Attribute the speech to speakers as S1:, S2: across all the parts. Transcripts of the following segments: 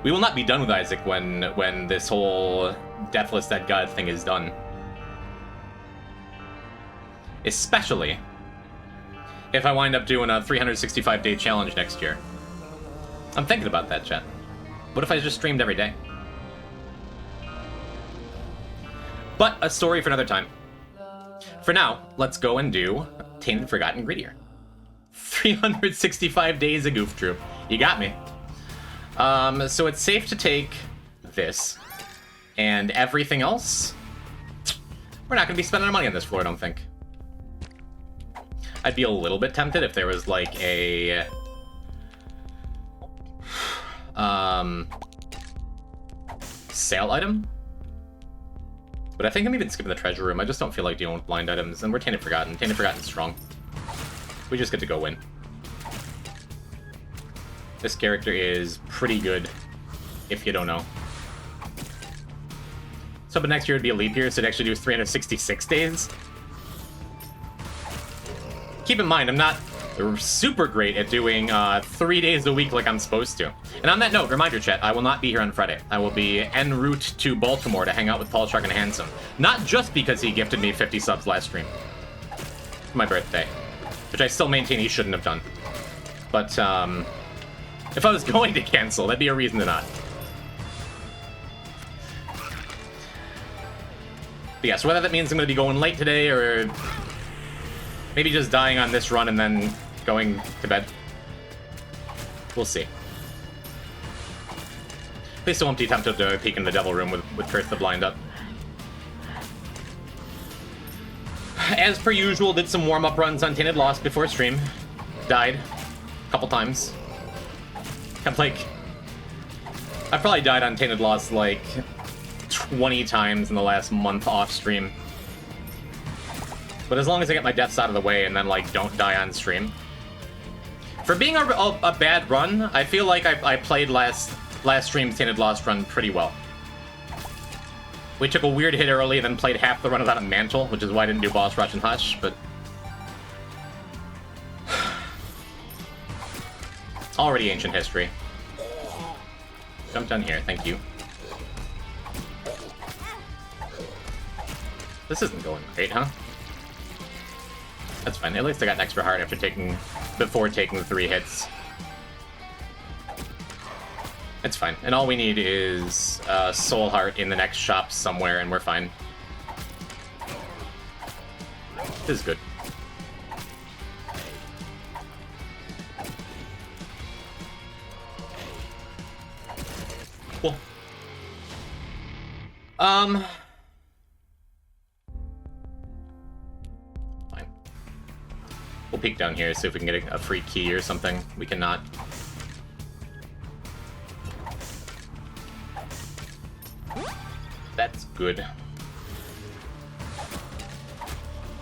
S1: We will not be done with Isaac when this whole Deathless Dead God thing is done. Especially if I wind up doing a 365-day challenge next year. I'm thinking about that, chat. What if I just streamed every day? But a story for another time. For now, let's go and do Tainted, Forgotten, Greedier. 365 days of Goof Troop. You got me. So it's safe to take this. And everything else, we're not going to be spending our money on this floor, I don't think. I'd be a little bit tempted if there was, like, a... sale item? But I think I'm even skipping the treasure room. I just don't feel like dealing with blind items. And we're Tainted Forgotten. Tainted Forgotten's strong. We just get to go win. This character is pretty good, if you don't know. So, but next year would be a leap year, so it'd actually do 366 days. Keep in mind, I'm not super great at doing 3 days a week like I'm supposed to. And on that note, reminder chat, I will not be here on Friday. I will be en route to Baltimore to hang out with Paul, Chuck, and Handsome. Not just because he gifted me 50 subs last stream. For my birthday. Which I still maintain he shouldn't have done. But, if I was going to cancel, that'd be a reason to not. But yeah, so whether that means I'm going to be going late today, or maybe just dying on this run and then going to bed. We'll see. Please don't be tempted to peek in the devil room with Curse the Blind up. As per usual, did some warm-up runs on Tainted Lost before stream. Died a couple times. I've probably died on Tainted Lost like 20 times in the last month off stream. But as long as I get my deaths out of the way and then, like, don't die on stream. For being a bad run, I feel like I played last stream's Tainted Lost run pretty well. We took a weird hit early, then played half the run without a mantle, which is why I didn't do Boss Rush and Hush, but... already ancient history. Jump down here, thank you. This isn't going great, huh? That's fine. At least I got an extra heart before taking the 3 hits. It's fine. And all we need is soul heart in the next shop somewhere, and we're fine. This is good. Cool. Fine. We'll peek down here, see if we can get a free key or something. We cannot. That's good.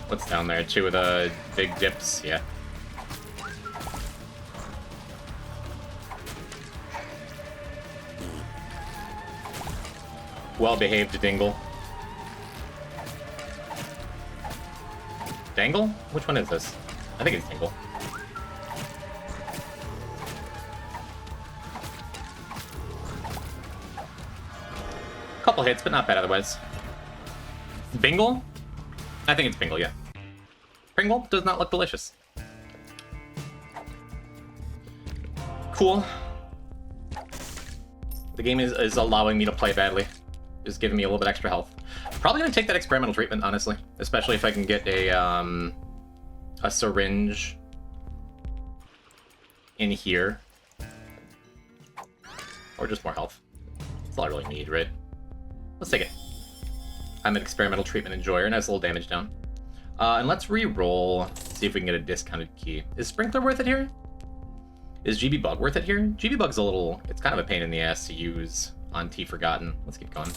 S1: What's down there? 2 of the big dips? Yeah. Well-behaved Dingle. Dangle? Which one is this? I think it's Dingle. Couple hits, but not bad otherwise. Bingle? I think it's Bingle, yeah. Pringle does not look delicious. Cool. The game is allowing me to play badly. Just giving me a little bit extra health. Probably gonna take that experimental treatment, honestly. Especially if I can get a syringe in here. Or just more health. That's all I really need, right? Let's take it. I'm an experimental treatment enjoyer, and has a little damage down. And let's re-roll, see if we can get a discounted key. Is Sprinkler worth it here? Is GB Bug worth it here? GB Bug's a little... it's kind of a pain in the ass to use on t.forgotten. Let's keep going.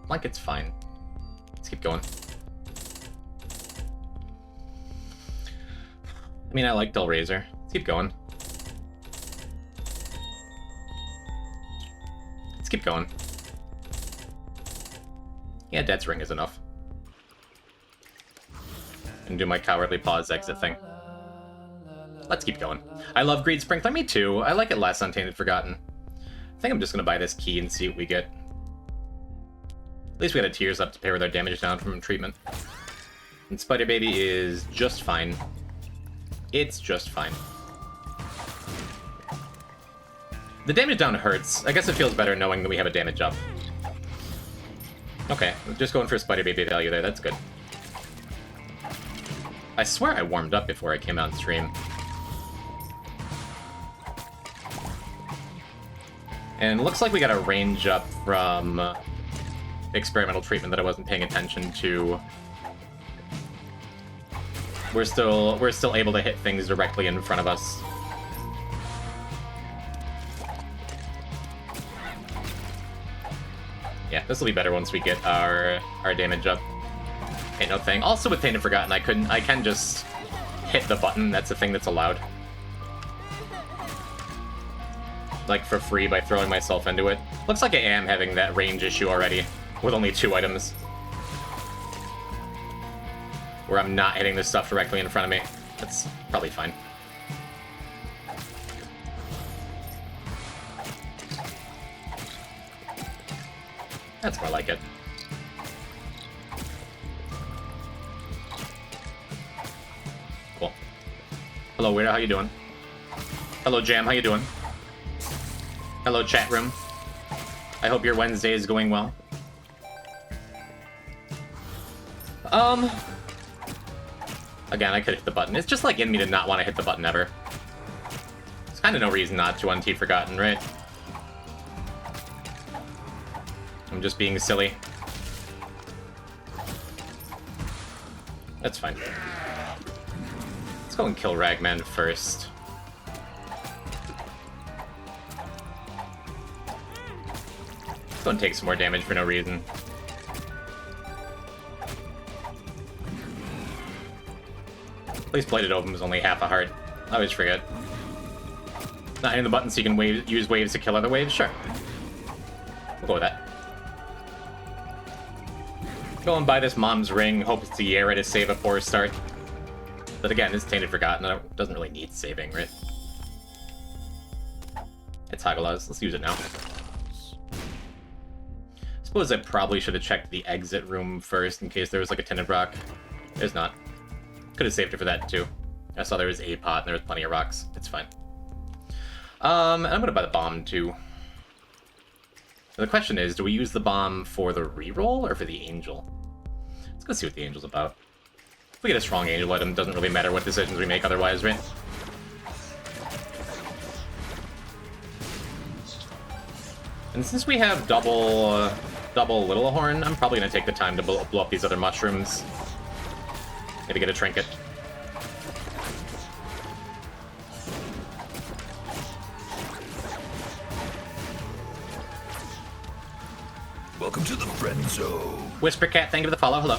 S1: Like, it's fine. Let's keep going. I mean, I like Dull Razor. Let's keep going. Let's keep going. Yeah, Dead's Ring is enough. And do my Cowardly Paws exit thing. Let's keep going. I love Greed Sprinkler. Me too. I like it less on Tainted Forgotten. I think I'm just going to buy this key and see what we get. At least we got a Tears up to pay with our damage down from treatment. And Spider Baby is just fine. It's just fine. The damage down hurts. I guess it feels better knowing that we have a damage up. Okay, just going for Spider Baby value there. That's good. I swear I warmed up before I came on stream. And it looks like we got a range up from experimental treatment that I wasn't paying attention to. We're still able to hit things directly in front of us. Yeah, this will be better once we get our damage up. Ain't no thing. Also with Tainted Forgotten, I can just hit the button. That's a thing that's allowed. Like for free by throwing myself into it. Looks like I am having that range issue already with only 2 items. Where I'm not hitting this stuff directly in front of me. That's probably fine. That's more like it. Cool. Hello, Weirdo, how you doing? Hello, Jam, how you doing? Hello, chat room. I hope your Wednesday is going well. Again, I could hit the button. It's just like in me to not want to hit the button ever. There's kind of no reason not to on t.forgotten, right? I'm just being silly. That's fine. Let's go and kill Ragman first. Let's go and take some more damage for no reason. At least Bladed Ovum is only half a heart. I always forget. Not hitting the button so you can use waves to kill other waves? Sure. We'll go with that. Go and buy this Mom's Ring, hope it's a Yara to save a poor start. But again, it's Tainted Forgotten. It doesn't really need saving, right? It's Hagalaz. Let's use it now. Suppose I probably should have checked the exit room first in case there was like a Tinted Rock. There's not. Could have saved it for that too. I saw there was a pot and there was plenty of rocks. It's fine. And I'm gonna buy the bomb too. The question is, do we use the bomb for the reroll or for the angel? Let's go see what the angel's about. If we get a strong angel item, it doesn't really matter what decisions we make otherwise, right? And since we have double Little Horn, I'm probably gonna take the time to blow up these other mushrooms. Maybe get a trinket.
S2: Welcome to the friend zone.
S1: Whisper Cat, thank you for the follow. Hello.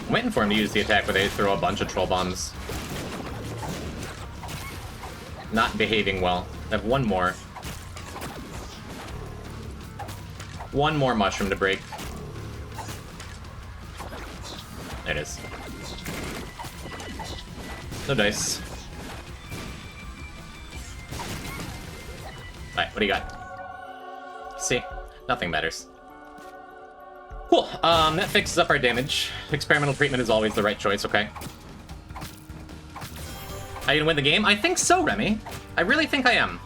S1: I'm waiting for him to use the attack where they throw a bunch of troll bombs. Not behaving well. I have one more. One more mushroom to break. There it is. No dice. Alright, what do you got? See? Nothing matters. Cool. That fixes up our damage. Experimental treatment is always the right choice, okay? Are you gonna win the game? I think so, Remy. I really think I am.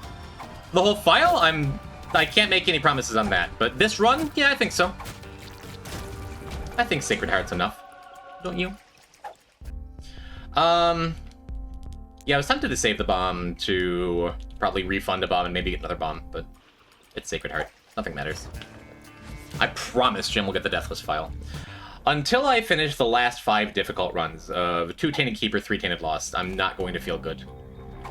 S1: The whole file, I can't make any promises on that. But this run, yeah, I think so. I think Sacred Heart's enough. Don't you? Yeah, I was tempted to save the bomb to probably refund a bomb and maybe get another bomb, but it's Sacred Heart. Nothing matters. I promise Jim will get the Deathless file. Until I finish the last 5 difficult runs of 2 Tainted Keeper, 3 Tainted Lost, I'm not going to feel good.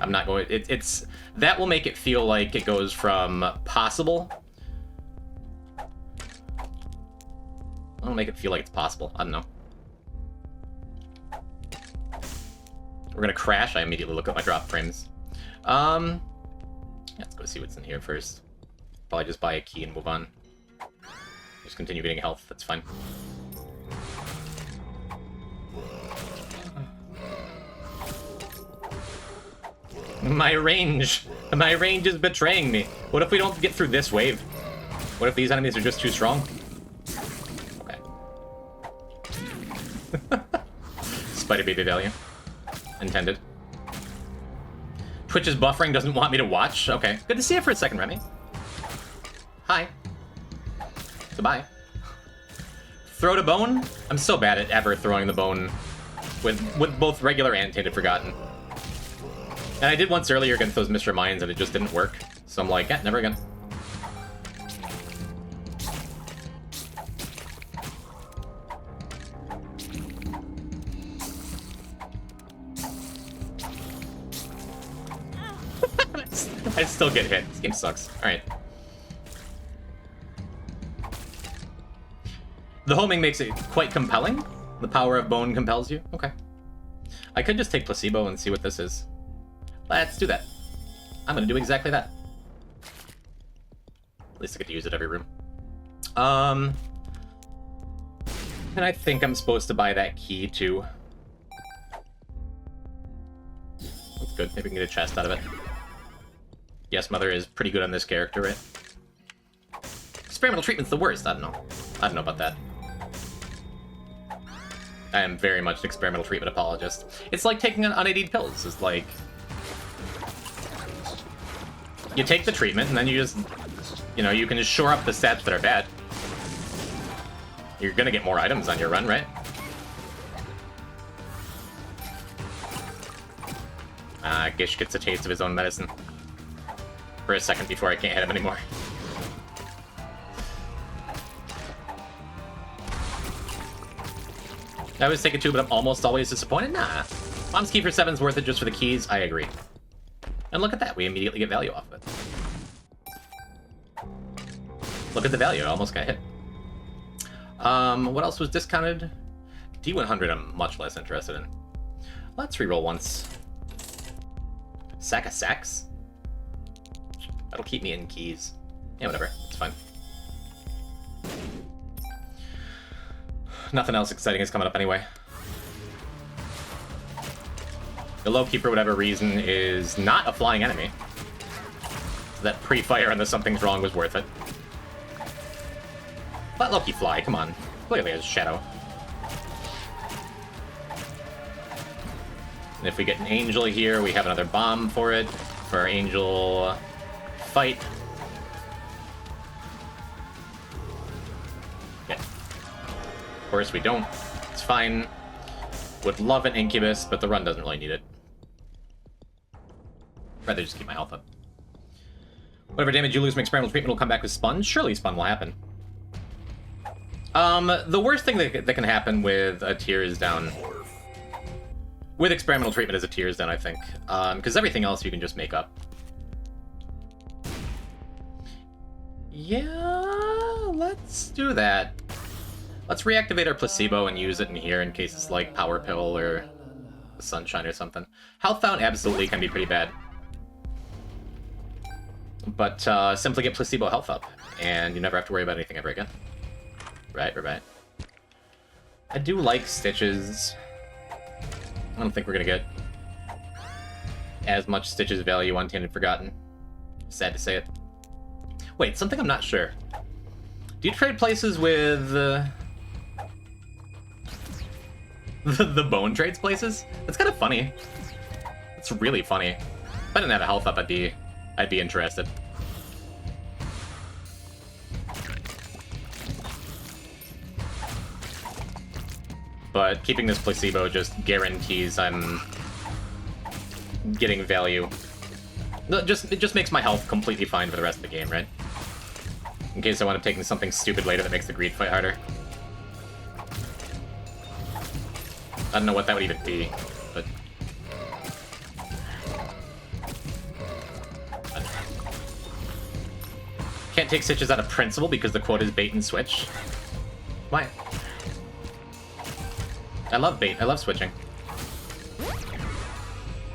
S1: I'm not going... It's that will make it feel like it goes from possible... I'll make it feel like it's possible. I don't know. We're gonna crash. I immediately look at my drop frames. Yeah, let's go see what's in here first. Probably just buy a key and move on. Just continue getting health. That's fine. My range is betraying me. What if we don't get through this wave? What if these enemies are just too strong? Okay. Spider baby value. Intended. Twitch's buffering doesn't want me to watch. Okay. Good to see you for a second, Remy. Hi. Goodbye. Throw to bone? I'm so bad at ever throwing the bone with both regular and Tainted Forgotten. And I did once earlier against those Mr. Mines and it just didn't work. So I'm like, yeah, never again. I still get hit. This game sucks. Alright. The homing makes it quite compelling. The power of bone compels you. Okay. I could just take placebo and see what this is. Let's do that. I'm gonna do exactly that. At least I get to use it every room. And I think I'm supposed to buy that key too. That's good. Maybe we can get a chest out of it. Yes, Mother is pretty good on this character, right? Experimental treatment's the worst. I don't know. I don't know about that. I am very much an experimental treatment apologist. It's like taking unaided pills. It's like... you take the treatment, and then you just... you know, you can just shore up the stats that are bad. You're gonna get more items on your run, right? Gish gets a taste of his own medicine. For a second before I can't hit him anymore. I always take it too, but I'm almost always disappointed. Nah. Mom's key for 7's worth it just for the keys. I agree. And look at that. We immediately get value off of it. Look at the value. I almost got hit. What else was discounted? D100 I'm much less interested in. Let's reroll once. Sack of sacks? That'll keep me in keys. Yeah, whatever. It's fine. Nothing else exciting is coming up anyway. The low-key, for whatever reason, is not a flying enemy. So that pre-fire on the something's wrong was worth it. Let Loki fly, come on. Clearly has shadow. And if we get an angel here, we have another bomb for it. For our angel fight. Yeah. Of course we don't. It's fine. Would love an incubus, but the run doesn't really need it. Rather just keep my health up. Whatever damage you lose from experimental treatment will come back with Spun. Surely Spun will happen. The worst thing that can happen with a tears down... with experimental treatment is a tears down, I think. Because everything else you can just make up. Yeah, let's do that. Let's reactivate our placebo and use it in here in case it's like Power Pill or Sunshine or something. Health Fountain absolutely can be pretty bad. But simply get placebo health up, and you never have to worry about anything ever again. Right. I do like Stitches. I don't think we're gonna get as much Stitches value on Tainted Forgotten. Sad to say it. Wait, something I'm not sure. Do you trade places with the bone trades places? That's kind of funny. It's really funny. If I didn't have a health up, I'd be interested. But keeping this placebo just guarantees I'm getting value. It just makes my health completely fine for the rest of the game, right? In case I want to take something stupid later that makes the greed fight harder. I don't know what that would even be, but... Can't take Stitches out of principle because the quote is bait and switch. Why? I love bait. I love switching.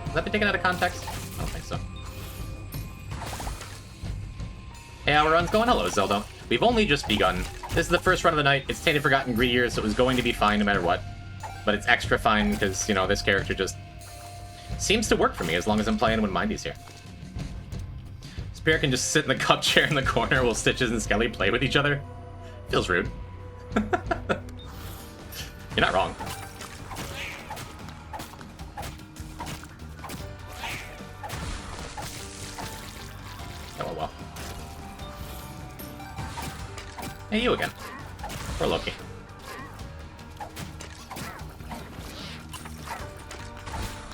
S1: Has that been taken out of context? I don't think so. Hey, our run's going. Hello, Zelda. We've only just begun. This is the first run of the night. It's Tainted Forgotten greedier, so it was going to be fine no matter what. But it's extra fine because, you know, this character just Seems to work for me as long as I'm playing when Mindy's here. Spear can just sit in the cup chair in the corner while Stitches and Skelly play with each other. Feels rude. You're not wrong. Oh, well. Hey, you again. Or Loki.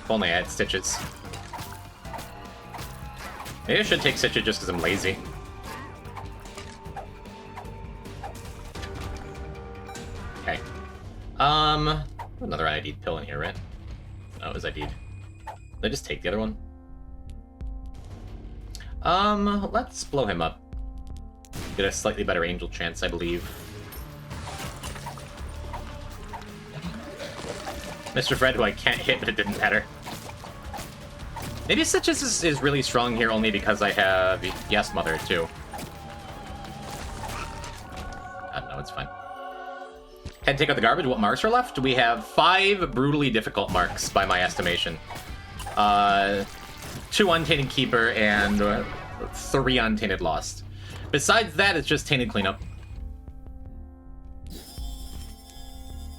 S1: If only I had Stitches. Maybe I should take Stitches just because I'm lazy. Okay. Another ID'd pill in here, right? Oh, it was ID'd. Did I just take the other one? Let's blow him up. Get a slightly better angel chance, I believe. Mr. Fred, who I can't hit, but it didn't matter. Maybe Stitches is really strong here only because I have Yes Mother, too. I don't know, it's fine. Head take out the garbage. What marks are left? We have 5 brutally difficult marks, by my estimation. 2 on Tainted Keeper and 3 on Tainted Lost. Besides that, it's just Tainted Cleanup. Is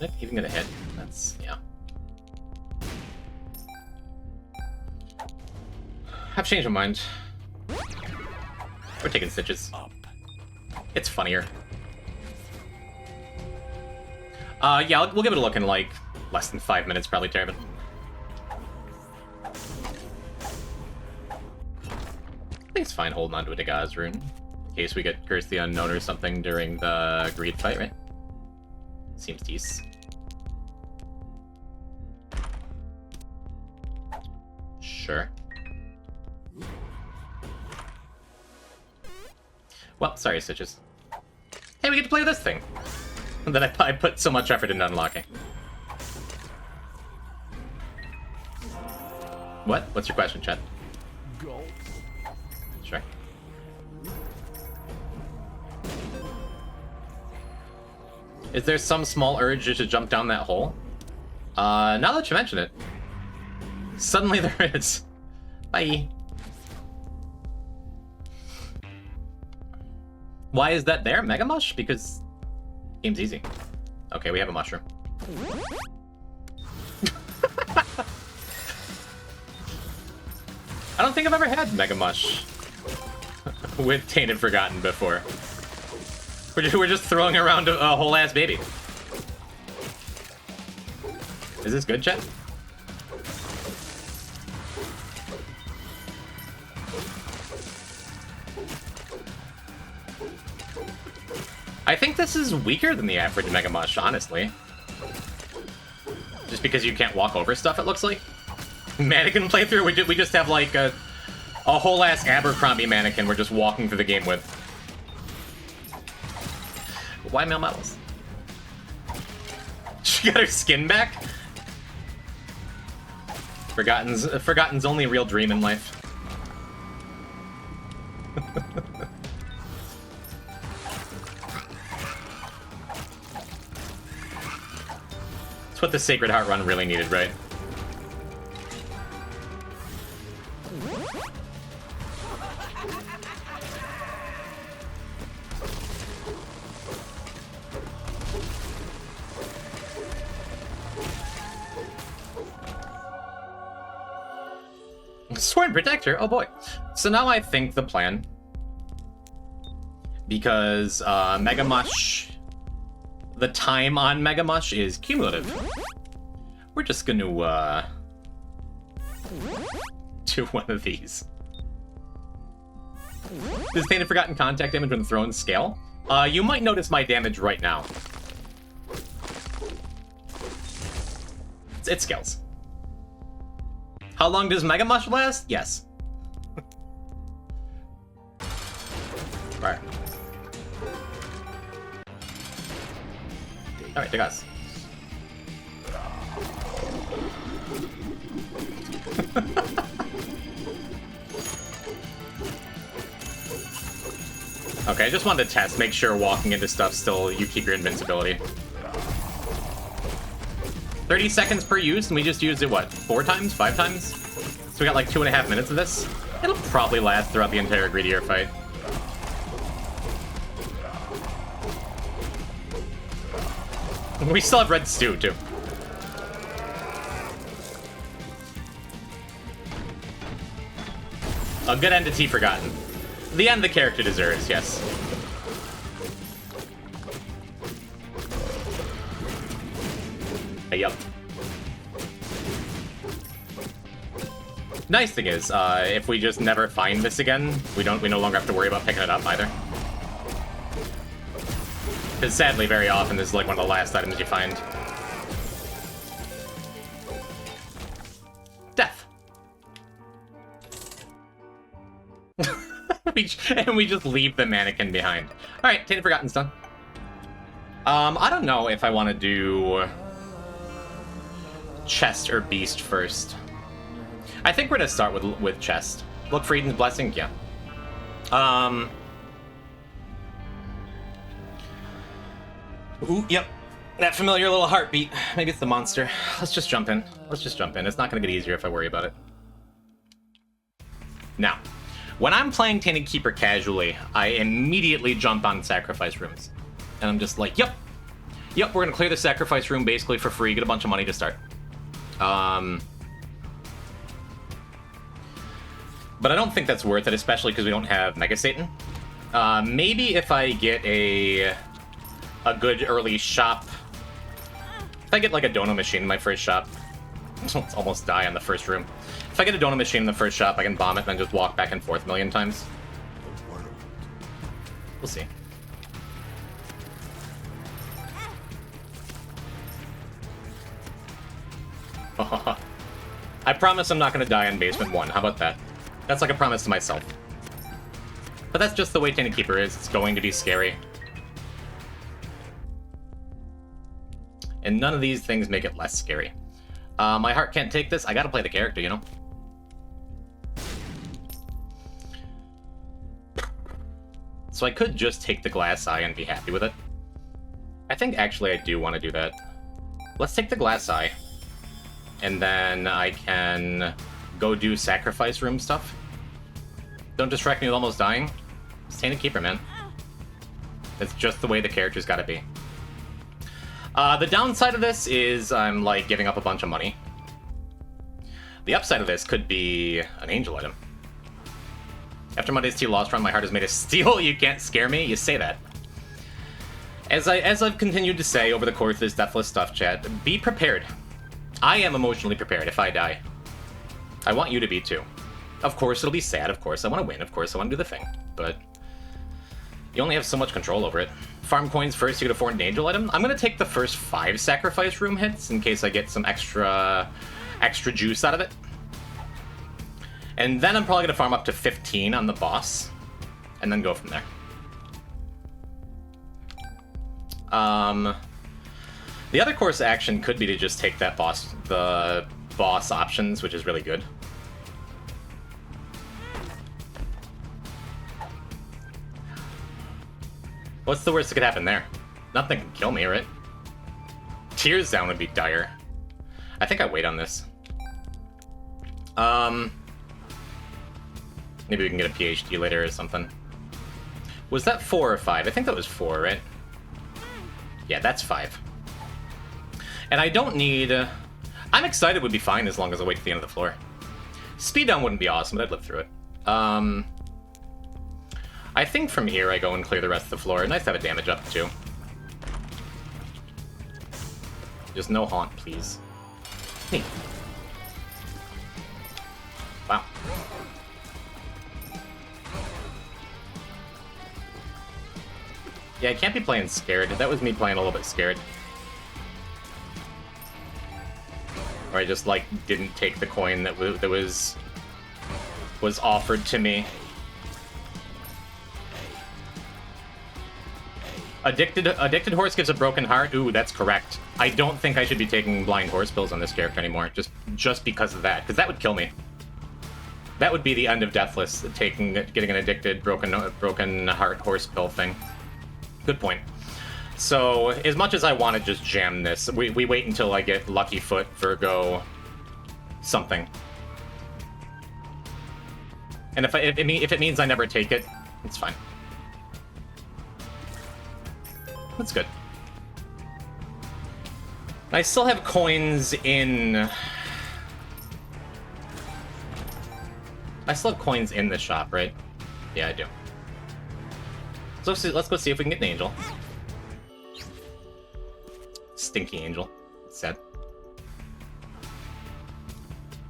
S1: it even gonna hit? That's, yeah. I've changed my mind. We're taking Stitches. It's funnier. Yeah, we'll give it a look in, like, less than 5 minutes, probably, Tervin. I think it's fine holding on to a Dagaz rune. In case we get Curse the Unknown or something during the Greed fight, right? Seems decent. Sure. Well, sorry, Stitches. Hey, we get to play this thing that I put so much effort into unlocking. What? What's your question, Chet?
S2: Go.
S1: Sure. Is there some small urge just to jump down that hole? Now that you mention it, suddenly there is. Bye. Why is that there? Mega Mush? Because game's easy. Okay, we have a mushroom. I don't think I've ever had Mega Mush with Tainted Forgotten before. We're just throwing around a whole ass baby. Is this good, chat? I think this is weaker than the average Mega Mush, honestly. Just because you can't walk over stuff, it looks like. Mannequin playthrough, we just have like a whole ass Abercrombie mannequin we're just walking through the game with. Why male models? She got her skin back? Forgotten's only real dream in life. It's what the Sacred Heart run really needed, right? Sworn Protector? Oh boy. So now I think the plan, because Mega Mush, the time on Mega Mush is cumulative. We're just gonna do one of these. Does Tainted Forgotten contact damage when thrown scale? You might notice my damage right now. It scales. How long does Mega Mush last? Yes. Alright. Alright, take us. Okay, I just wanted to test, make sure walking into stuff still, you keep your invincibility. 30 seconds per use, and we just used it, what, 4 times? 5 times? So we got like 2.5 minutes of this. It'll probably last throughout the entire greedier fight. We still have red stew, too. A good end to t.forgotten. The end the character deserves, yes. Yup. Nice thing is, if we just never find this again, we no longer have to worry about picking it up either. Because sadly, very often, this is like one of the last items you find. Death. And we just leave the mannequin behind. Alright, Tainted Forgotten's done. I don't know if I want to do chest or beast first. I think we're gonna start with chest. Look for Eden's Blessing, yeah. Ooh, yep. That familiar little heartbeat. Maybe it's the monster. Let's just jump in. Let's just jump in. It's not gonna get easier if I worry about it. Now, when I'm playing Tainted Keeper casually, I immediately jump on sacrifice rooms. And I'm just like, yep, we're gonna clear the sacrifice room basically for free, get a bunch of money to start. But I don't think that's worth it, especially because we don't have Mega Satan. Maybe if I get a good early shop. If I get like a dono machine in my first shop, I'll almost die on the first room. If I get a dono machine in the first shop, I can bomb it and then just walk back and forth a million times. We'll see. I promise I'm not going to die in Basement 1. How about that? That's like a promise to myself. But that's just the way Tainted Keeper is. It's going to be scary. And none of these things make it less scary. My heart can't take this. I gotta play the character, you know? So I could just take the glass eye and be happy with it. I think actually I do want to do that. Let's take the glass eye. And then I can go do sacrifice room stuff. Don't distract me with almost dying. It's Tainted Keeper, man. It's just the way the character's gotta be. The downside of this is I'm, like, giving up a bunch of money. The upside of this could be an angel item. After Monday's t.lost run, my heart is made of steel. You can't scare me. You say that. As I've continued to say over the course of this Deathless stuff, chat, be prepared. I am emotionally prepared if I die. I want you to be, too. Of course, it'll be sad. Of course, I want to win. Of course, I want to do the thing. But you only have so much control over it. Farm coins first, you get a foreign angel item. I'm going to take the first 5 sacrifice room hits in case I get some extra juice out of it. And then I'm probably going to farm up to 15 on the boss. And then go from there. The other course of action could be to just take that the boss options, which is really good. What's the worst that could happen there? Nothing can kill me, right? Tears down would be dire. I think I wait on this. Maybe we can get a PhD later or something. Was that 4 or 5? I think that was 4, right? Yeah, that's 5. And I don't need... I'm excited would be fine as long as I wait to the end of the floor. Speed down wouldn't be awesome, but I'd live through it. I think from here I go and clear the rest of the floor. Nice to have a damage up, too. Just no haunt, please. Hey. Wow. Yeah, I can't be playing scared. That was me playing a little bit scared. Or I just, like, didn't take the coin that was offered to me. Addicted horse gives a broken heart. Ooh, that's correct. I don't think I should be taking blind horse pills on this character anymore, just because of that, because that would kill me. That would be the end of Deathless, getting an addicted broken heart horse pill thing. Good point. So, as much as I want to just jam this, we wait until I get Lucky Foot, Virgo, something. And if it means I never take it, it's fine. That's good. I still have coins in... I still have coins in the shop, right? Yeah, I do. So let's go see if we can get an angel. Stinky angel. Sad.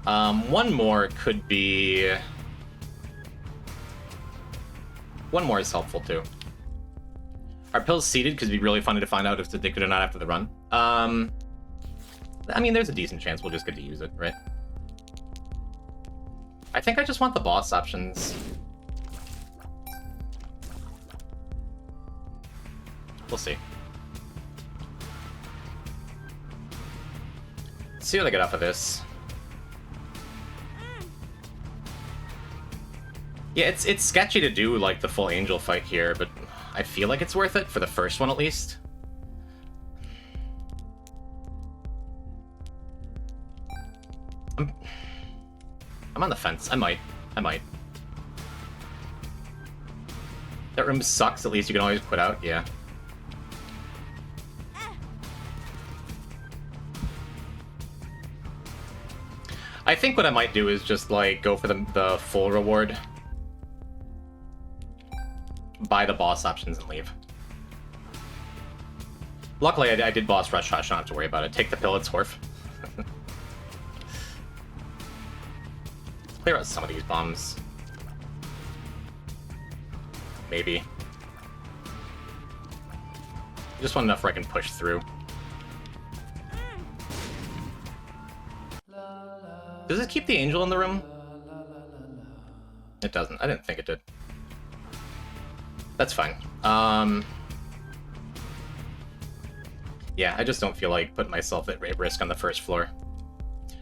S1: One more could be... One more is helpful, too. Are pills seeded? Because it'd be really funny to find out if it's addicted or not after the run. I mean, there's a decent chance we'll just get to use it, right? I think I just want the boss options. We'll see. Let's see what I get off of this. Yeah, it's sketchy to do, like, the full angel fight here, but I feel like it's worth it, for the first one at least. I'm on the fence. I might. That room sucks, at least you can always put out, yeah. I think what I might do is just, like, go for the full reward. Buy the boss options and leave. Luckily, I did boss rush, so I don't have to worry about it. Take the pill, it's Horf. Clear out some of these bombs. Maybe. Just want enough where I can push through. Does it keep the angel in the room? It doesn't. I didn't think it did. That's fine. Yeah, I just don't feel like putting myself at risk on the first floor.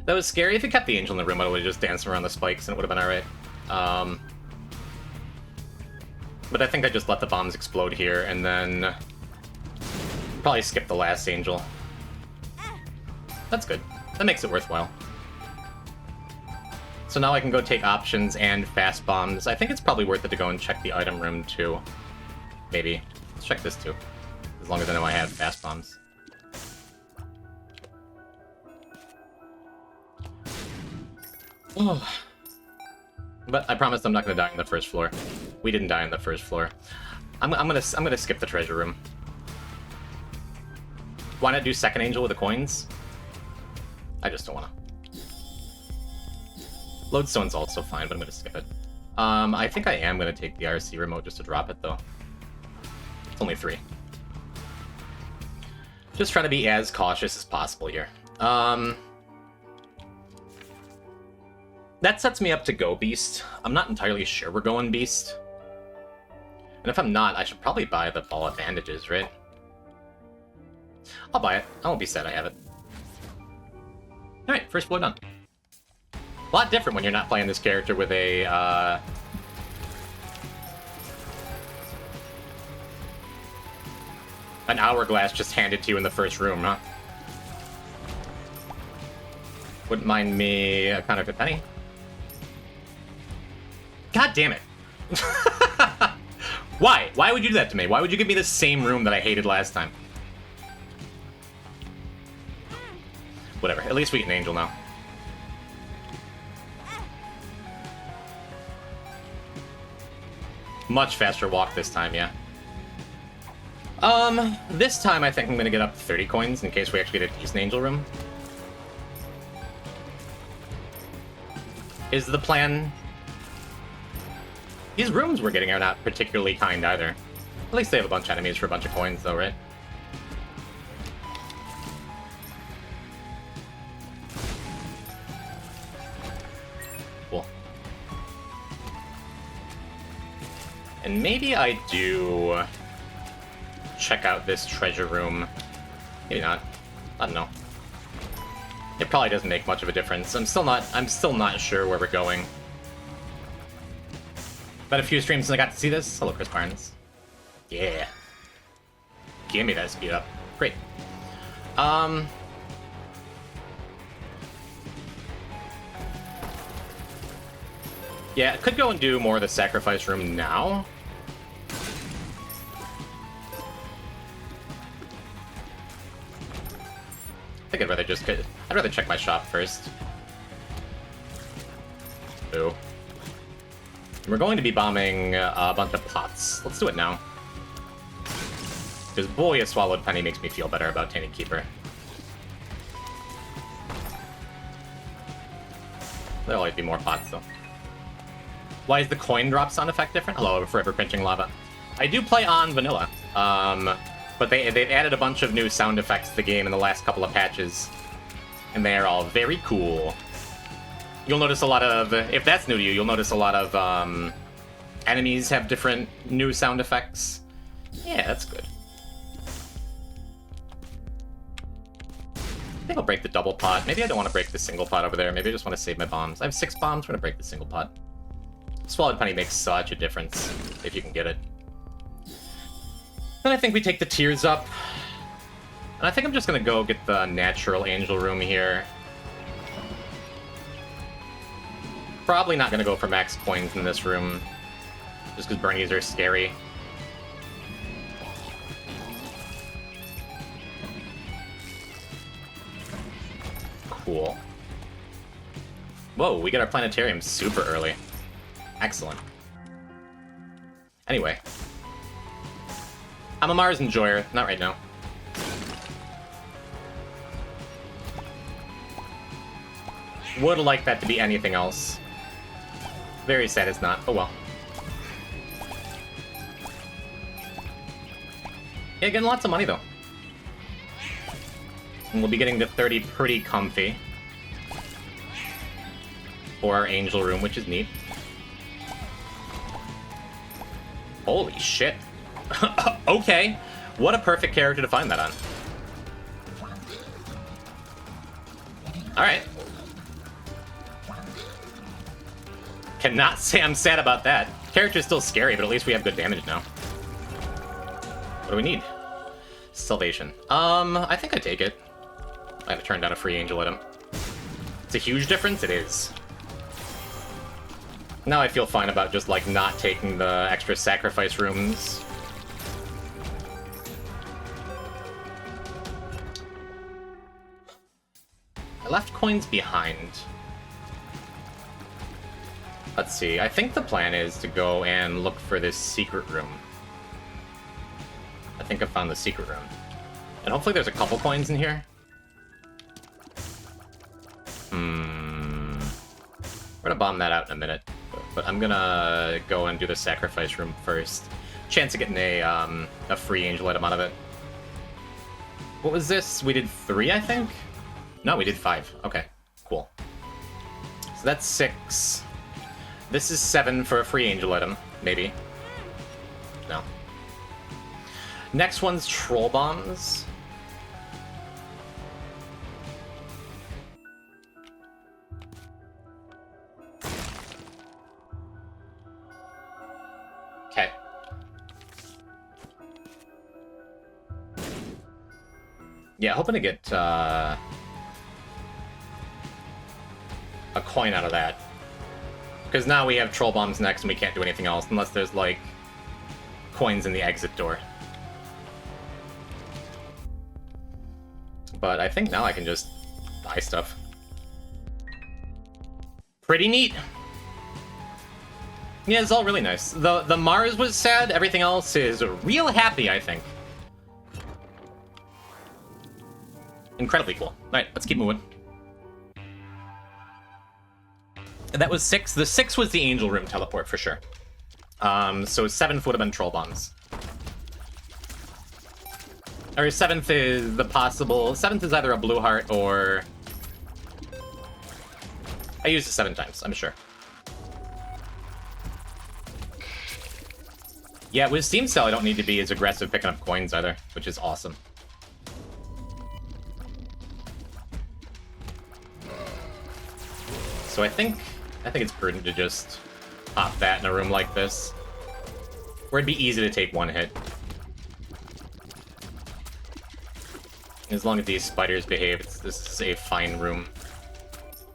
S1: That was scary. If it kept the angel in the room, I would have just danced around the spikes and it would have been alright. But I think I just let the bombs explode here and then probably skip the last angel. That's good. That makes it worthwhile. So now I can go take options and fast bombs. I think it's probably worth it to go and check the item room too. Maybe. Let's check this too. As long as I know I have fast bombs. Oh. But I promise I'm not gonna die on the first floor. We didn't die on the first floor. I'm gonna skip the treasure room. Why not do second angel with the coins? I just don't wanna. Lodestone's also fine, but I'm gonna skip it. I think I am gonna take the RC remote just to drop it though. It's only 3. Just trying to be as cautious as possible here. That sets me up to go Beast. I'm not entirely sure we're going Beast. And if I'm not, I should probably buy the ball of bandages, right? I'll buy it. I won't be sad I have it. Alright, first blow done. A lot different when you're not playing this character with a, an hourglass just handed to you in the first room, huh? Wouldn't mind me a kind of good penny. God damn it. Why? Why would you do that to me? Why would you give me the same room that I hated last time? Whatever. At least we get an angel now. Much faster walk this time, yeah. This time I think I'm gonna get up to 30 coins in case we actually get a decent angel room. Is the plan... These rooms we're getting are not particularly kind either. At least they have a bunch of enemies for a bunch of coins though, right? Cool. And maybe I do check out this treasure room. Maybe not. I don't know. It probably doesn't make much of a difference. I'm still not sure where we're going. But a few streams since I got to see this. Hello, Chris Barnes. Yeah. Give me that speed up. Great. Yeah, I could go and do more of the sacrifice room now. I think I'd rather just I'd rather check my shop first. Boo. We're going to be bombing a bunch of pots. Let's do it now. Because boy, a swallowed penny makes me feel better about Tainted Keeper. There'll always be more pots, though. Why is the coin drop sound effect different? Hello, forever pinching lava. I do play on vanilla, but they've added a bunch of new sound effects to the game in the last couple of patches, and they are all very cool. You'll notice a lot of, if that's new to you, you'll notice a lot of enemies have different new sound effects. Yeah, that's good. I think I'll break the double pot. Maybe I don't want to break the single pot over there. Maybe I just want to save my bombs. I have 6 bombs. I'm going to break the single pot. Swallowed penny makes such a difference if you can get it. Then I think we take the tears up. And I think I'm just going to go get the natural angel room here. Probably not going to go for max coins in this room. Just because Bernies are scary. Cool. Whoa, we get our planetarium super early. Excellent. Anyway. I'm a Mars enjoyer, not right now. Would like that to be anything else. Very sad it's not. Oh well. Yeah, getting lots of money though. And we'll be getting to 30 pretty comfy. For our angel room, which is neat. Holy shit. Okay. What a perfect character to find that on. Alright. Cannot say I'm sad about that. Character's still scary, but at least we have good damage now. What do we need? Salvation. I think I take it. I have to turn down a free angel item. It's a huge difference? It is. Now I feel fine about just, like, not taking the extra sacrifice rooms. I left coins behind. Let's see, I think the plan is to go and look for this secret room. I think I found the secret room. And hopefully there's a couple coins in here. We're gonna bomb that out in a minute. But I'm gonna go and do the sacrifice room first. Chance of getting a free angel item out of it. What was this? We did 3, I think? No, we did 5. Okay, cool. So that's 6. This is 7 for a free angel item, maybe. No. Next one's troll bombs. Okay. Yeah, hoping to get a coin out of that. Because now we have troll bombs next and we can't do anything else unless there's, like, coins in the exit door. But I think now I can just buy stuff. Pretty neat. Yeah, it's all really nice. The Mars was sad, everything else is real happy, I think. Incredibly cool. Alright, let's keep moving. That was 6. The 6 was the angel room teleport for sure. So 7th would have been troll bombs. Or 7th is the possible... 7th is either a blue heart or... I used it 7 times, I'm sure. Yeah, with Steam Cell I don't need to be as aggressive picking up coins either, which is awesome. So I think it's prudent to just pop that in a room like this, where it'd be easy to take one hit. As long as these spiders behave, this is a fine room.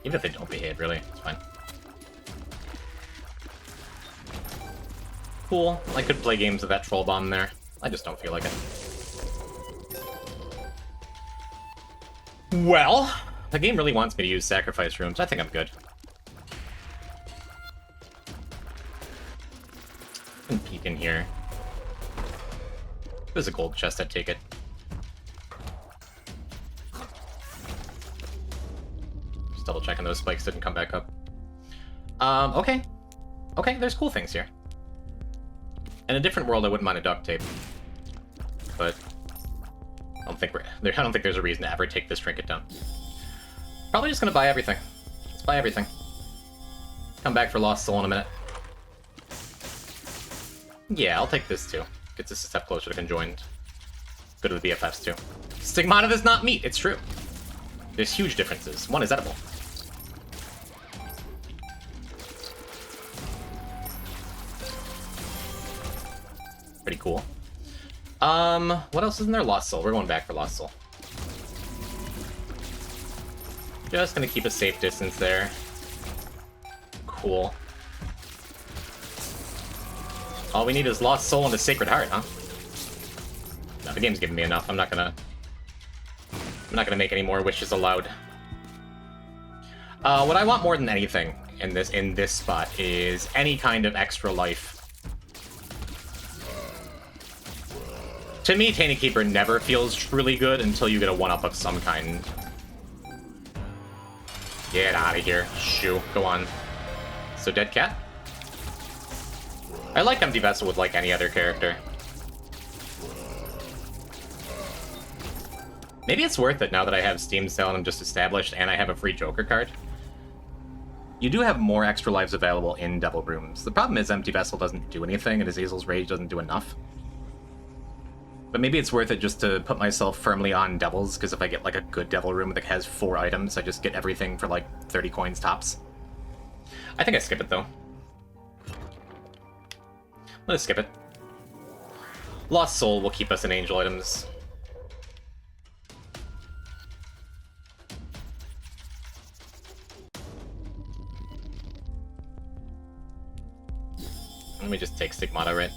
S1: Even if they don't behave, really, it's fine. cool. I could play games with that troll bomb there. I just don't feel like it. Well, the game really wants me to use sacrifice rooms. I think I'm good. I can peek in here. If there's a gold chest, I'd take it. Just double checking those spikes didn't come back up. Okay. Okay, there's cool things here. In a different world, I wouldn't mind a duct tape. But I don't think there's a reason to ever take this trinket down. Probably just gonna buy everything. Let's buy everything. Come back for Lost Soul in a minute. Yeah, I'll take this too. Gets us a step closer to conjoined. Go to the BFFs too. Stigmata does not meat, it's true. There's huge differences. One is edible. Pretty cool. What else is in there? Lost Soul. We're going back for Lost Soul. Just gonna keep a safe distance there. Cool. All we need is Lost Soul and a Sacred Heart, huh? No, the game's giving me enough. I'm not gonna make any more wishes aloud. What I want more than anything in this spot is any kind of extra life. To me, Tainted Keeper never feels truly good until you get a 1-up of some kind. Get out of here. Shoo. Go on. So, Dead Cat? I like Empty Vessel with, like, any other character. Maybe it's worth it now that I have Steam Sale and I'm just established and I have a free Joker card. You do have more extra lives available in Devil Rooms. The problem is Empty Vessel doesn't do anything and Azazel's Rage doesn't do enough. But maybe it's worth it just to put myself firmly on Devils, because if I get like a good Devil Room that has 4 items, I just get everything for like 30 coins tops. I think I skip it though. Let's skip it. Lost Soul will keep us in Angel items. Let me just take Stigmata, right?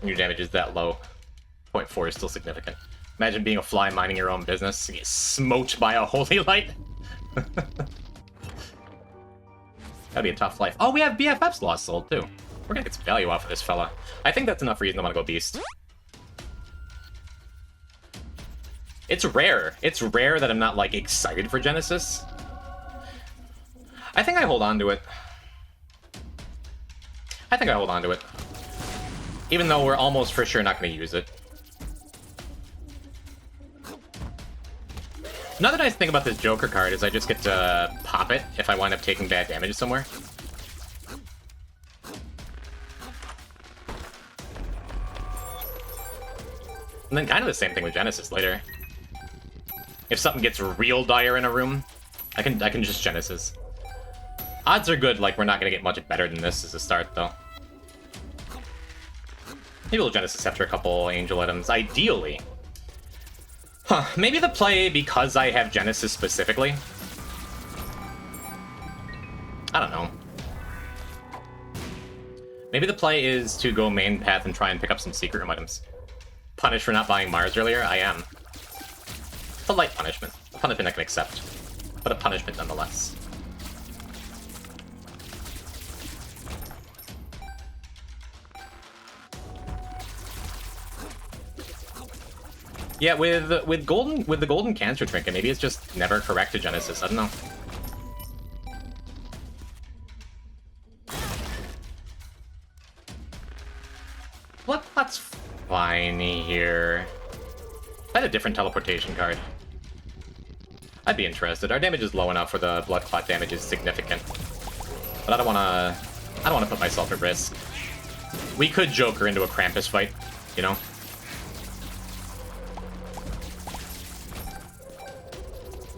S1: Your damage is that low. 0.4 is still significant. Imagine being a fly minding your own business and get smoked by a holy light. That'd be a tough life. Oh, we have BFF's Lost Soul, too. We're gonna get some value off of this fella. I think that's enough reason I want to go Beast. It's rare. It's rare that I'm not, like, excited for Genesis. I think I hold on to it. I think I hold on to it. Even though we're almost for sure not going to use it. Another nice thing about this Joker card is I just get to pop it if I wind up taking bad damage somewhere. And then kind of the same thing with Genesis later. If something gets real dire in a room, I can just Genesis. Odds are good, like we're not going to get much better than this as a start, though. Maybe we'll Genesis after a couple Angel items, ideally. Huh, maybe the play, because I have Genesis specifically. I don't know. Maybe the play is to go main path and try and pick up some secret room items. Punished for not buying Mars earlier? I am. It's a light punishment. A punishment I can accept. But a punishment nonetheless. Yeah, with the golden cancer trinket, maybe it's just never correct to Genesis. I don't know. What's fine here? I had a different teleportation card. I'd be interested. Our damage is low enough where the blood clot damage is significant, but I don't wanna put myself at risk. We could Joker into a Krampus fight, you know.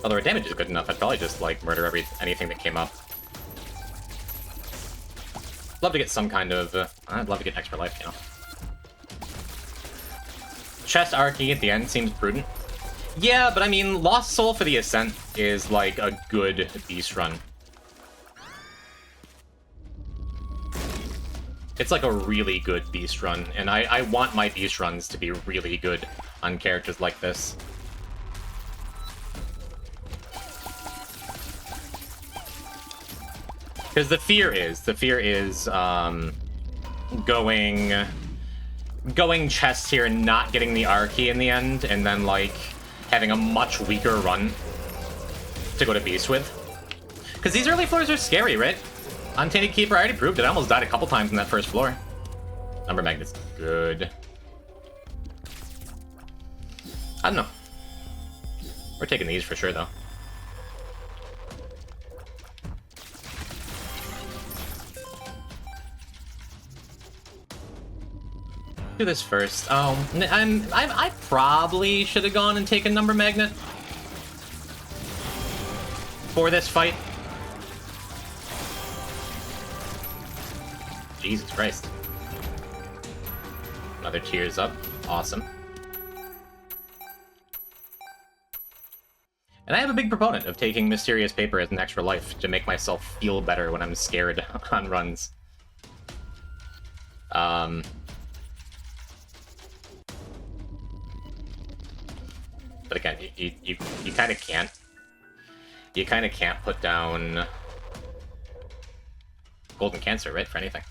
S1: Although our damage is good enough, I'd probably just, like, murder anything that came up. Love to get some kind of... I'd love to get extra life, you know. Chest arcing at the end seems prudent. Yeah, but I mean, Lost Soul for the Ascent is, like, a good Beast run. It's like a really good beast run, and I want my beast runs to be really good on characters like this. Because the fear is going chest here and not getting the R key in the end, and then like having a much weaker run to go to beast with. Because these early floors are scary, right? On T.keeper, I already proved it. I almost died a couple times in that first floor. Number magnet's good. I don't know. We're taking these for sure, though. Do this first. Oh, I probably should have gone and taken number magnet for this fight. Jesus Christ. Another tears up. Awesome. And I am a big proponent of taking mysterious paper as an extra life to make myself feel better when I'm scared on runs. But again, you kind of can't. You kind of can't put down Golden Cancer, right, for anything.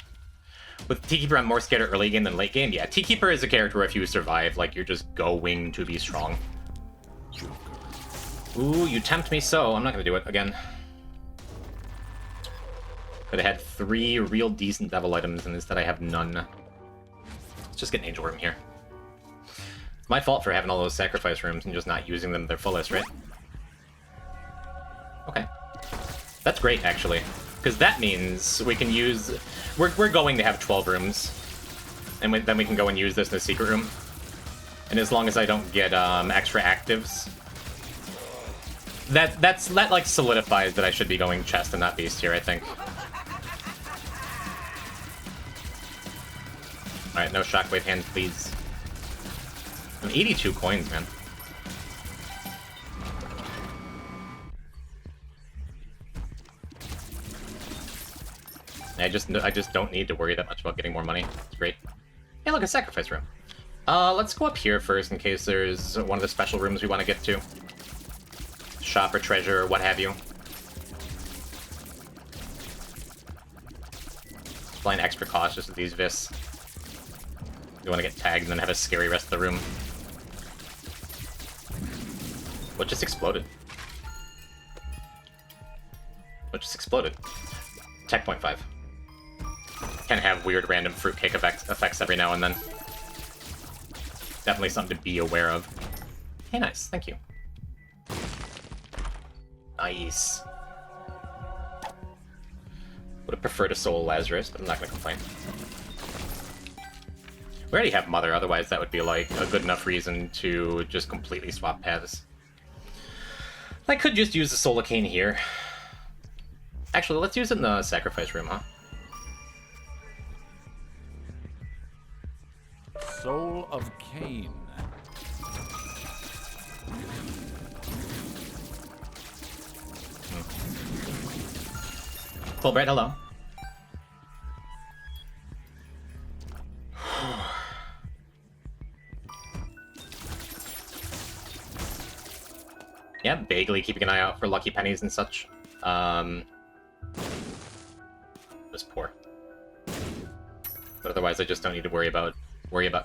S1: With T.keeper, I'm more scared at early game than late game. Yeah, T.keeper is a character where if you survive, like, you're just going to be strong. Ooh, you tempt me so. I'm not going to do it again. Could have had 3 real decent devil items, and instead I have none. Let's just get an angel room here. It's my fault for having all those sacrifice rooms and just not using them to their fullest, right? Okay. That's great, actually. Because that means we can use... We're going to have 12 rooms. And then we can go and use this in the secret room. And as long as I don't get extra actives... That like solidifies that I should be going chest and not beast here, I think. Alright, no shockwave hands, please. I'm 82 coins, man. I just don't need to worry that much about getting more money. It's great. Hey, look, a sacrifice room. Let's go up here first in case there's one of the special rooms we want to get to. Shop or treasure or what have you. Flying extra cautious with these vis. You want to get tagged and then have a scary rest of the room. What just exploded? What just exploded? Tech point 5. Can have weird random fruitcake effects every now and then. Definitely something to be aware of. Hey, nice. Thank you. Nice. Would have preferred a soul Lazarus, but I'm not going to complain. We already have Mother, otherwise that would be like a good enough reason to just completely swap paths. I could just use the soul of Cain here. Actually, let's use it in the sacrifice room, huh?
S3: Soul of Cain.
S1: Fulbright, hello. Yeah, vaguely keeping an eye out for lucky pennies and such. Just poor. But otherwise, I just don't need to worry about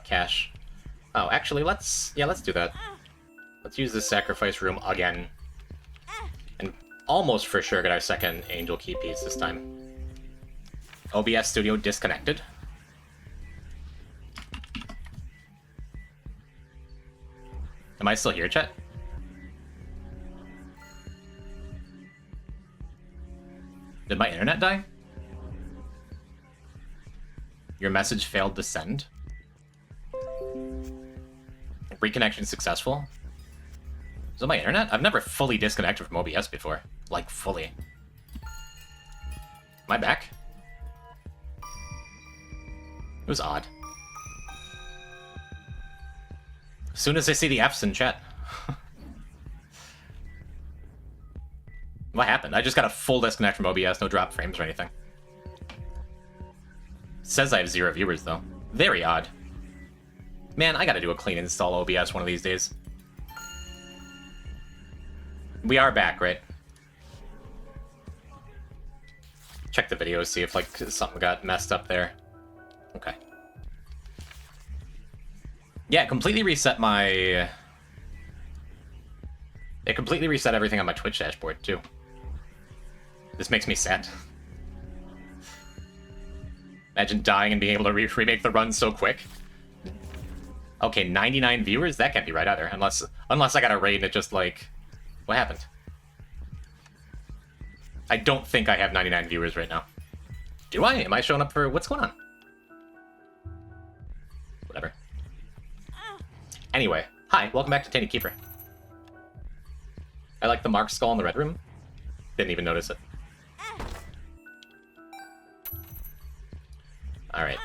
S1: cash. Oh, actually, let's do that. Let's use this sacrifice room again, and almost for sure get our second angel key piece this time. OBS Studio disconnected. Am I still here, chat? Did my internet die? Your message failed to send. Reconnection successful. Is it my internet? I've never fully disconnected from OBS before. Like, fully. Am I back? It was odd. As soon as I see the F's in chat. What happened? I just got a full disconnect from OBS, no drop frames or anything. Says I have 0 viewers, though. Very odd. Man, I gotta do a clean install OBS one of these days. We are back, right? Check the video, see if, like, something got messed up there. Okay. Yeah, it completely reset my... It completely reset everything on my Twitch dashboard, too. This makes me sad. Imagine dying and being able to remake the run so quick. Okay, 99 viewers? That can't be right either. Unless I got a raid and it just, like... What happened? I don't think I have 99 viewers right now. Do I? Am I showing up for... What's going on? Whatever. Anyway. Hi, welcome back to Tainted Keeper. I like the marked skull in the red room. Didn't even notice it. Alright.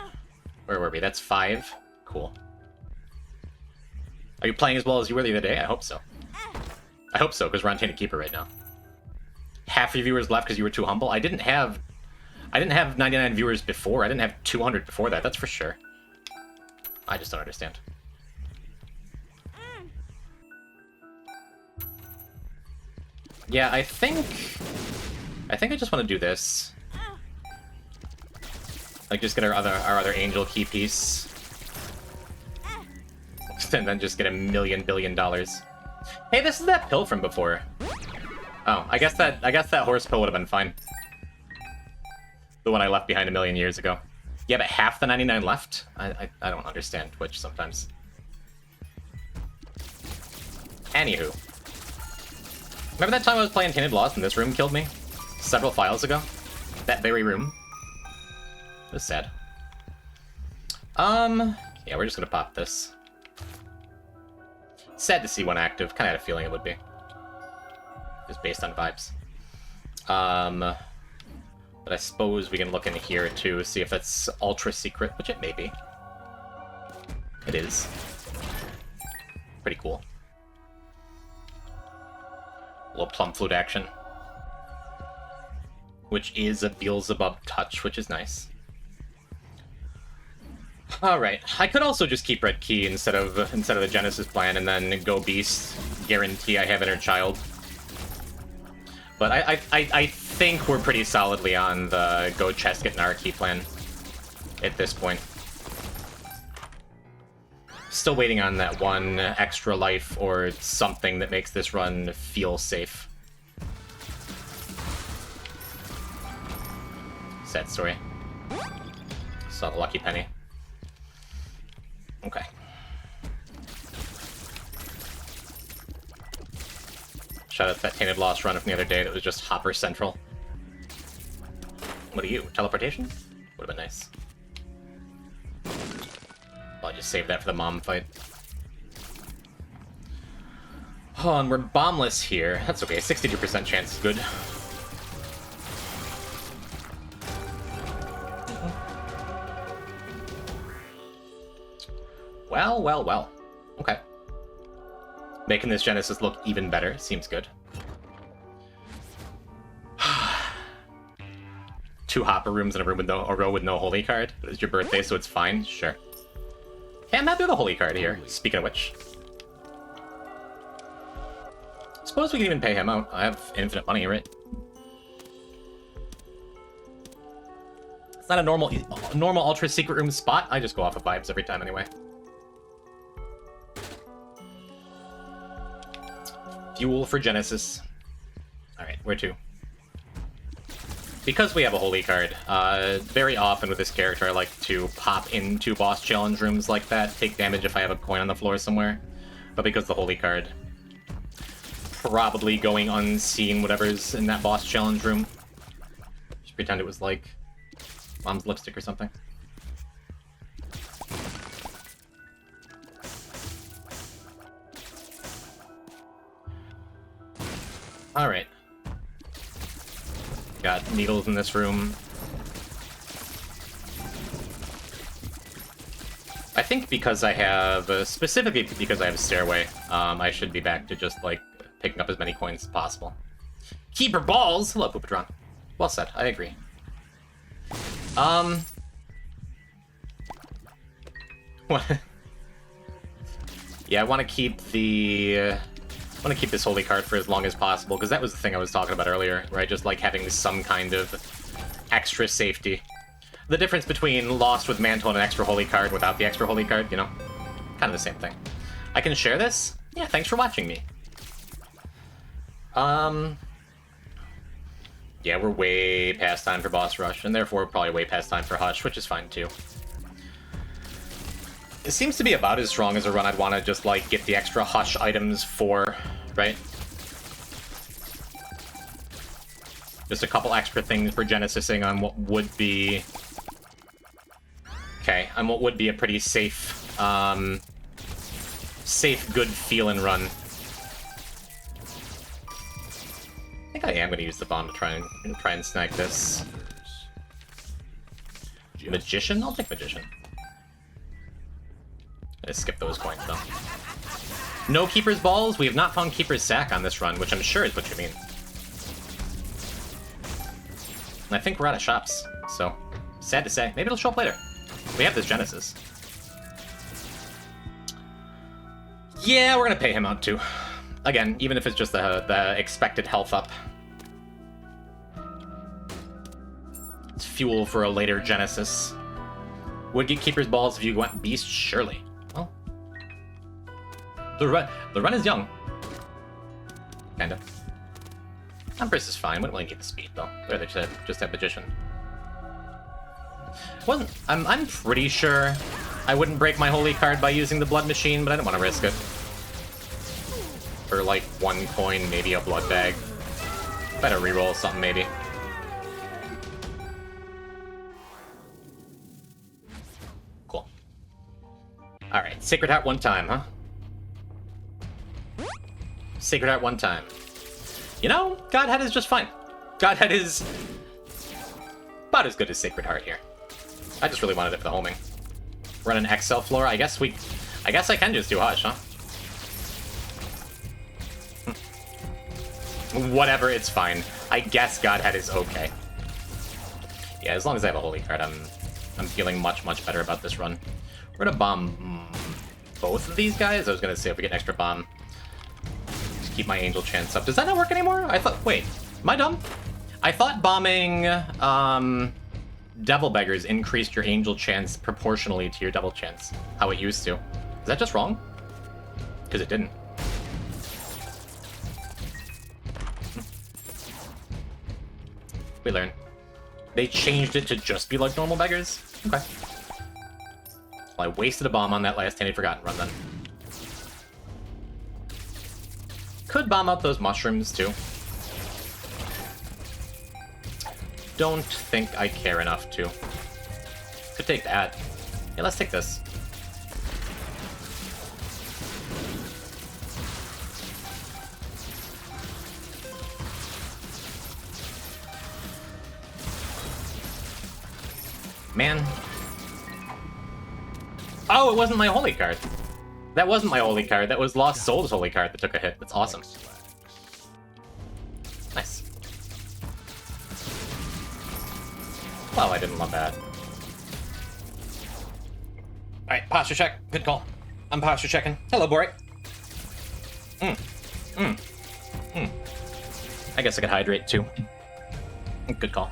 S1: Where were we? That's 5. Cool. Are you playing as well as you were the other day? I hope so. I hope so, because we're on Tainted Keeper right now. Half your viewers left because you were too humble. I didn't have 99 viewers before. I didn't have 200 before that, that's for sure. I just don't understand. Yeah, I think I just want to do this. Like, just get our other angel key piece. And then just get $1 million billion. Hey, this is that pill from before. Oh, I guess that horse pill would have been fine. The one I left behind 1 million years ago. Yeah, but half the 99 left? I don't understand Twitch sometimes. Anywho. Remember that time I was playing Tainted Lost and this room killed me? Several files ago? That very room. It was sad. Yeah, we're just gonna pop this. Sad to see one active. Kinda had a feeling it would be. Just based on vibes. But I suppose we can look in here too, see if it's ultra secret, which it may be. It is. Pretty cool. A little plum flute action. Which is a Beelzebub touch, which is nice. Alright, I could also just keep Red Key instead of the Genesis plan and then go Beast, guarantee I have Inner Child. But I think we're pretty solidly on the go chest get Nara Key plan at this point. Still waiting on that one extra life or something that makes this run feel safe. Sad story. Saw the lucky penny. Okay. Shout out to that Tainted Lost run from the other day that was just Hopper Central. What are you? Teleportation? Would have been nice. Well, I just saved that for the mom fight. Oh, and we're bombless here. That's okay. 62% chance is good. Well, well, well. Okay. Making this Genesis look even better. Seems good. 2 Hopper rooms in a room with a row with no holy card. It's your birthday, so it's fine. Sure. Hey, I'm not doing the holy card here. Speaking of which. Suppose we can even pay him out. I have infinite money, right? It's not a normal ultra secret room spot. I just go off of vibes every time anyway. Fuel for Genesis. Alright, where to? Because we have a holy card, very often with this character I like to pop into boss challenge rooms like that, take damage if I have a coin on the floor somewhere. But because the holy card, probably going unseen whatever's in that boss challenge room. Just pretend it was like mom's lipstick or something. Alright. Got needles in this room. I think because I have, specifically because I have Stairway, I should be back to just, like, picking up as many coins as possible. Keeper balls! Hello, Poopatron. Well said, I agree. Yeah, I want to keep the... I want to keep this holy card for as long as possible, because that was the thing I was talking about earlier, right? Just like having some kind of extra safety. The difference between Lost with Mantle and an extra holy card without the extra holy card, you know? Kind of the same thing. I can share this? Yeah, thanks for watching me. Yeah, we're way past time for Boss Rush, and therefore probably way past time for Hush, which is fine too. It seems to be about as strong as a run I'd want to just, like, get the extra Hush items for, right? Just a couple extra things for Genesising on what would be... Okay, on what would be a pretty safe, safe, good feeling run. I think I am going to use the bomb to try and snag this. Magician? I'll take Magician. Let's skip those coins, though. No Keeper's Balls? We have not found Keeper's Sack on this run, which I'm sure is what you mean. And I think we're out of shops, so sad to say. Maybe it'll show up later. We have this Genesis. Yeah, we're gonna pay him out too. Again, even if it's just the expected health up. It's fuel for a later Genesis. Would get Keeper's Balls if you went Beast? Surely. Well, the run is young. Kinda. Empress is fine. Wouldn't really keep the speed though. Where they just have Magician. I'm pretty sure I wouldn't break my holy card by using the Blood Machine, but I didn't want to risk it. For like 1 coin, maybe a blood bag. Better reroll something maybe. Cool. Alright, Sacred Heart 1 time, huh? Sacred Heart 1 time. You know, Godhead is just fine. Godhead is about as good as Sacred Heart here. I just really wanted it for the homing. Run an XL floor. I guess I can just do Hush, huh? Whatever, it's fine. I guess Godhead is okay. Yeah, as long as I have a holy card, I'm feeling much, much better about this run. We're gonna bomb both of these guys. I was gonna say if we get an extra bomb, just keep my angel chance up. Does that not work anymore? I thought. Wait, am I dumb? I thought bombing Devil Beggars increased your angel chance proportionally to your devil chance. How it used to. Is that just wrong? Because it didn't. We learn. They changed it to just be like normal beggars? Okay. Well, I wasted a bomb on that last Tainted Forgotten run then. Could bomb out those mushrooms too. Don't think I care enough to. Could take that. Yeah, let's take this. Man. Oh, it wasn't my holy card. That wasn't my holy card. That was Lost Soul's holy card that took a hit. That's awesome. Nice. Well, I didn't love that. Alright, posture check. Good call. I'm posture checking. Hello, Boric. I guess I could hydrate too. Good call.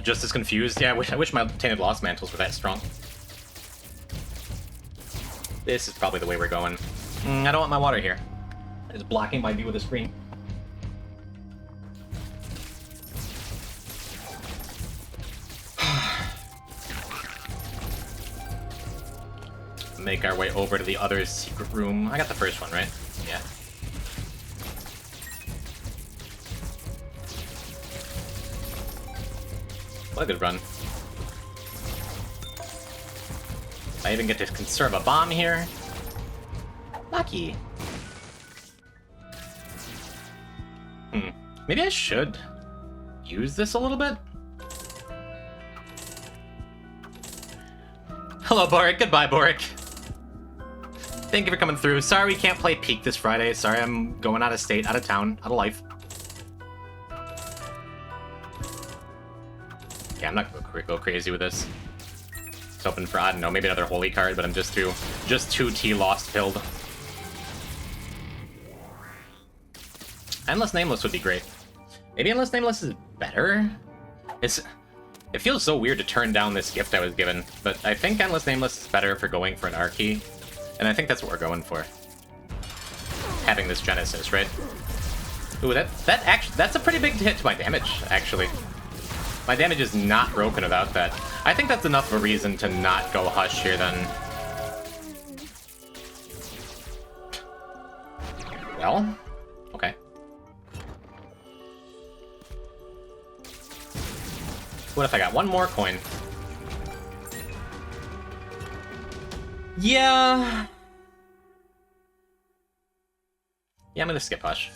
S1: Just as confused. Yeah, I wish my Tainted Lost mantles were that strong. This is probably the way we're going. I don't want my water here. It's blocking my view of the screen. Make our way over to the other secret room. I got the first one, right? Yeah. What a good run. I even get to conserve a bomb here. Lucky. Maybe I should use this a little bit? Hello, Boric. Goodbye, Boric. Thank you for coming through. Sorry we can't play Peak this Friday. Sorry I'm going out of state, out of town, out of life. Yeah, I'm not gonna go crazy with this. hoping for, I don't know, maybe another holy card, but I'm just too t.lost pilled. Endless Nameless would be great. Maybe Endless Nameless is better? It feels so weird to turn down this gift I was given, but I think Endless Nameless is better for going for an R-key, and I think that's what we're going for. Having this Genesis, right? Ooh, that's a pretty big hit to my damage, actually. My damage is not broken without that. I think that's enough of a reason to not go Hush here, then. Well, okay. What if I got one more coin? Yeah. Yeah, I'm gonna skip Hush.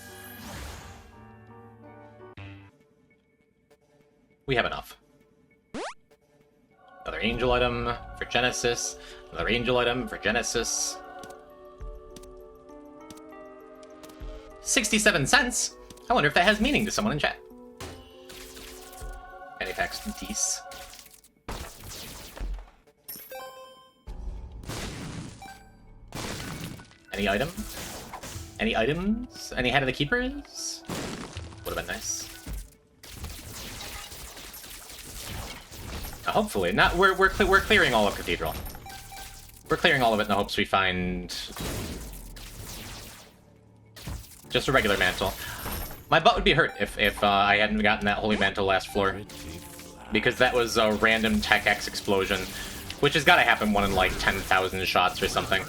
S1: We have enough. Another angel item for Genesis. Another angel item for Genesis. 67 cents? I wonder if that has meaning to someone in chat. Any packs from Dees. Any item? Any items? Any Head of the Keepers? Would have been nice. Hopefully. Not. We're clearing all of Cathedral. We're clearing all of it in the hopes we find just a regular mantle. My butt would be hurt if I hadn't gotten that Holy Mantle last floor, because that was a random Tech X explosion, which has got to happen one in like 10,000 shots or something.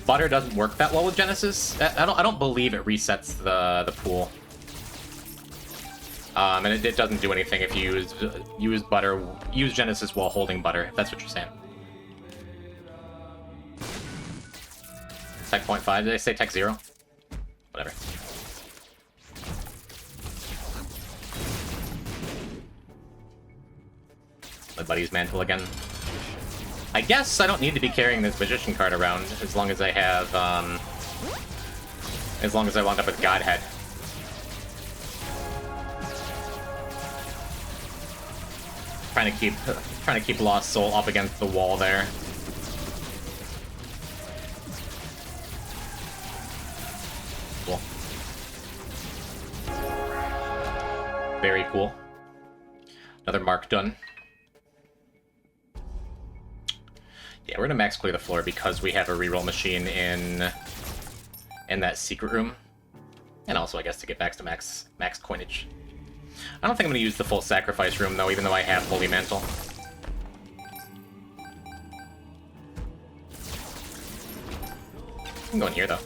S1: Butter doesn't work that well with Genesis. I don't believe it resets the pool. And it doesn't do anything if you use Genesis while holding Butter, if that's what you're saying. Tech 0.5, did I say Tech 0? Whatever. My buddy's mantle again. I guess I don't need to be carrying this Magician card around as long as I have, as long as I wound up with Godhead. Trying to keep Lost Soul up against the wall there. Cool. Very cool. Another mark done. Yeah, we're gonna max clear the floor because we have a reroll machine in that secret room, and also I guess to get back to max coinage. I don't think I'm going to use the full sacrifice room, though, even though I have Holy Mantle. I'm going here, though.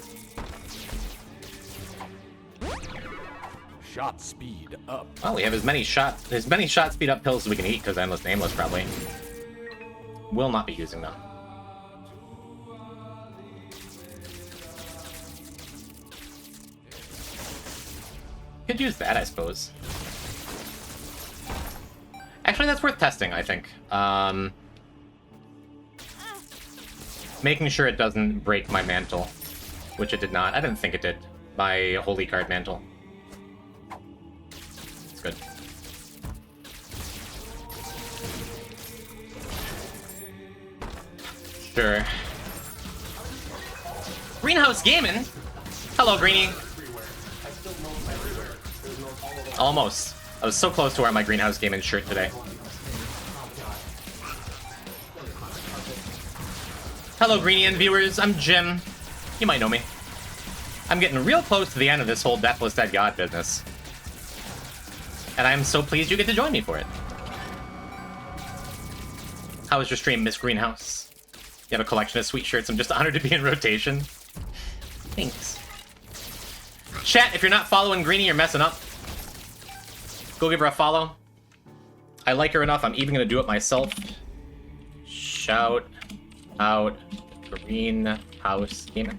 S3: Shot speed up.
S1: Well, we have as many shot speed up pills as we can eat, because Endless Nameless, probably. Will not be using them. Could use that, I suppose. Actually, that's worth testing, I think. Making sure it doesn't break my mantle, which it did not. I didn't think it did. My Holy Card mantle. It's good. Sure. Greenhouse Gaming? Hello, Greenie. Almost. I was so close to wearing my Greenhouse Gaming shirt today. Hello, Greenian viewers. I'm Jim. You might know me. I'm getting real close to the end of this whole Deathless Dead God business. And I'm so pleased you get to join me for it. How was your stream, Miss Greenhouse? You have a collection of sweet shirts. I'm just honored to be in rotation. Thanks. Chat, if you're not following Greenie, you're messing up. Go give her a follow. I like her enough, I'm even going to do it myself. Shout out Greenhouse Gamer.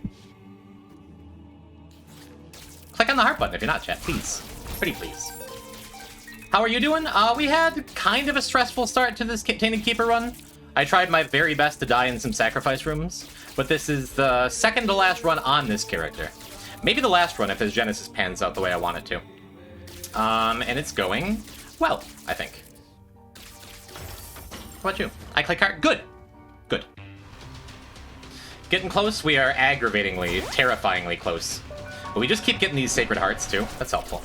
S1: Click on the heart button if you're not, chat, please. Pretty please. How are you doing? We had kind of a stressful start to this Tainted Keeper run. I tried my very best to die in some sacrifice rooms, but this is the second to last run on this character. Maybe the last run if his Genesis pans out the way I want it to. And it's going well, I think. How about you? I click card. Good. Good. Getting close. We are aggravatingly, terrifyingly close. But we just keep getting these Sacred Hearts, too. That's helpful.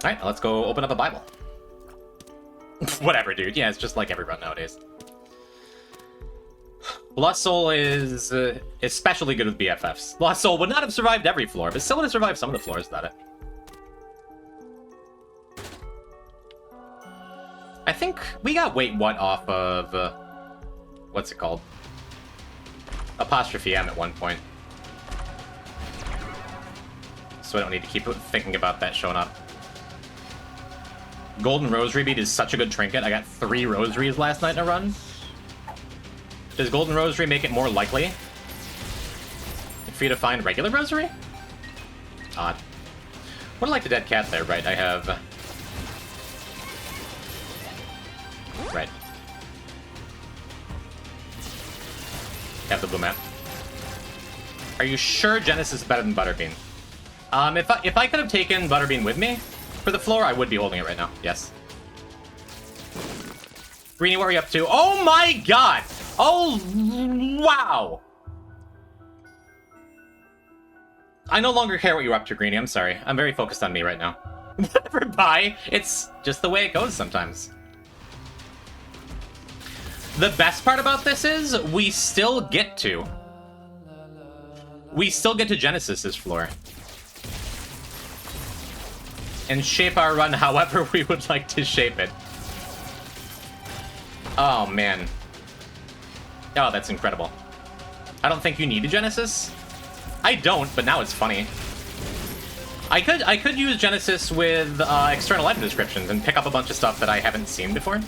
S1: Alright, let's go open up a Bible. Whatever, dude. Yeah, it's just like every run nowadays. Lost Soul is especially good with BFFs. Lost Soul would not have survived every floor, but still would have survived some of the floors without it. I think we got Wait What off of... what's it called? Apostrophe M at one point. So I don't need to keep thinking about that showing up. Golden Rosary Bead is such a good trinket. I got 3 rosaries last night in a run. Does Golden Rosary make it more likely for you to find regular rosary? Odd. Would like the dead cat there, right? I have... Right. Have the blue map. Are you sure Genesis is better than Butterbean? If I could have taken Butterbean with me for the floor, I would be holding it right now. Yes. Greenie, what are you up to? Oh my god! Oh, wow! I no longer care what you're up to, Greenie. I'm sorry. I'm very focused on me right now. Whatever, bye. It's just the way it goes sometimes. The best part about this is we still get to Genesis this floor. And shape our run however we would like to shape it. Oh, man. Oh, that's incredible. I don't think you need a Genesis. I don't, but now it's funny. I could use Genesis with external item descriptions and pick up a bunch of stuff that I haven't seen before.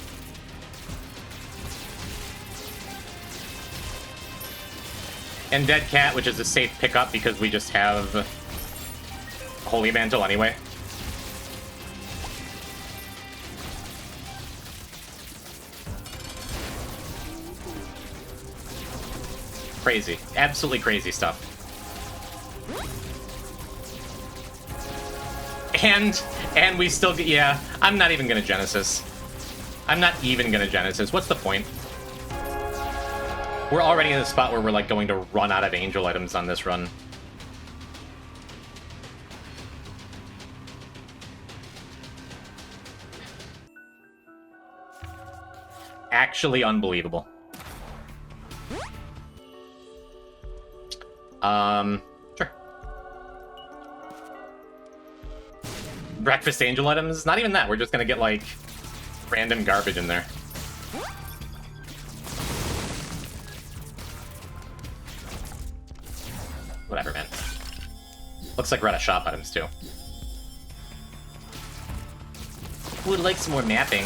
S1: And Dead Cat, which is a safe pickup because we just have Holy Mantle anyway. Crazy. Absolutely crazy stuff. And we still get... Yeah, I'm not even gonna Genesis. I'm not even gonna Genesis. What's the point? We're already in a spot where we're, like, going to run out of angel items on this run. Actually unbelievable. Sure. Breakfast angel items? Not even that. We're just gonna get, like, random garbage in there. Whatever, man. Looks like we're out of shop items, too. Would like some more mapping.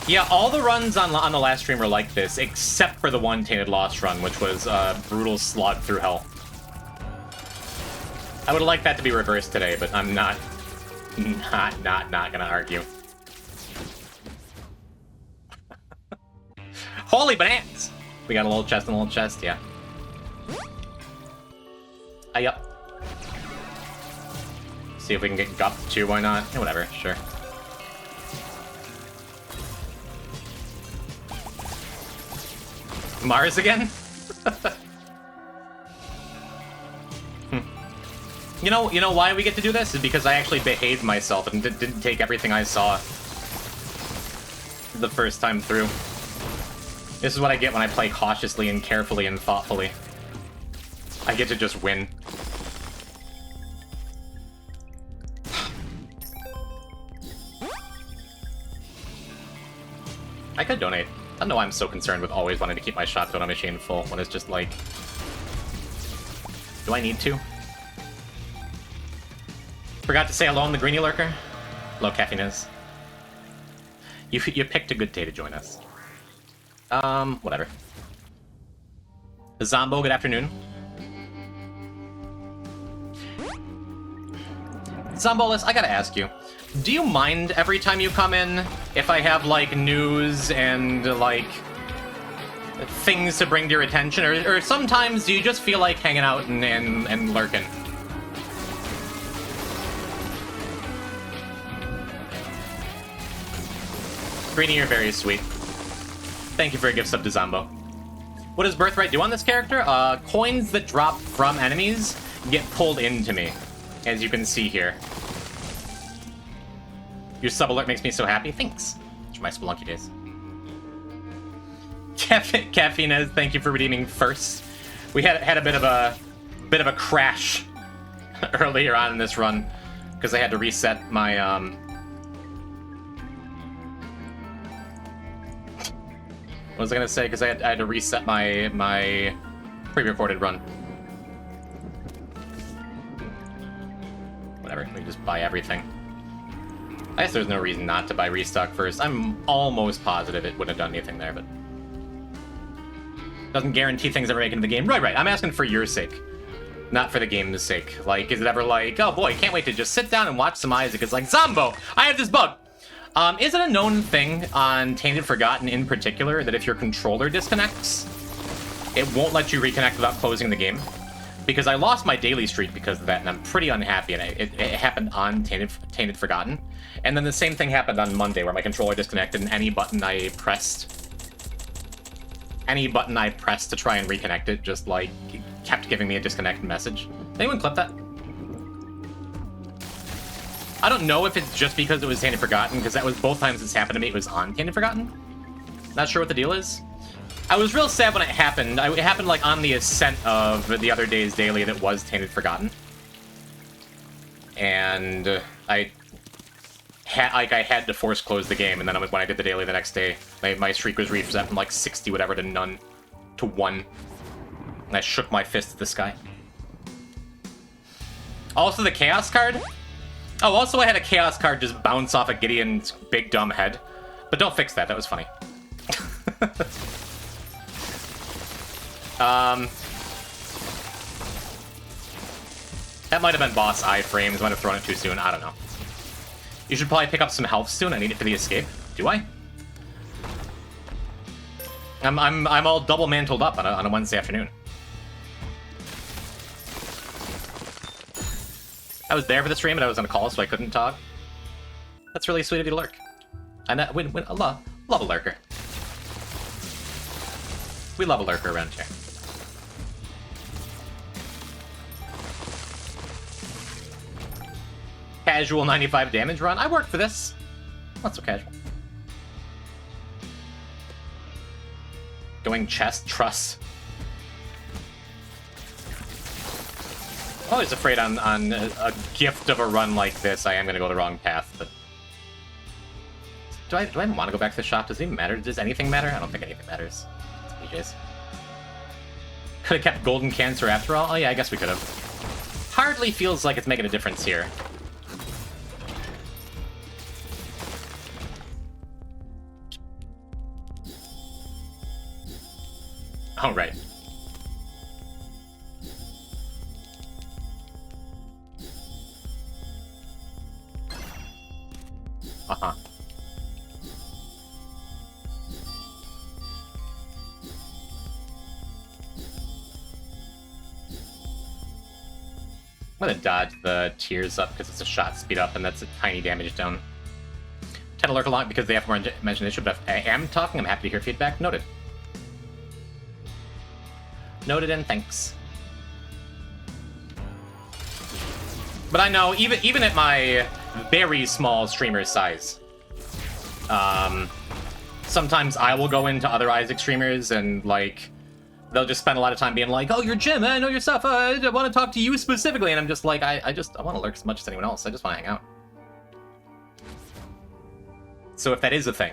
S1: Yeah, all the runs on the last stream were like this, except for the one Tainted Lost run, which was a brutal slog through hell. I would have liked that to be reversed today, but I'm not gonna argue. Holy bananas! We got a little chest and a little chest, yeah. Yup. See if we can get Gup too, why not? Yeah, whatever, sure. Mars again? You know why we get to do this? Is because I actually behaved myself and didn't take everything I saw the first time through. This is what I get when I play cautiously and carefully and thoughtfully. I get to just win. I could donate. I don't know why I'm so concerned with always wanting to keep my shot donut machine full when it's just like... Do I need to? Forgot to say hello on the Greenie Lurker. Hello, Caffeinez. You picked a good day to join us. Whatever. Zombo, good afternoon. Zombolus, I gotta ask you. Do you mind every time you come in if I have, like, news and, like, things to bring to your attention? Or sometimes do you just feel like hanging out and lurking? Greedy, you're very sweet. Thank you for a gift sub to Zombo. What does Birthright do on this character? Coins that drop from enemies get pulled into me, as you can see here. Your sub alert makes me so happy. Thanks. For my Spelunky days. Caffeinez, thank you for redeeming first. We had a bit of a crash earlier on in this run because I had to reset my what was I gonna say? Because I had to reset my pre-recorded run. Whatever, we just buy everything. I guess there's no reason not to buy restock first. I'm almost positive it wouldn't have done anything there, but doesn't guarantee things ever make it into the game. Right. I'm asking for your sake, not for the game's sake. Like, is it ever like, oh boy, can't wait to just sit down and watch some Isaac? It's like, Zombo, I have this bug. Is it a known thing on Tainted Forgotten in particular that if your controller disconnects, it won't let you reconnect without closing the game? Because I lost my daily streak because of that, and I'm pretty unhappy, and it happened on Tainted Forgotten. And then the same thing happened on Monday, where my controller disconnected, and any button I pressed to try and reconnect it just, like, kept giving me a disconnect message. Did anyone clip that? I don't know if it's just because it was Tainted Forgotten, because that was both times it's happened to me, it was on Tainted Forgotten. Not sure what the deal is. I was real sad when it happened. It happened, like, on the ascent of the other day's daily that was Tainted Forgotten. And I had to force close the game, and then when I did the daily the next day, my streak was reset from, like, 60 whatever to none to 1. And I shook my fist at the sky. Also, the Chaos card. Oh, also I had a Chaos card just bounce off of Gideon's big dumb head. But don't fix that, that was funny. That might have been boss iframes, might have thrown it too soon, I don't know. You should probably pick up some health soon, I need it for the escape. Do I? I'm all double mantled up on a Wednesday afternoon. I was there for the stream, but I was on a call, so I couldn't talk. That's really sweet of you to lurk. And I love a lurker. We love a lurker around here. Casual 95 damage run. I worked for this. Not so casual. Going chest truss. I'm always afraid on a gift of a run like this, I am going to go the wrong path, but... Do I even want to go back to the shop? Does it even matter? Does anything matter? I don't think anything matters. It's BJ's. Could have kept Golden Cancer after all? Oh yeah, I guess we could have. Hardly feels like it's making a difference here. Oh, right. Uh-huh. I'm gonna dodge the tears up because it's a shot speed up and that's a tiny damage down. Tend to lurk a lot because they have more imagination, but if I am talking, I'm happy to hear feedback. Noted. Noted and thanks. But I know, even at my very small streamer size, sometimes I will go into other Isaac streamers and, like, they'll just spend a lot of time being like, oh, you're Jim, I know your stuff, I want to talk to you specifically, and I'm just like, I want to lurk as much as anyone else, I just want to hang out. So if that is a thing,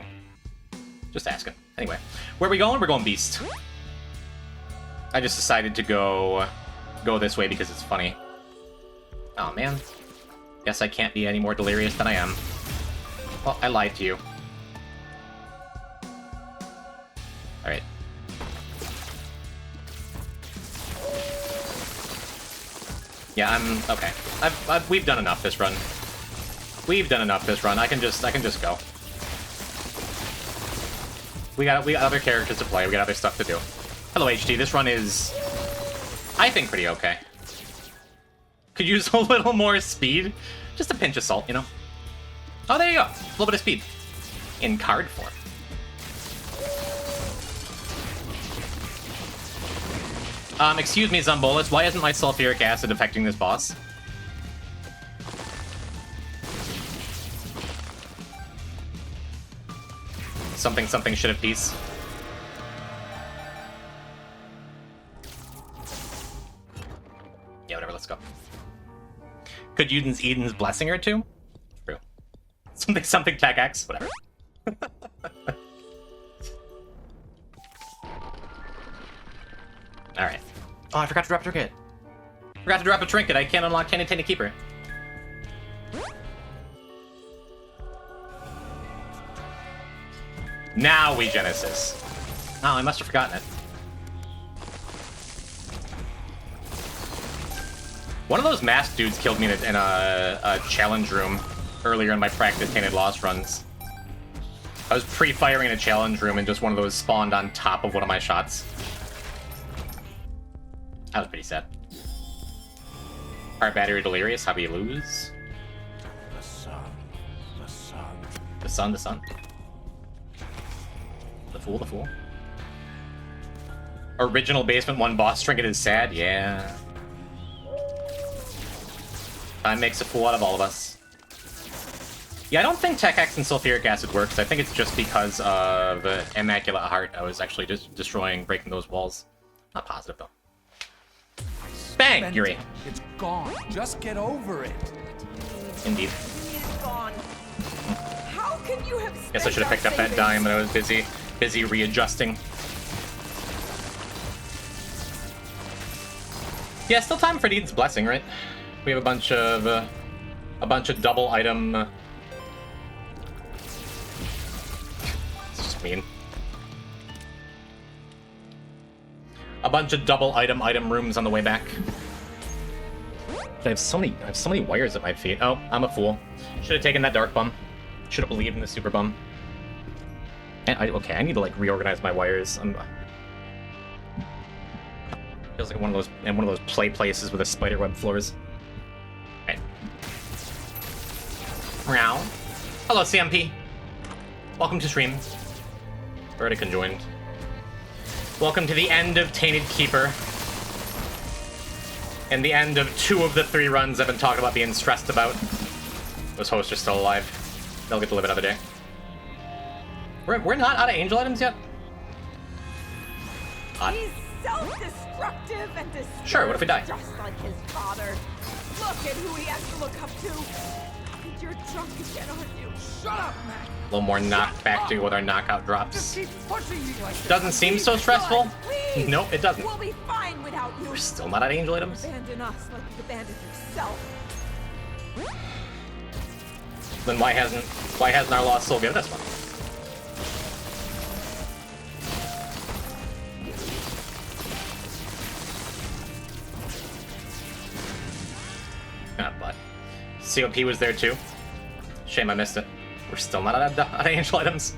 S1: just asking. Anyway, where are we going? We're going Beast. I just decided to go this way because it's funny. Oh, man. Guess I can't be any more delirious than I am. Well, I lied to you. Alright. Yeah, I'm... okay. We've done enough this run. We've done enough this run. I can just go. We got other characters to play. We got other stuff to do. Hello, HD. This run is, I think, pretty okay. Could use a little more speed. Just a pinch of salt, you know? Oh, there you go. A little bit of speed. in card form. Excuse me, Zombolus, why isn't my sulfuric acid affecting this boss? Something should have peace. Yeah, whatever, let's go. Could use Eden's blessing or two? True. Something tech X, whatever. Alright. Oh, I forgot to drop a trinket. Forgot to drop a trinket. I can't unlock Tainted Keeper. Now we Genesis. Oh, I must have forgotten it. One of those masked dudes killed me in a challenge room earlier in my practice Tainted Lost runs. I was pre-firing in a challenge room and just one of those spawned on top of one of my shots. That was pretty sad. Our battery delirious, how do you lose?
S3: The sun. The sun.
S1: The sun, the sun. The fool, the fool. Original Basement 1 boss trinket is sad, yeah. Time makes a fool out of all of us. Yeah, I don't think Tech X and Sulfuric Acid works. I think it's just because of Immaculate Heart. I was actually just breaking those walls. Not positive, though. Bang, Yuri.
S3: It's gone. Just get over it.
S1: Indeed.
S4: It's gone. How can you have
S1: Guess I should have picked up that dime, but I was busy readjusting. Yeah, still time for Eden's blessing, right? We have a bunch of double item. It's just mean. A bunch of double item rooms on the way back. I have so many wires at my feet. Oh, I'm a fool. Should have taken that dark bum. Should have believed in the super bum. And okay, I need to like reorganize my wires. Feels like one of those play places with the spiderweb floors. Right. Meow. Hello, CMP. Welcome to stream. Already conjoined. Welcome to the end of Tainted Keeper. And the end of 2 of the 3 runs I've been talking about being stressed about. Those hosts are still alive. They'll get to live another day. We're not out of angel items yet? Odd.
S4: He's self-destructive and destructive.
S1: Sure, what if we die?
S4: Just like his father. Look at who he has to look up to. And you're drunk again, aren't you?
S3: Shut up, Mac.
S1: A little more knockback to go with our knockout
S3: Just
S1: drops.
S3: keep pushing me like this.
S1: Doesn't seem so stressful.
S4: Please.
S1: Nope, it doesn't.
S4: We'll be fine without you.
S1: We're still not out of angel items.
S4: Abandon us like you've abandoned yourself.
S1: Then why hasn't our lost soul given us one? Ah, but COP was there too. Shame I missed it. We're still not out of angel items.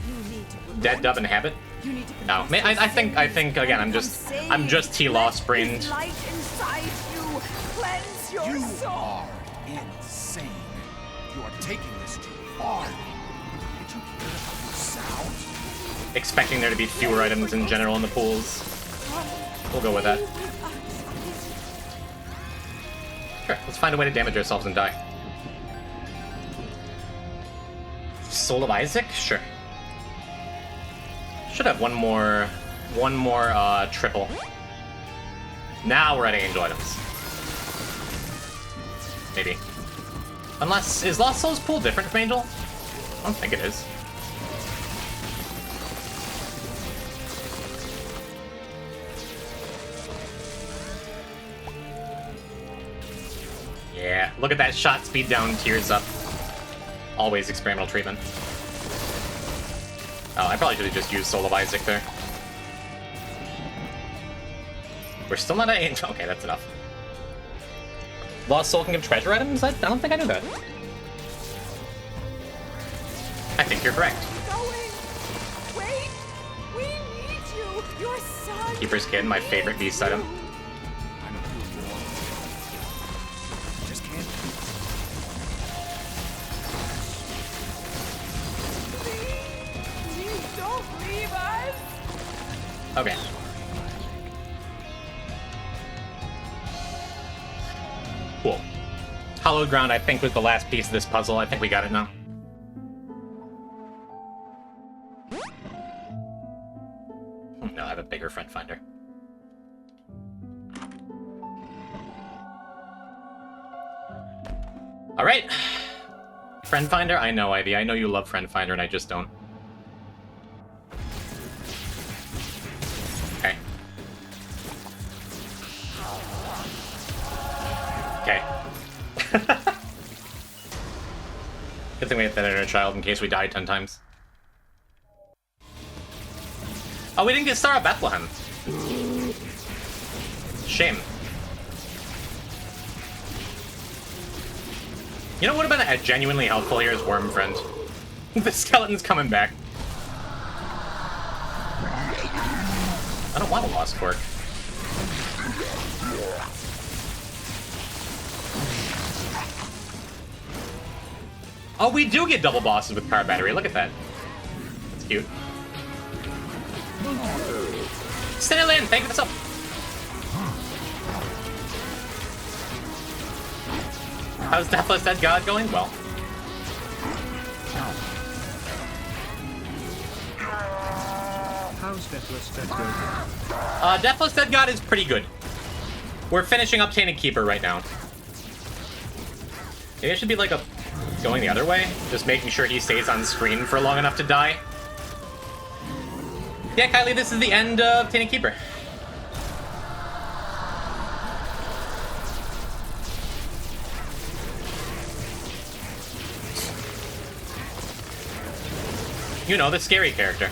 S4: You need to
S1: Dead Dove and Habit.
S4: You need to
S1: No, I think again I'm just T.lost brained.
S4: Light inside you. Cleanse your
S3: You
S4: soul.
S3: are insane. You are taking this too far. Did you hear how you sound?
S1: Expecting there to be fewer items in general in the pools. We'll go with that. Sure, let's find a way to damage ourselves and die. Soul of Isaac? Sure. Should have one more triple. Now we're at angel items. Maybe. Unless, is Lost Souls pool different from Angel? I don't think it is. Yeah, look at that shot speed down, tears up. Always experimental treatment. Oh, I probably should have just used Soul of Isaac there. We're still not at Angel. Okay, that's enough. Lost Soul can give treasure items? I don't think I knew that. I think you're correct.
S4: Going. Wait. We need you. Your son.
S1: Keeper's Kid, my favorite beast item.
S3: I'm a good boy. Just can't.
S1: Okay. Cool. Hallowed Ground, I think, was the last piece of this puzzle. I think we got it now. No, I have a bigger friend finder. All right. Friend finder? I know, Ivy. I know you love friend finder, and I just don't. Okay. Okay. Good thing we hit that inner child in case we die 10 times. Oh, we didn't get Star of Bethlehem. Shame. You know what would have been genuinely helpful here is Worm Friend. The skeleton's coming back. I don't want a Lost Fork. Oh, we do get double bosses with Power Battery. Look at that. That's cute. Still in! Thank you for the sub! How's Deathless Dead God going? Well.
S5: How's Deathless Dead going?
S1: Deathless Dead God is pretty good. We're finishing up Tainted Keeper right now. Maybe it should be like a... going the other way? Just making sure he stays on screen for long enough to die. Yeah, Kylie, this is the end of Tainted Keeper. You know, the scary character.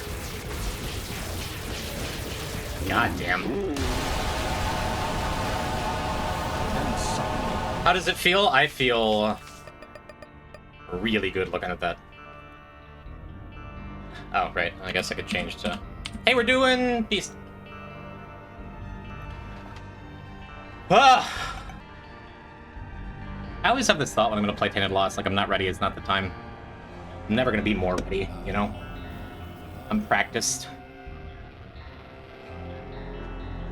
S1: God damn. How does it feel? I feel really good looking at that. Oh, right. I guess I could change to... Hey, we're doing Beast. Ah! I always have this thought when I'm going to play Tainted Lost, like I'm not ready, it's not the time. I'm never going to be more ready, you know? I'm practiced.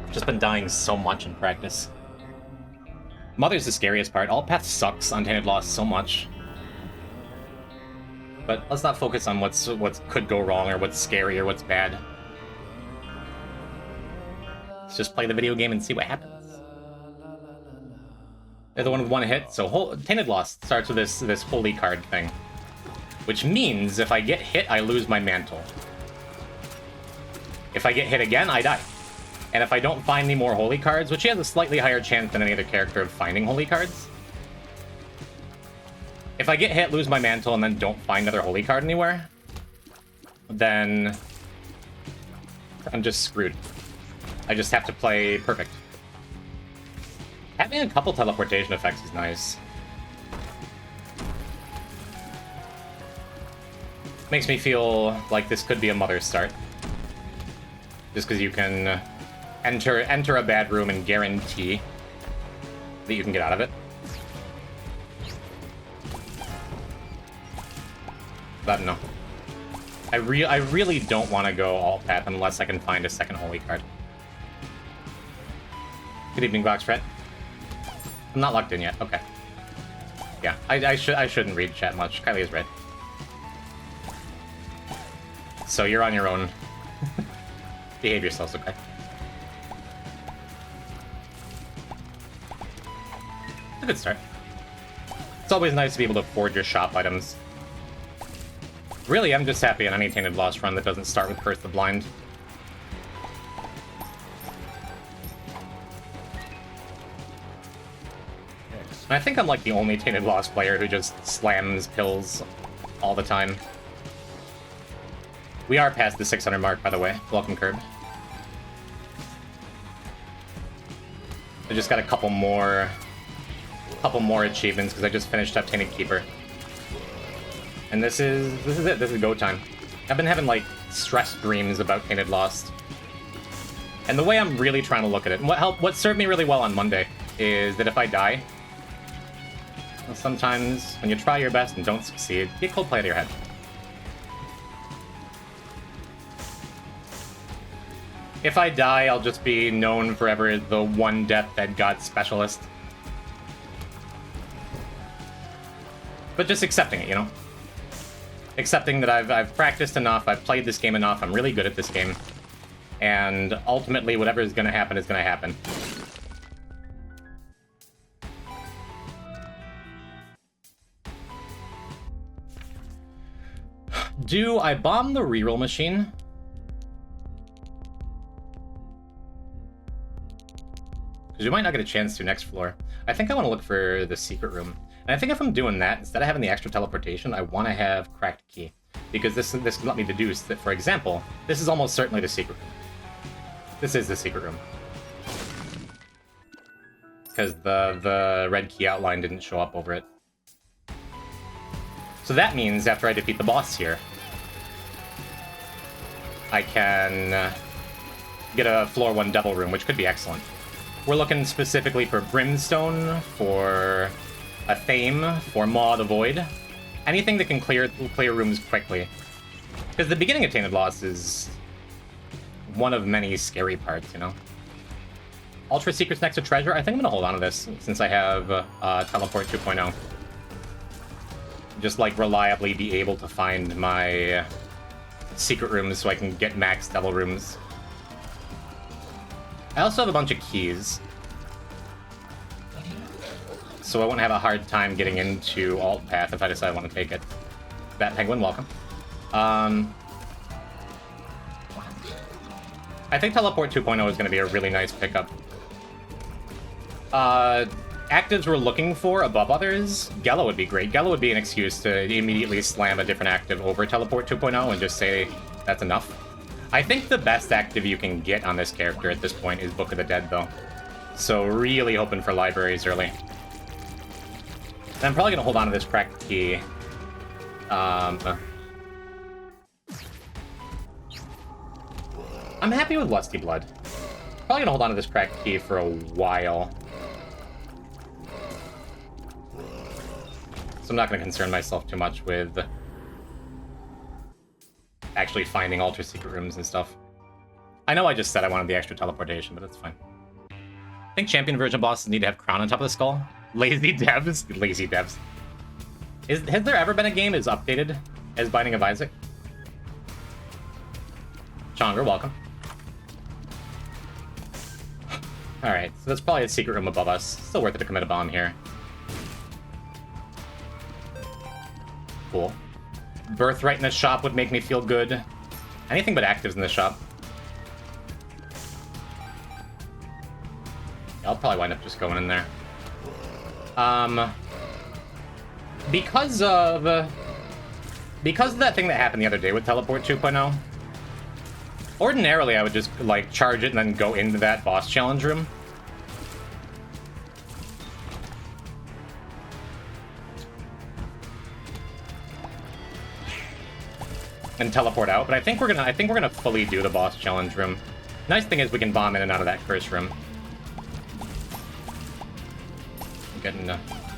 S1: I've just been dying so much in practice. Mother's the scariest part. All path sucks on Tainted Lost so much. But let's not focus on what could go wrong or what's scary or what's bad. Let's just play the video game and see what happens. They're the one with one hit, so Tainted Lost starts with this holy card thing. Which means if I get hit, I lose my mantle. If I get hit again, I die. And if I don't find any more holy cards, which he has a slightly higher chance than any other character of finding holy cards. If I get hit, lose my mantle, and then don't find another holy card anywhere, then I'm just screwed. I just have to play perfect. Having a couple teleportation effects is nice. Makes me feel like this could be a Mother's start. Just because you can enter a bad room and guarantee that you can get out of it. But no. I really don't want to go alt path unless I can find a second holy card. Good evening, Boxfret. I'm not locked in yet. Okay. Yeah, I shouldn't read chat much. Kylie is red. So you're on your own. Behave yourselves, okay? It's a good start. It's always nice to be able to forge your shop items. Really, I'm just happy on any Tainted Lost run that doesn't start with Curse the Blind. And I think I'm like the only Tainted Lost player who just slams pills all the time. We are past the 600 mark, by the way. Welcome, Curb. I just got a couple more achievements because I just finished up Tainted Keeper. And this is it. This is go time. I've been having like stress dreams about Tainted Lost. And the way I'm really trying to look at it, and what served me really well on Monday is that if I die, well, sometimes when you try your best and don't succeed, get Coldplay out of your head. If I die, I'll just be known forever as the one death that got specialist. But just accepting it, you know? Accepting that I've practiced enough, I've played this game enough, I'm really good at this game. And ultimately, whatever is going to happen is going to happen. Do I bomb the reroll machine? Because we might not get a chance to next floor. I think I want to look for the secret room. And I think if I'm doing that, instead of having the extra teleportation, I want to have cracked key. Because this can let me deduce that, for example, this is almost certainly the secret room. This is the secret room. Because the red key outline didn't show up over it. So that means after I defeat the boss here, I can get a floor 1 devil room, which could be excellent. We're looking specifically for Brimstone, for a Thame, for Maw the Void. Anything that can clear rooms quickly. Because the beginning of Tainted Lost is one of many scary parts, you know? Ultra Secrets next to Treasure? I think I'm going to hold on to this, since I have Teleport 2.0. Just, like, reliably be able to find my secret rooms so I can get max devil rooms. I also have a bunch of keys. So I won't have a hard time getting into Alt Path if I decide I want to take it. Bat Penguin, welcome. I think Teleport 2.0 is going to be a really nice pickup. Actives we're looking for above others, Gela would be great. Gela would be an excuse to immediately slam a different active over Teleport 2.0 and just say that's enough. I think the best active you can get on this character at this point is Book of the Dead, though. So really hoping for libraries early. And I'm probably going to hold on to this cracked key. I'm happy with Lusty Blood. Probably going to hold on to this cracked key for a while. So I'm not going to concern myself too much with actually finding Ultra Secret rooms and stuff. I know I just said I wanted the extra teleportation, but it's fine. I think champion version bosses need to have crown on top of the skull. Lazy devs? Lazy devs. Has there ever been a game as updated as Binding of Isaac? Chonger, welcome. Alright, so that's probably a secret room above us. Still worth it to commit a bomb here. Cool. Birthright in the shop would make me feel good. Anything but actives in the shop. I'll probably wind up just going in there. Because of that thing that happened the other day with Teleport 2.0, ordinarily I would just, like, charge it and then go into that boss challenge room. And teleport out, but I think we're gonna fully do the boss challenge room. Nice thing is we can bomb in and out of that curse room. I'm getting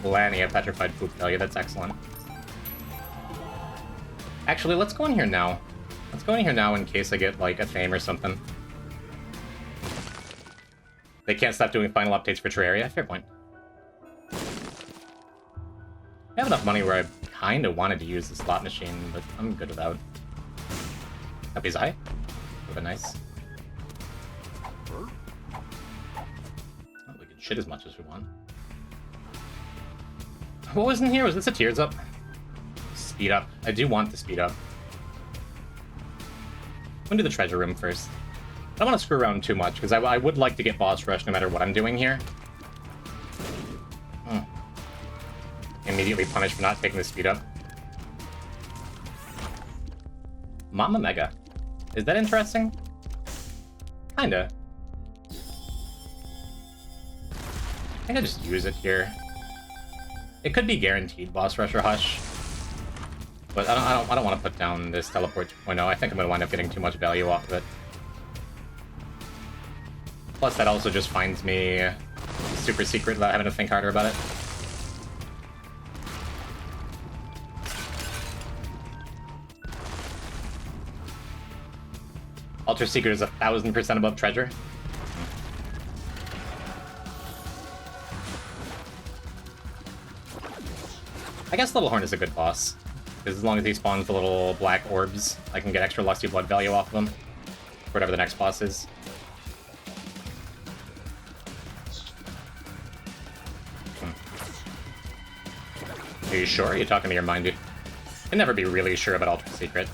S1: plenty of petrified poop failure. That's excellent. Actually, let's go in here now. Let's go in here now in case I get like a Thame or something. They can't stop doing final updates for Terraria. Fair point. I have enough money where I kind of wanted to use the slot machine, but I'm good without. Happy Zai? Would be nice. Oh, we can shit as much as we want. What was in here? Was this a Tears Up? Speed up. I do want the speed up. I'm gonna do the treasure room first. I don't want to screw around too much, because I would like to get boss rush no matter what I'm doing here. Immediately punished for not taking the speed up. Mama Mega. Is that interesting? Kinda. I think I just use it here. It could be guaranteed boss rush or hush. But I don't want to put down this Teleport 2.0. I think I'm going to wind up getting too much value off of it. Plus, that also just finds me super secret without having to think harder about it. Ultra Secret is 1,000% above Treasure. I guess Little Horn is a good boss. Because as long as he spawns the little black orbs, I can get extra Lusty Blood value off of them. Whatever the next boss is. Are you sure? You're talking to your mind, dude. You can never be really sure about Ultra Secret.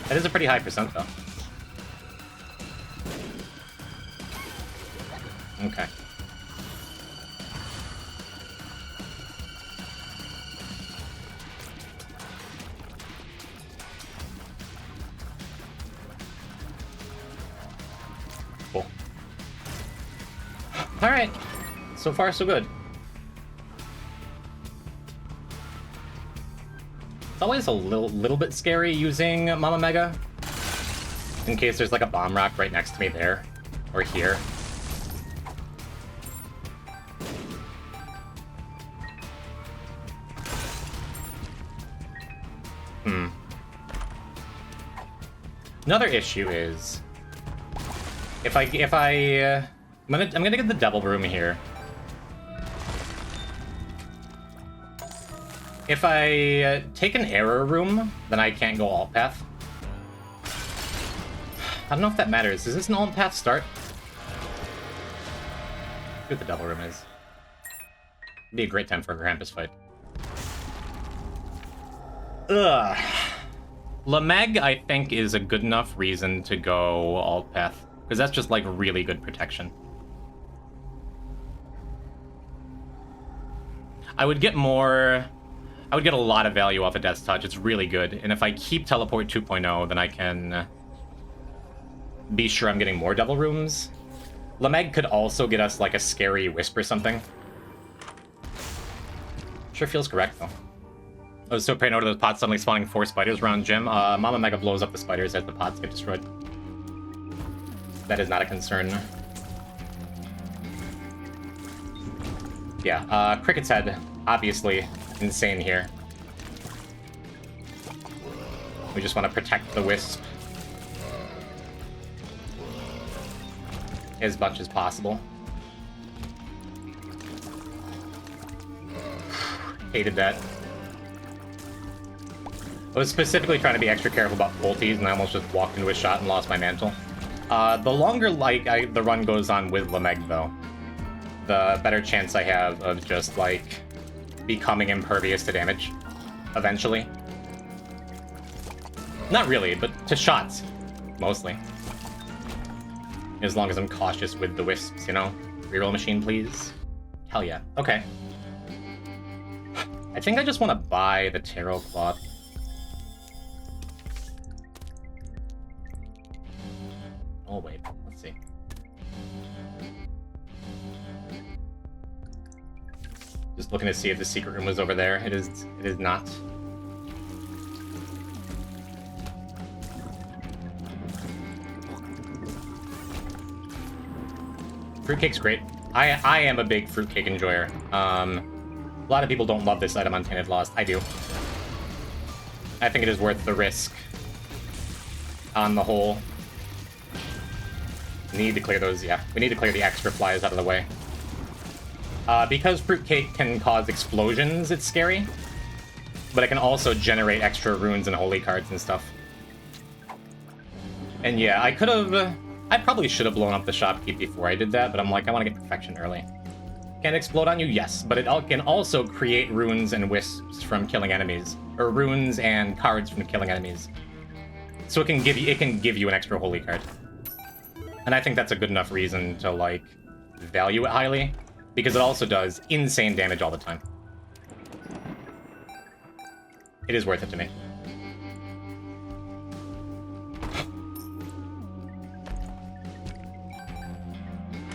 S1: That is a pretty high percent, though. Okay. Cool. Alright. So far, so good. It's always a little bit scary using Mama Mega. In case there's like a bomb rock right next to me there. Or here. Another issue is I'm gonna get the Devil Room here. If I take an error room, then I can't go alt path. I don't know if that matters. Is this an alt path start? See what the Devil Room is. It'd be a great time for a Krampus fight. Ugh. Lameg, I think, is a good enough reason to go alt path. Because that's just, like, really good protection. I would get a lot of value off of Death's Touch. It's really good. And if I keep Teleport 2.0, then I can be sure I'm getting more Devil Rooms. Lameg could also get us, like, a scary Wisp or something. Sure feels correct, though. I was so paranoid of those pots suddenly spawning 4 spiders around Jim. Mama Mega blows up the spiders as the pots get destroyed. That is not a concern. Yeah, Cricket's Head, obviously insane here. We just want to protect the Wisp as much as possible. Hated that. I was specifically trying to be extra careful about ultis, and I almost just walked into a shot and lost my mantle. The longer the run goes on with Lameg, though, the better chance I have of just, like, becoming impervious to damage, eventually. Not really, but to shots, mostly. As long as I'm cautious with the Wisps, you know? Reroll machine, please. Hell yeah. Okay. I think I just want to buy the Tarot Cloth. Oh, wait. Let's see. Just looking to see if the secret room was over there. It is not. Fruitcake's great. I am a big fruitcake enjoyer. A lot of people don't love this item on Tainted Lost. I do. I think it is worth the risk on the whole. Need to clear those, yeah. We need to clear the extra flies out of the way. Because Fruitcake can cause explosions, it's scary. But it can also generate extra runes and holy cards and stuff. And yeah, I probably should have blown up the shopkeep before I did that, but I'm like, I want to get perfection early. Can it explode on you? Yes, but it can also create runes and wisps from killing enemies. Or runes and cards from killing enemies. So it can give you an extra holy card. And I think that's a good enough reason to, like, value it highly, because it also does insane damage all the time. It is worth it to me.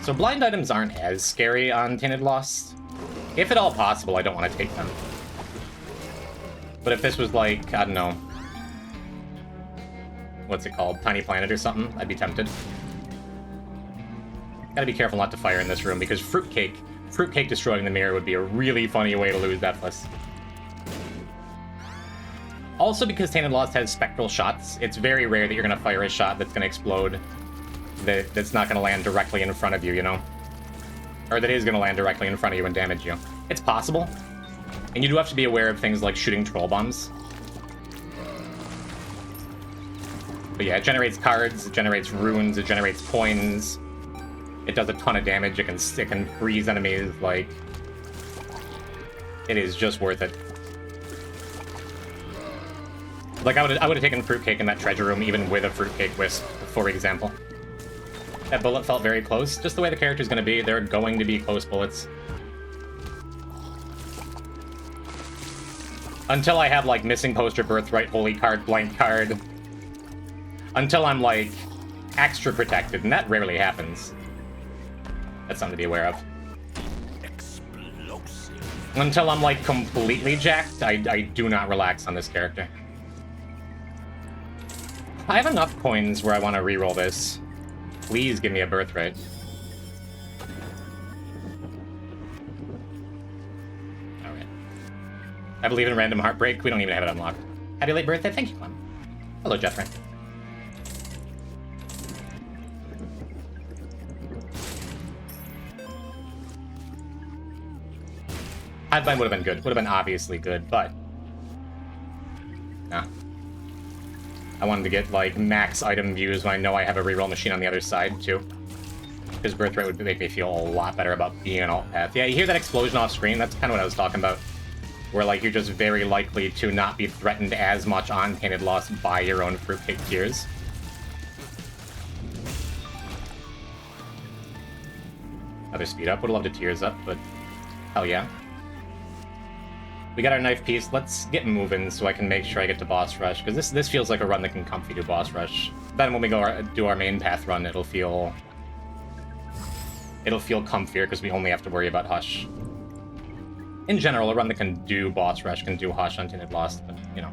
S1: So blind items aren't as scary on Tainted Lost. If at all possible, I don't want to take them. But if this was like, I don't know, what's it called? Tiny Planet or something, I'd be tempted. Gotta be careful not to fire in this room, because Fruitcake destroying the mirror would be a really funny way to lose Deathless. Also, because Tainted Lost has spectral shots, it's very rare that you're going to fire a shot that's going to explode, that's not going to land directly in front of you, you know? Or that is going to land directly in front of you and damage you. It's possible. And you do have to be aware of things like shooting troll bombs. But yeah, it generates cards, it generates runes, it generates coins. It does a ton of damage, it can freeze enemies, like... It is just worth it. Like, I would have taken Fruitcake in that treasure room, even with a Fruitcake Wisp, for example. That bullet felt very close. Just the way the character's going to be, they're going to be close bullets. Until I have, like, Missing Poster, Birthright, Holy Card, Blank Card. Until I'm, like, extra protected, and that rarely happens. That's something to be aware of.
S2: Explosive.
S1: Until I'm, like, completely jacked, I do not relax on this character. I have enough coins where I want to reroll this. Please give me a Birthright. Alright. I believe in random heartbreak. We don't even have it unlocked. Happy late birthday. Thank you, Clem. Hello, Jeffrey. Hivebind would have been good. Would have been obviously good, but... Nah. I wanted to get, like, max item views when I know I have a reroll machine on the other side, too. Because Birthright would make me feel a lot better about being an alt path. Yeah, you hear that explosion off screen? That's kind of what I was talking about. Where, like, you're just very likely to not be threatened as much on Tainted Lost by your own Fruitcake tiers. Another speed up. Would love to tears up, but hell yeah. We got our knife piece. Let's get moving so I can make sure I get to boss rush, because this feels like a run that can comfy do boss rush. Then when we go do our main path run, it'll feel comfier because we only have to worry about Hush. In general, a run that can do boss rush can do Hush on Tainted Lost, but you know.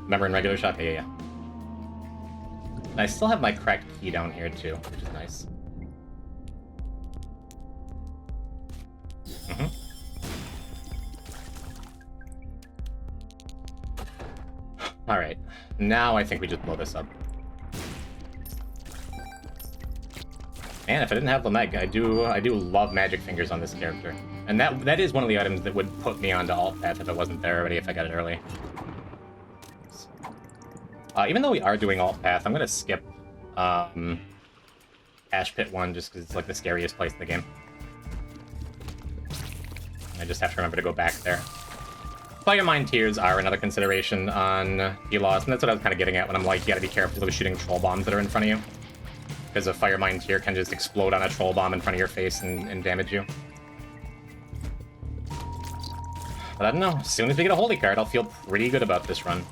S1: Remember in regular shot? Yeah. And I still have my cracked key down here too, which is nice. Alright, now I think we just blow this up. Man, if I didn't have Lameg, I do love magic fingers on this character. And that is one of the items that would put me onto alt path if it wasn't there already, if I got it early. Even though we are doing alt path, I'm gonna skip Ash Pit 1 just because it's like the scariest place in the game. I just have to remember to go back there. Firemind Tears are another consideration on t.lost, and that's what I was kind of getting at when I'm like, you gotta be careful of shooting troll bombs that are in front of you. Because a Firemind Tear can just explode on a troll bomb in front of your face and damage you. But I don't know, as soon as we get a Holy Card, I'll feel pretty good about this run.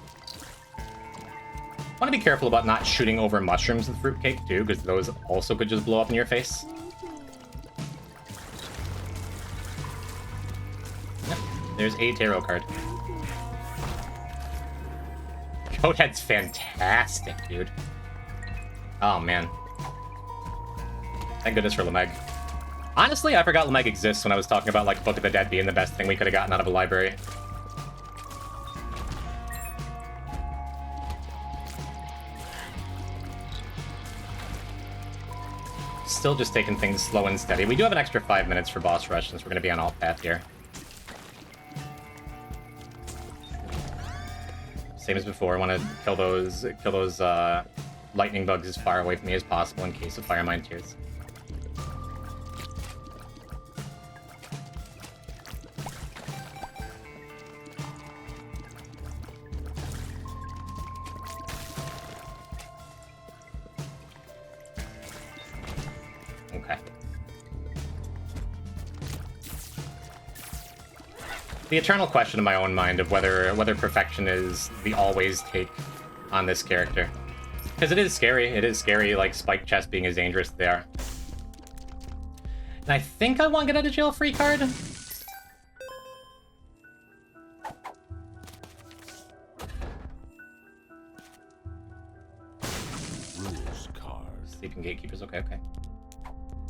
S1: I want to be careful about not shooting over mushrooms with Fruitcake too, because those also could just blow up in your face. There's a tarot card. Coathead's fantastic, dude. Oh, man. Thank goodness for Lameg. Honestly, I forgot Lameg exists when I was talking about, like, Book of the Dead being the best thing we could have gotten out of a library. Still just taking things slow and steady. We do have an extra 5 minutes for boss rush since we're going to be on alt path here. Same as before, I want to kill those lightning bugs as far away from me as possible in case of Firemind Tears. Okay. The eternal question in my own mind of whether perfection is the always take on this character. Because it is scary. It is scary, like, spike chests being as dangerous as they are. And I think I want to get out of jail free card.
S2: Rules card.
S1: Sleeping Gatekeepers, okay.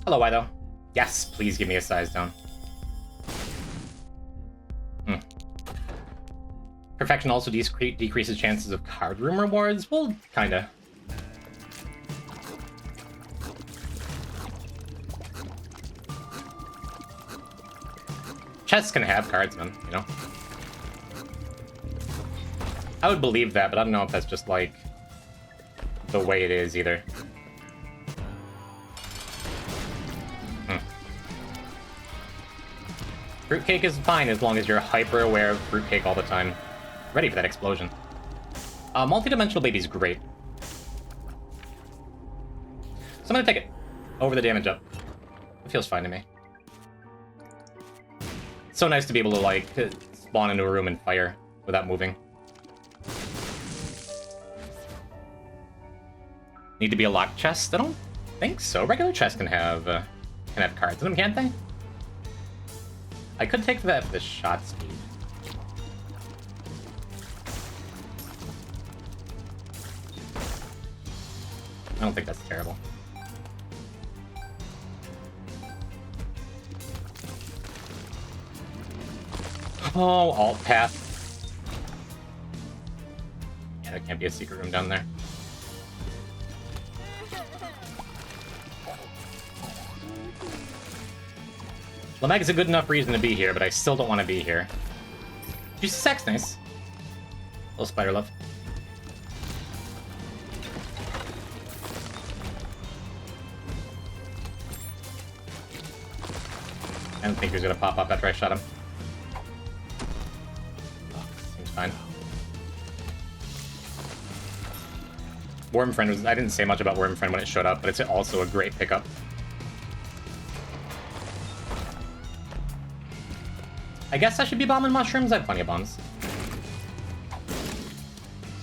S1: Hello, why though? Yes, please give me a size down. Perfection also decreases chances of card room rewards. Well, kinda. Chests can have cardsmen, you know? I would believe that, but I don't know if that's just, like, the way it is, either. Fruitcake is fine as long as you're hyper-aware of fruitcake all the time. Ready for that explosion. Multi-dimensional baby's great. So I'm gonna take it. Over the damage up. It feels fine to me. It's so nice to be able to, like, spawn into a room and fire without moving. Need to be a locked chest? I don't think so. Regular chests can have cards in them, can't they? I could take that for the shot speed. I don't think that's terrible. Oh, alt path. Yeah, there can't be a secret room down there. Lameg's a good enough reason to be here, but I still don't want to be here. Juicy sex, nice. Little spider love. I don't think he was gonna pop up after I shot him. Seems fine. Wormfriend was... I didn't say much about Wormfriend when it showed up, but it's also a great pickup. I guess I should be bombing mushrooms. I have plenty of bombs.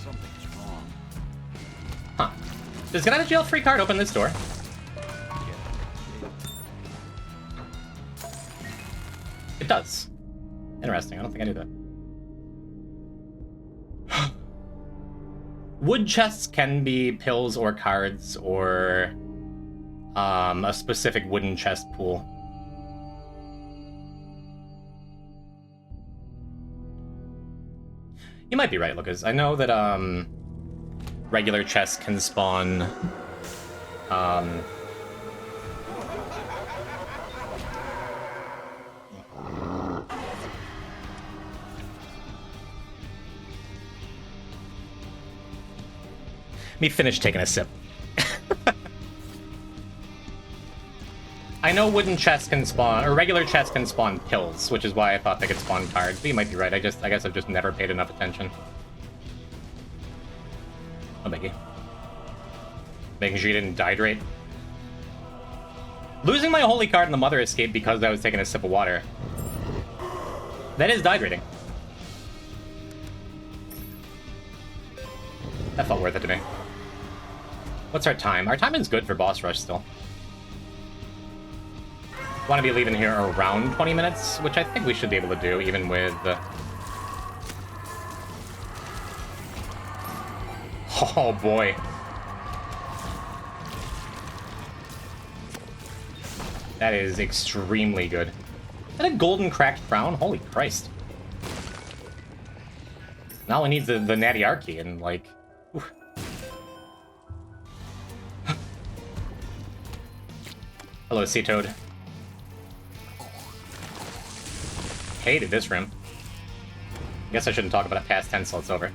S3: Something's wrong.
S1: Huh. Does get out of jail free card open this door? It does. Interesting. I don't think I knew that. Wood chests can be pills or cards or a specific wooden chest pool. You might be right, Lucas. I know that regular chests can spawn Let me finish taking a sip. I know wooden chests can spawn, or regular chests can spawn pills, which is why I thought they could spawn cards, but you might be right. I guess I've just never paid enough attention. Oh, biggie. Making sure you didn't dehydrate. Losing my holy card in the Mother escape because I was taking a sip of water. That is dehydrating. That felt worth it to me. What's our time? Our time is good for boss rush still. Want to be leaving here around 20 minutes, which I think we should be able to do, even with... Oh, boy. That is extremely good. Is that a golden cracked crown? Holy Christ. Now it needs the natty R key and, like... Oof. Hello, Sea Toad. Hated this room. Guess I shouldn't talk about it past tense till it's over.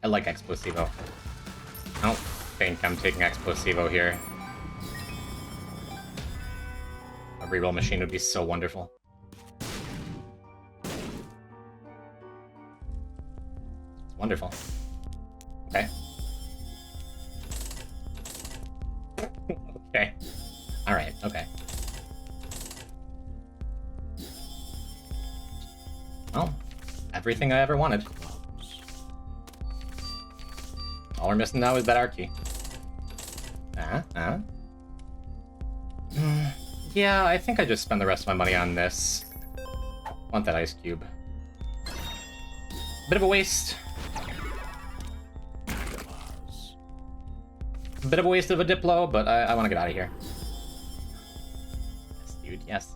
S1: I like Explosivo. I don't think I'm taking Explosivo here. A reroll machine would be so wonderful. It's wonderful. Okay. Okay. Alright, okay. Well, everything I ever wanted. All we're missing now is that R key. Yeah, I think I just spend the rest of my money on this. Want that ice cube. Bit of a waste. Bit of a waste of a Diplo, but I want to get out of here. Yes, dude, yes.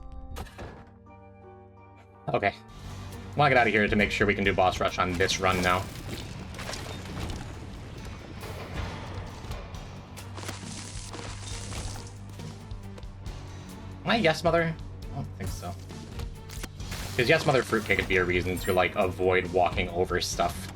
S1: Okay. I want to get out of here to make sure we can do boss rush on this run now. Am I Yes Mother? I don't think so. Because Yes Mother Fruitcake would be a reason to, like, avoid walking over stuff.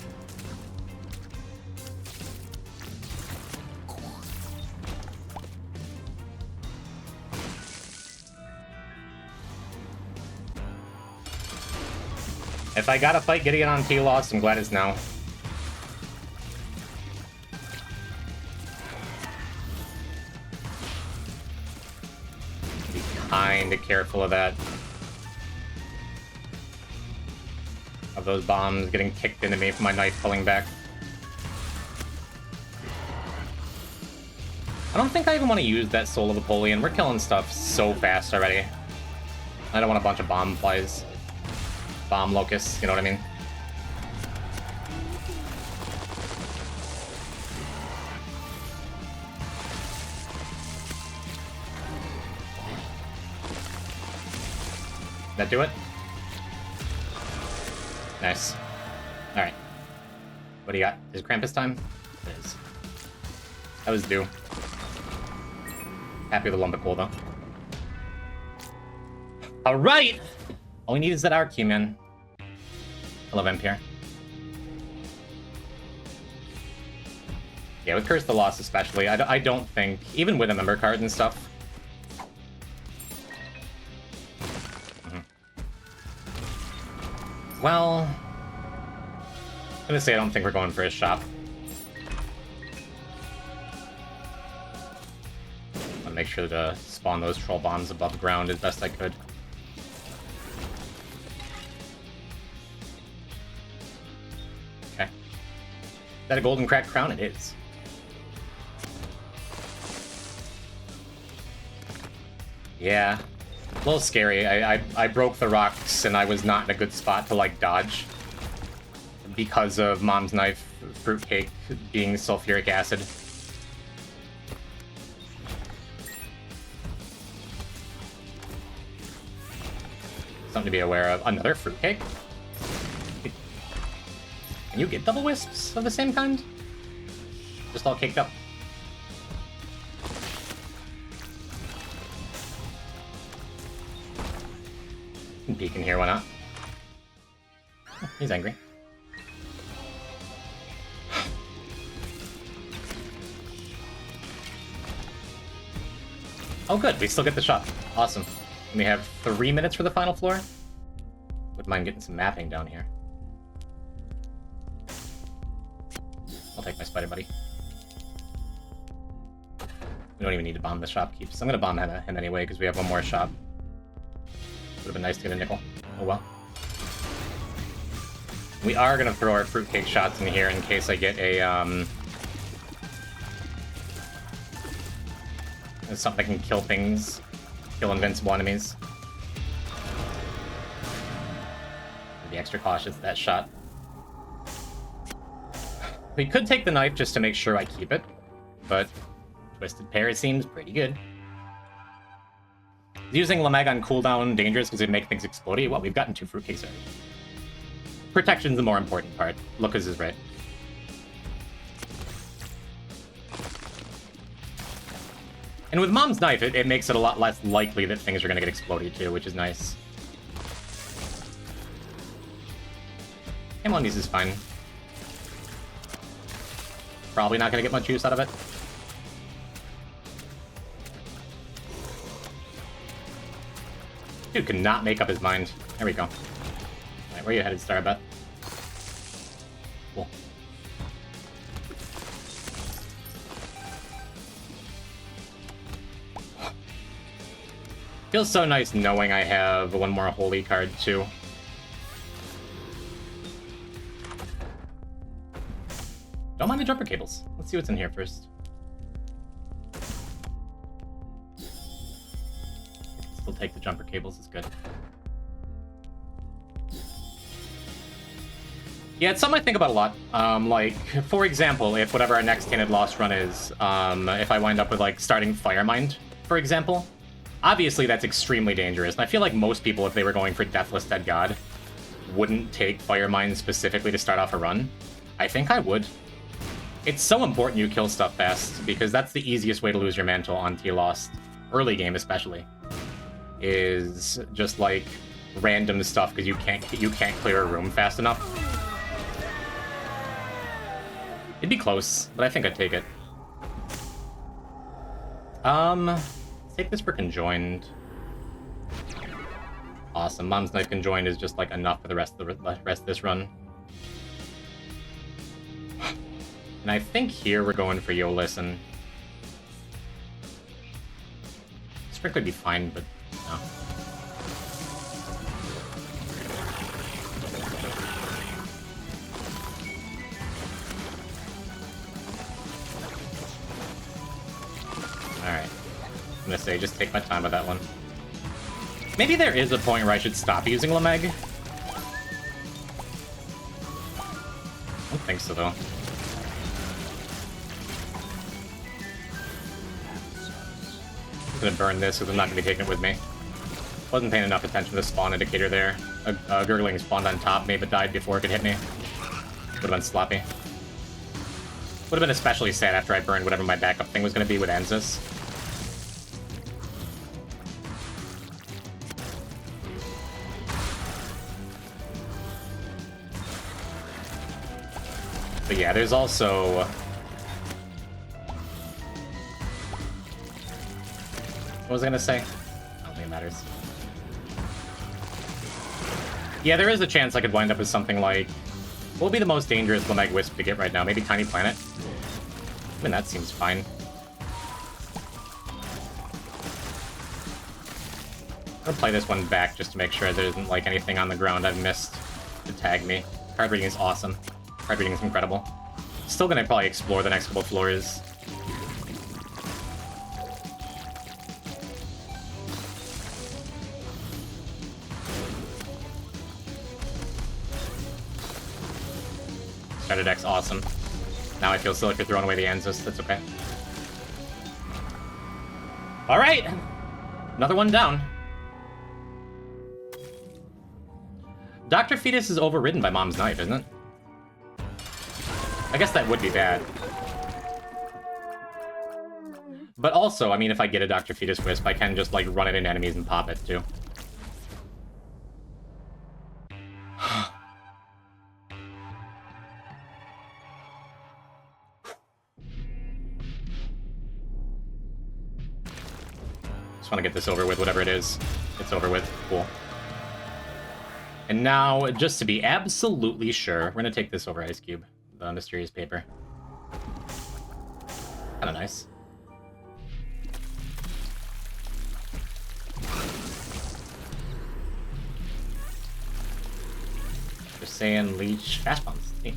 S1: If I gotta fight Gideon on t.lost, I'm glad it's now. Be kinda careful of that. Of those bombs getting kicked into me from my knife pulling back. I don't think I even want to use that Soul of Apollyon. We're killing stuff so fast already. I don't want a bunch of bomb flies. Bomb locusts, you know what I mean? That do it? Nice. Alright. What do you got? Is Krampus time? It is. That was due. Happy with the Lumbicool, though. Alright! All we need is that R key, man. I love Empire. Yeah, with Curse the Lost especially, I don't think, even with a member card and stuff. Well, I'm gonna say I don't think we're going for his shop. I'm gonna make sure to spawn those troll bombs above ground as best I could. Okay. Is that a golden cracked crown? It is. Yeah. A little scary. I broke the rocks and I was not in a good spot to, like, dodge. Because of Mom's Knife Fruitcake being sulfuric acid. Something to be aware of. Another fruitcake? Can you get double wisps of the same kind? Just all caked up. Peek in here, why not? Oh, he's angry. Oh good, we still get the shot. Awesome. And we have 3 minutes for the final floor. Wouldn't mind getting some mapping down here. I'll take my spider buddy. We don't even need to bomb the shopkeepers. I'm gonna bomb him anyway, because we have one more shop. Would have been nice to get a nickel. Oh well. We are gonna throw our fruitcake shots in here in case I get a something that can kill things, kill invincible enemies. Be extra cautious with that shot. We could take the knife just to make sure I keep it, but Twisted Pair seems pretty good. Using Lameg on cooldown dangerous because it'd make things explode. Well, we've gotten 2 fruitcakes already. Protection's the more important part. Lucas is right. And with Mom's Knife, it makes it a lot less likely that things are going to get exploded too, which is nice. Hamonies is fine. Probably not going to get much use out of it. Dude could not make up his mind. There we go. Alright, where are you headed, Starbeth? Cool. Feels so nice knowing I have one more holy card, too. Don't mind the jumper cables. Let's see what's in here first. Still take the jumper cables, it's good. Yeah, it's something I think about a lot. Like, for example, if whatever our next Tainted Lost run is, if I wind up with, like, starting Firemind, for example, Obviously, that's extremely dangerous, and I feel like most people, if they were going for Deathless Dead God, wouldn't take Fire Mine specifically to start off a run. I think I would. It's so important you kill stuff fast, because that's the easiest way to lose your mantle on t.lost, early game especially, is just like random stuff because you can't clear a room fast enough. It'd be close, but I think I'd take it. Let's take this for conjoined. Awesome. Mom's Knife conjoined is just like enough for the rest of this run. And I think here we're going for Yo Listen. Sprinkler would be fine, but no. Alright. I'm gonna say just take my time with that one. Maybe there is a point where I should stop using Lameg. I don't think so, though. I'm gonna burn this because I'm not gonna be taking it with me. Wasn't paying enough attention to the spawn indicator there. A gurgling spawned on top of me but died before it could hit me. Would've been sloppy. Would've been especially sad after I burned whatever my backup thing was gonna be with Anzus. But yeah, there's also... What was I gonna say? I don't think it matters. Yeah, there is a chance I could wind up with something like... What would be the most dangerous Lameg Wisp to get right now? Maybe Tiny Planet? I mean, that seems fine. I'll play this one back just to make sure there isn't like anything on the ground I've missed to tag me. Card reading is awesome. Card reading is incredible. Still gonna probably explore the next couple floors. Starter deck's awesome. Now I feel silly for throwing away the Anzus. That's okay. Alright! Another one down. Dr. Fetus is overridden by Mom's Knife, isn't it? I guess that would be bad. But also, I mean, if I get a Dr. Fetus Wisp, I can just, like, run it into enemies and pop it, too. Just want to get this over with, whatever it is. It's over with. Cool. And now, just to be absolutely sure, we're going to take this over Ice Cube. The mysterious paper. Kinda nice. Just saying leech fast bombs. Hey.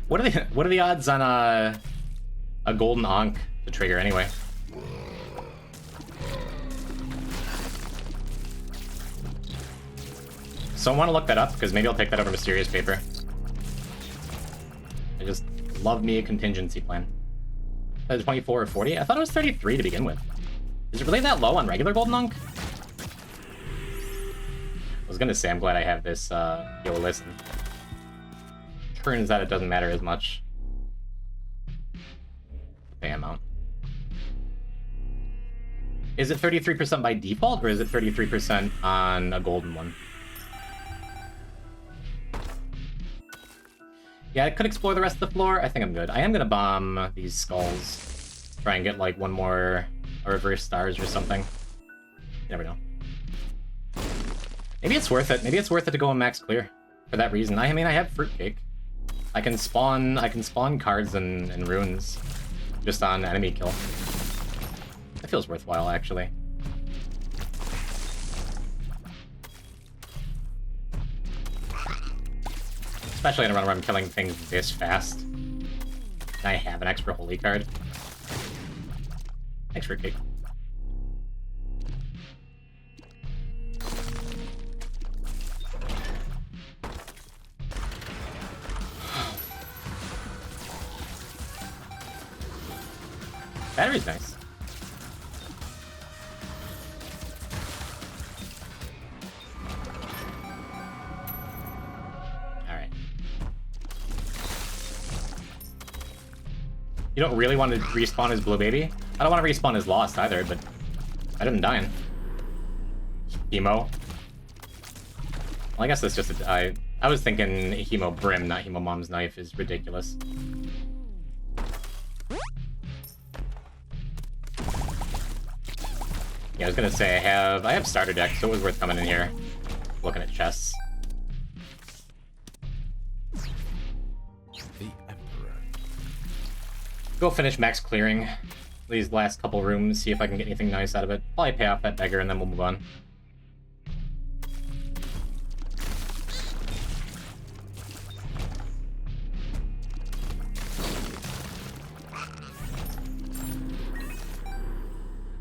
S1: What are the odds on a golden Ankh to trigger anyway? So I want to look that up because maybe I'll take that over mysterious paper. I just love me a contingency plan. 24 or 40? I thought it was 33 to begin with. Is it really that low on regular Golden Ankh? I was gonna say I'm glad I have this Yo Listen. Turns out it doesn't matter as much. Pay amount. Is it 33% by default, or is it 33% on a golden one? Yeah, I could explore the rest of the floor. I think I'm good. I am gonna bomb these skulls. Try and get like one more reverse stars or something. You never know. Maybe it's worth it. Maybe it's worth it to go on max clear for that reason. I mean, I have fruitcake. I can spawn cards and runes just on enemy kill. That feels worthwhile, actually. Especially in a run where I'm killing things this fast. I have an extra holy card. Thanks, fruitcake. Battery's nice. You don't really want to respawn as Blue Baby? I don't want to respawn as Lost either, but better than dying. Hemo. Well, I guess that's just a... I was thinking Hemo Brim, not Hemo Mom's Knife, is ridiculous. Yeah, I was gonna say I have starter deck, so it was worth coming in here, looking at chests.
S2: The Emperor.
S1: Go finish max clearing these last couple rooms, see if I can get anything nice out of it. Probably pay off that beggar, and then we'll move on.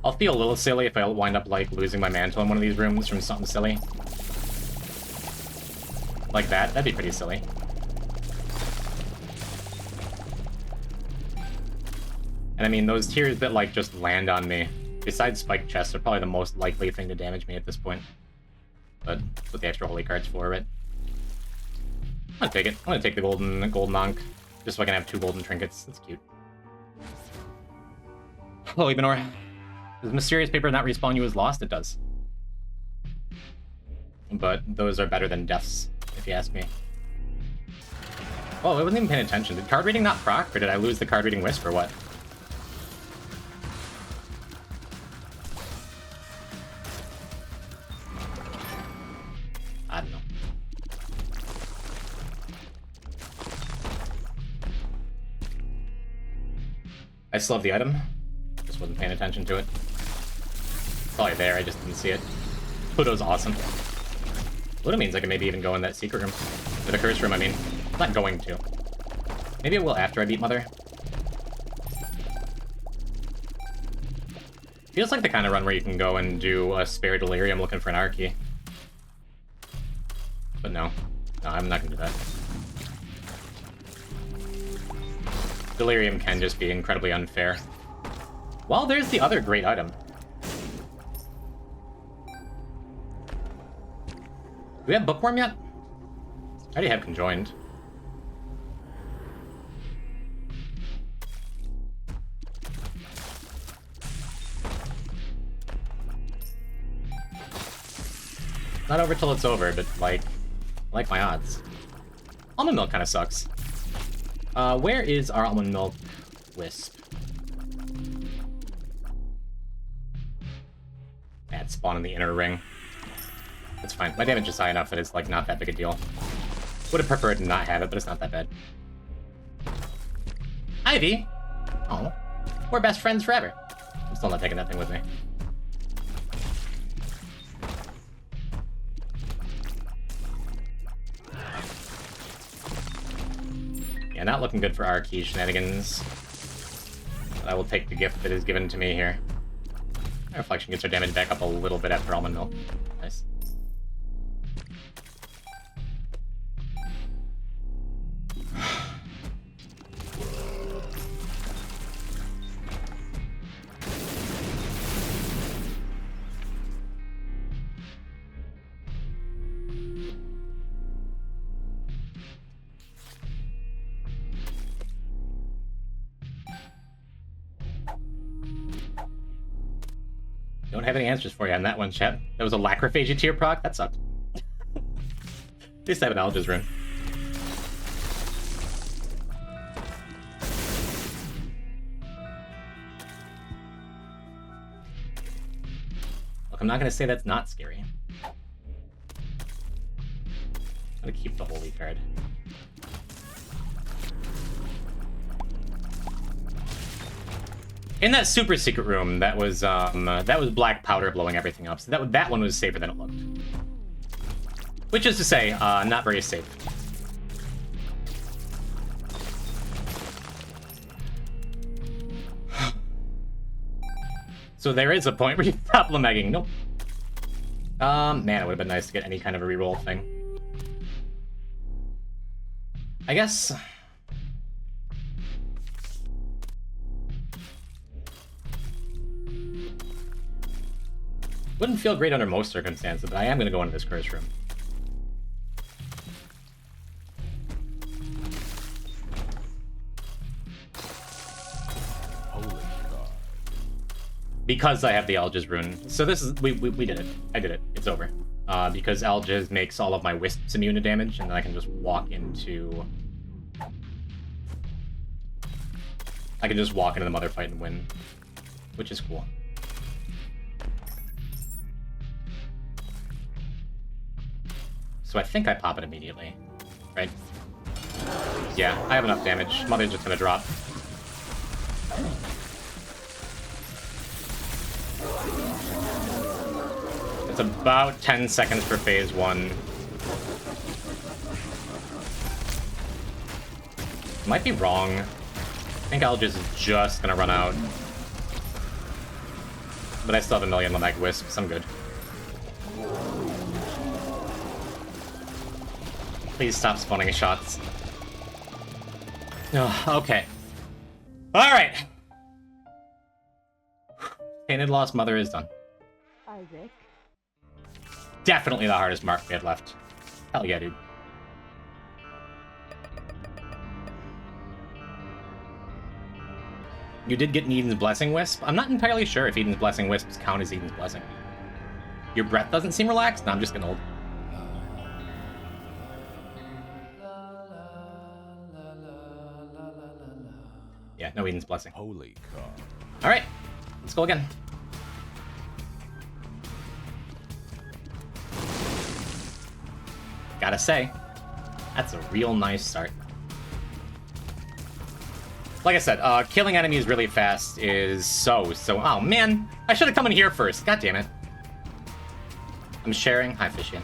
S1: I'll feel a little silly if I wind up, like, losing my mantle in one of these rooms from something silly. Like that. That'd be pretty silly. And I mean, those tiers that, like, just land on me, besides spike chests, are probably the most likely thing to damage me at this point. But that's what the extra holy card's for, right? I'm gonna take it. I'm gonna take the golden Ankh, just so I can have 2 golden trinkets. That's cute. Hello, Ibanor. Does mysterious paper not respawn you as Lost? It does. But those are better than deaths, if you ask me. Oh, I wasn't even paying attention. Did card reading not proc, or did I lose the card reading wisp, or what? I don't know. I still have the item. Just wasn't paying attention to it. Probably there, I just didn't see it. Pluto's awesome. Pluto means I can maybe even go in that secret room. Or the curse room, I mean. I'm not going to. Maybe I will after I beat Mother. Feels like the kind of run where you can go and do a spare delirium looking for an R-key. But no. No, I'm not gonna do that. Delirium can just be incredibly unfair. Well, there's the other great item. Do we have Bookworm yet? I already have Conjoined. Not over till it's over, but, like, I like my odds. Almond milk kind of sucks. Where is our almond milk wisp? At spawn in the inner ring. It's fine. My damage is high enough that it's, like, not that big a deal. Would have preferred to not have it, but it's not that bad. Ivy! Oh, we're best friends forever. I'm still not taking that thing with me. Yeah, not looking good for our key shenanigans. But I will take the gift that is given to me here. Reflection gets our damage back up a little bit after almond milk. Nice. Don't have any answers for you on that one, chat. That was a Lacrophagia tier proc? That sucked. At least I have an Alga's rune. Look, I'm not going to say that's not scary. I'm going to keep the holy card. In that super secret room, that was black powder blowing everything up. So that one was safer than it looked. Which is to say, not very safe. So there is a point where you stop lamegging. Nope. Man, it would have been nice to get any kind of a reroll thing. I guess. Wouldn't feel great under most circumstances, but I am going to go into this curse room. Because I have the Algiz rune. So this is... We did it. I did it. It's over. Because Algiz makes all of my wisps immune to damage, and then I can just walk into... I can just walk into the mother fight and win. Which is cool. So I think I pop it immediately. Right? Yeah, I have enough damage. Mother's just gonna drop. It's about 10 seconds for phase 1. Might be wrong. I think Algiz is just gonna run out. But I still have a million Lameg Wisps, I'm good. Please stop spawning shots. Oh, okay. Alright! Tainted Lost Mother is done.
S4: Isaac.
S1: Definitely the hardest mark we had left. Hell yeah, dude. You did get an Eden's Blessing Wisp? I'm not entirely sure if Eden's Blessing Wisps count as Eden's Blessing. Your breath doesn't seem relaxed? No, I'm just getting old. Yeah, no Eden's Blessing.
S3: Holy cow.
S1: Alright, let's go again. Gotta say, that's a real nice start. Like I said, killing enemies really fast is so... Oh, man! I should have come in here first. God damn it. I'm sharing. Hi, Fishian.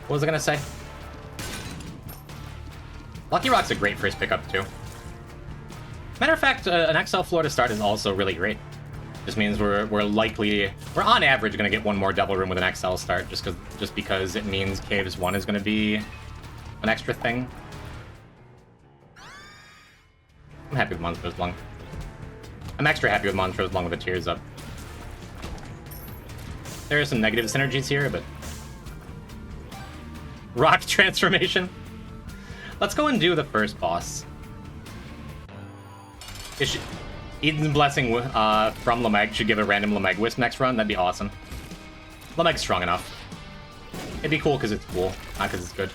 S1: What was I gonna say? Lucky Rock's a great first pickup, too. Matter of fact, an XL floor to start is also really great. Just means we're on average gonna get one more double room with an XL start, just because it means Caves 1 is gonna be an extra thing. I'm happy with Montrose Lung. I'm extra happy with Montrose Lung with the tears up. There are some negative synergies here, but... Rock transformation? Let's go and do the first boss. Eden's Blessing from Lameg should give a random Lameg Wisp next run. That'd be awesome. Lameg's strong enough. It'd be cool because it's cool, not because it's good.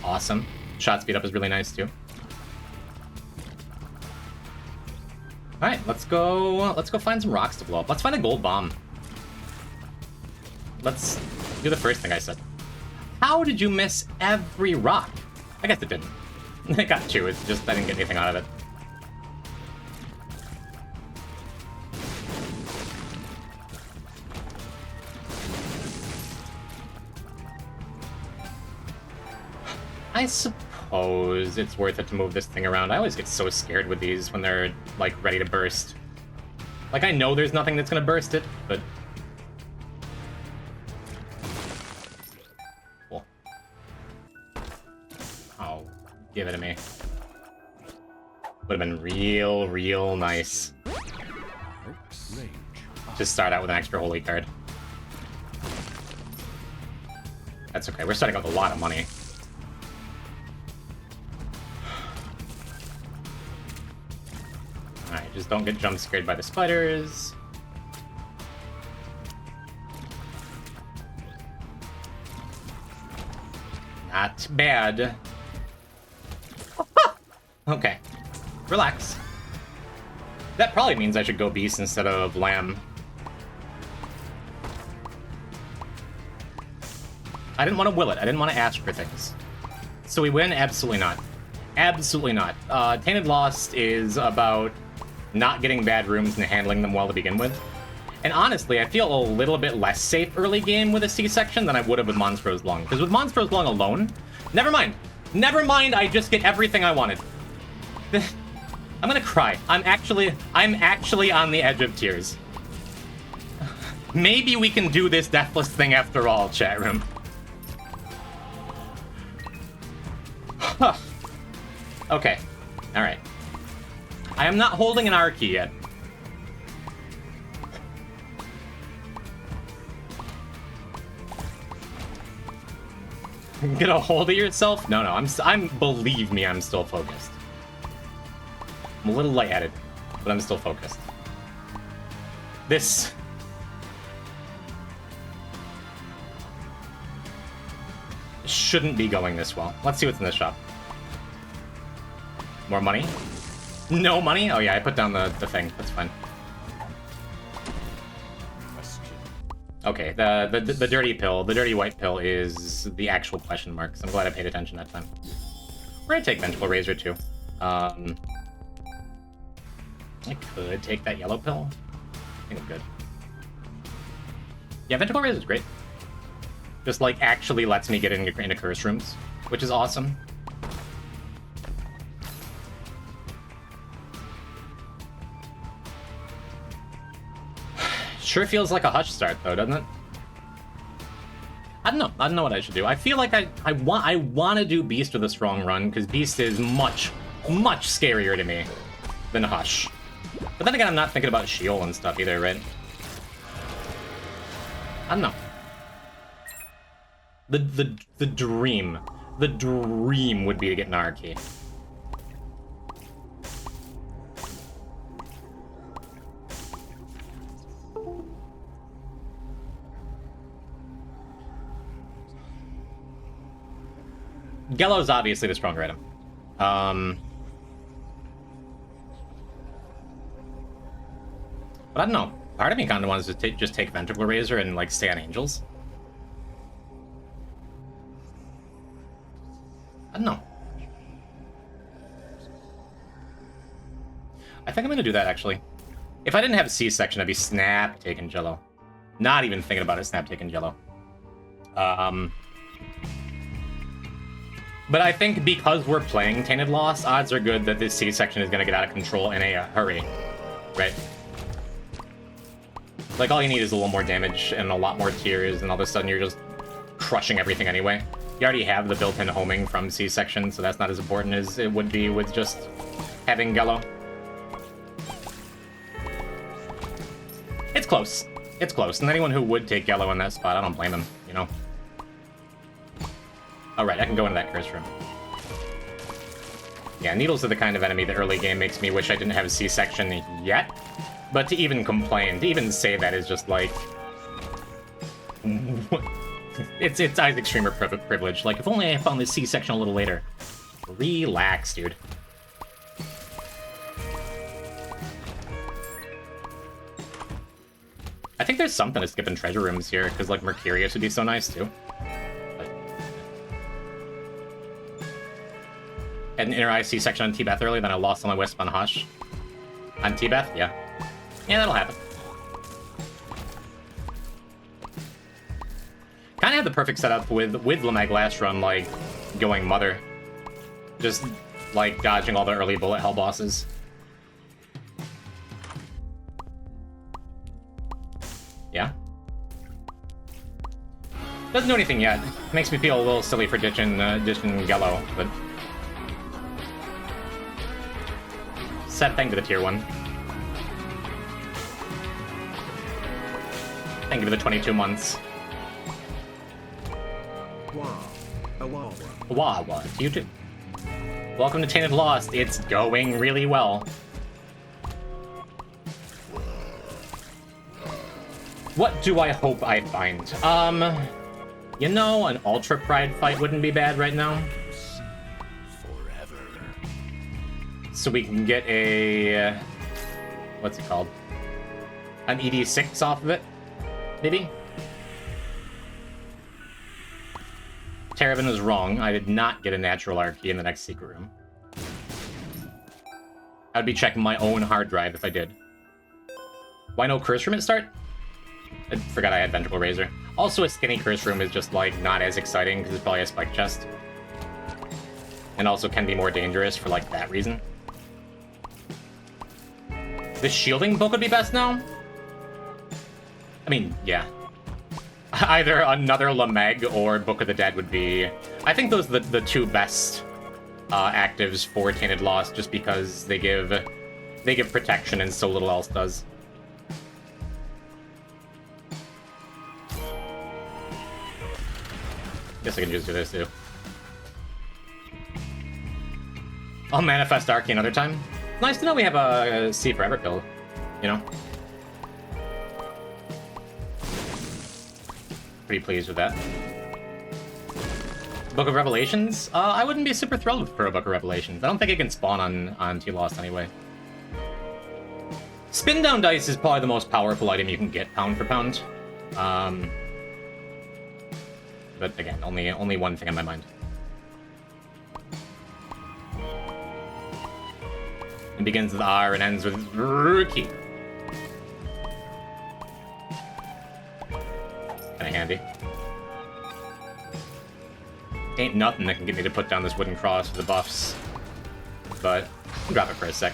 S1: Awesome. Shot speed up is really nice too. Alright, let's go find some rocks to blow up. Let's find a gold bomb. Let's do the first thing I said. How did you miss every rock? I guess it didn't. It got 2, it's just I didn't get anything out of it. I suppose it's worth it to move this thing around. I always get so scared with these when they're, like, ready to burst. Like, I know there's nothing that's gonna burst it, but... Cool. Oh, give it to me. Would've been real nice. Just start out with an extra holy card. That's okay, we're starting out with a lot of money. Alright, just don't get jump scared by the spiders. Not bad. Okay. Relax. That probably means I should go beast instead of lamb. I didn't want to will it. I didn't want to ask for things. So we win? Absolutely not. Absolutely not. Tainted Lost is about not getting bad rooms and handling them well to begin with. And honestly, I feel a little bit less safe early game with a C-section than I would have with Monstrose Lung. Because with Monstrose Lung alone... Never mind. Never mind, I just get everything I wanted. I'm gonna cry. I'm actually on the edge of tears. Maybe we can do this Deathless thing after all, chat room. Okay. Alright. I am not holding an R key yet. Get a hold of yourself? No, I'm believe me, I'm still focused. I'm a little lightheaded, but I'm still focused. This... shouldn't be going this well. Let's see what's in this shop. More money? No money? Oh yeah, I put down the thing. That's fine. Okay, the dirty pill, the dirty white pill is the actual question mark, so I'm glad I paid attention that time. We're gonna take Vengeful Razor too. I could take that yellow pill. I think I'm good. Yeah, Vengeful Razor is great. Just like actually lets me get into curse rooms, which is awesome. Sure feels like a Hush start though, doesn't it? I don't know. I don't know what I should do. I feel like I want to do Beast with a strong run because Beast is much scarier to me than Hush. But then again, I'm not thinking about Sheol and stuff either, right? I don't know. The dream would be to get Narki. Gello's obviously the stronger item. But I don't know. Part of me kind of wants to just take Ventricle Razor and like stay on Angels. I don't know. I think I'm gonna do that actually. If I didn't have a C-section, I'd be snap taking Jello. Not even thinking about it, snap taking Jello. But I think because we're playing Tainted Lost, odds are good that this C-section is gonna get out of control in a hurry, right? Like all you need is a little more damage and a lot more tears, and all of a sudden you're just crushing everything anyway. You already have the built-in homing from C-section, so that's not as important as it would be with just having Gello. It's close. It's close. And anyone who would take Gello in that spot, I don't blame him, you know? Alright, I can go into that curse room. Yeah, needles are the kind of enemy that early game makes me wish I didn't have a C-section yet. But to even complain, to even say that is just like... It's Isaac's streamer privilege. Like, if only I found this C-section a little later. Relax, dude. I think there's something to skip in treasure rooms here, because, like, Mercurius would be so nice, too. Had an inner eye C-section on T-Beth early, then I lost all my Wisp on Hush. On T-Beth? Yeah. Yeah, that'll happen. Kind of had the perfect setup with Lamag last run, like, going Mother. Just, like, dodging all the early bullet hell bosses. Yeah. Doesn't do anything yet. Makes me feel a little silly for ditching Gello, but... Sad thing to the tier 1. Thank you for the 22 months. Wawa, you too. Welcome to Tainted Lost. It's going really well. What do I hope I find? You know, an Ultra Pride fight wouldn't be bad right now. So we can get a... what's it called? An ED6 off of it? Maybe? Terrabin was wrong. I did not get a natural RP in the next secret room. I'd be checking my own hard drive if I did. Why no curse room at start? I forgot I had Ventricle Razor. Also, a skinny curse room is just, like, not as exciting because it's probably a spike chest. And also can be more dangerous for, like, that reason. The shielding book would be best now? I mean, yeah. Either another Lameg or Book of the Dead would be... I think those are the two best actives for Tainted Lost, just because they give protection and so little else does. Guess I can just do this too. I'll manifest Arcane another time. Nice to know we have a C forever build, you know? Pretty pleased with that. Book of Revelations? I wouldn't be super thrilled for a Book of Revelations. I don't think it can spawn on t.lost anyway. Spin down dice is probably the most powerful item you can get pound for pound. But again, only one thing on my mind. It begins with R and ends with Rookie. Kinda handy. Ain't nothing that can get me to put down this wooden cross for the buffs. But I'll drop it for a sec.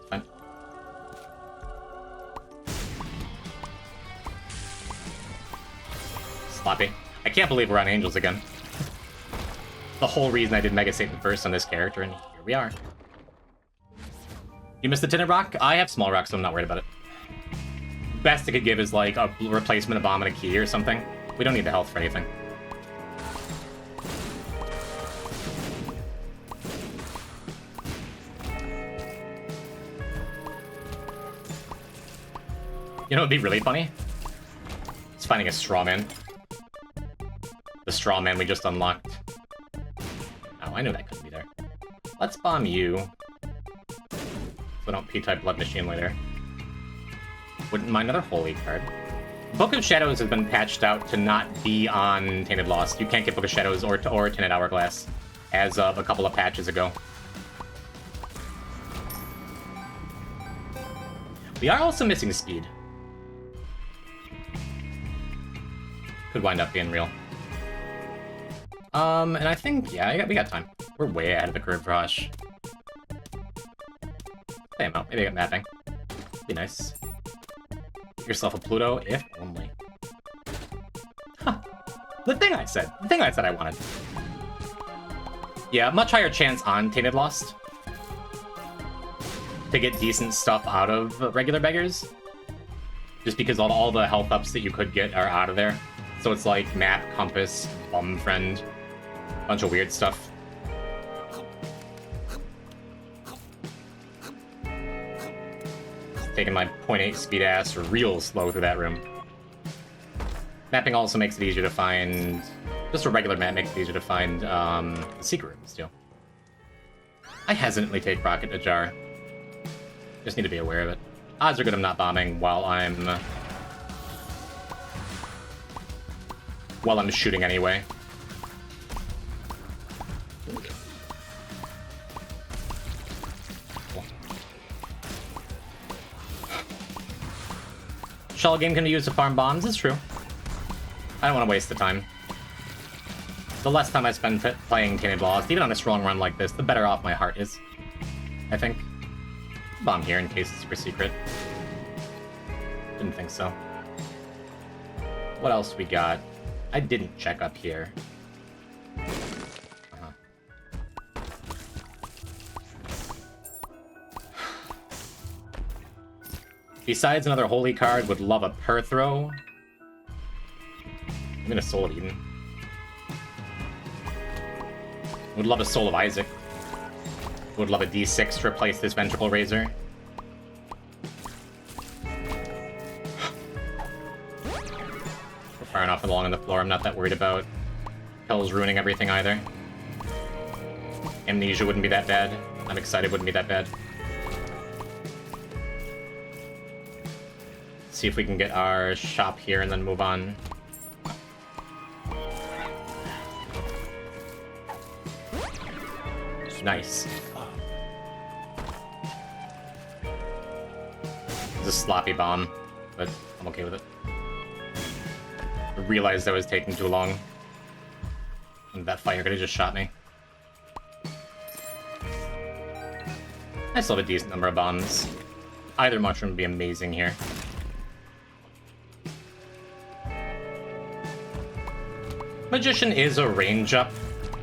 S1: Fine. Sloppy. I can't believe we're on Angels again. The whole reason I did Mega Satan first on this character, and here we are. You missed the Tinted Rock? I have small rock, so I'm not worried about it. Best it could give is like a replacement of bomb and a key or something. We don't need the health for anything. You know what would be really funny? It's finding a straw man. The straw man we just unlocked. Oh, I knew that couldn't be there. Let's bomb you. So I don't P-type Blood Machine later. Wouldn't mind another Holy card. Book of Shadows has been patched out to not be on Tainted Lost. You can't get Book of Shadows or Tinted Hourglass as of a couple of patches ago. We are also missing speed. Could wind up being real. And I think, yeah, we got time. We're way ahead of the curve for Hush. Play him out. Maybe I got mapping. Be nice. Get yourself a Pluto, if only. Huh. The thing I said I wanted. Yeah, much higher chance on Tainted Lost to get decent stuff out of regular beggars. Just because all the health ups that you could get are out of there. So it's like map, compass, bum friend, bunch of weird stuff. Taking my 0.8 speed ass real slow through that room. Mapping also makes it easier to find. Just a regular map makes it easier to find the secret rooms too. I hesitantly take Rocket Ajar. Just need to be aware of it. Odds are good I'm not bombing while I'm shooting anyway. Cool. Shell game can be used to farm bombs, it's true. I don't want to waste the time. The less time I spend playing Tainted Lost, even on a strong run like this, the better off my heart is. I think. Bomb here in case it's super secret. Didn't think so. What else we got? I didn't check up here. Besides another holy card, would love a Perthrow. I'm in a Soul of Eden. Would love a Soul of Isaac. Would love a D6 to replace this Ventricle Razor. We're far enough along on the floor, I'm not that worried about Hell's ruining everything either. Amnesia wouldn't be that bad. I'm excited wouldn't be that bad. See if we can get our shop here and then move on. Nice. It's a sloppy bomb, but I'm okay with it. I realized I was taking too long. And that fire could have just shot me. I still have a decent number of bombs. Either mushroom would be amazing here. Magician is a range up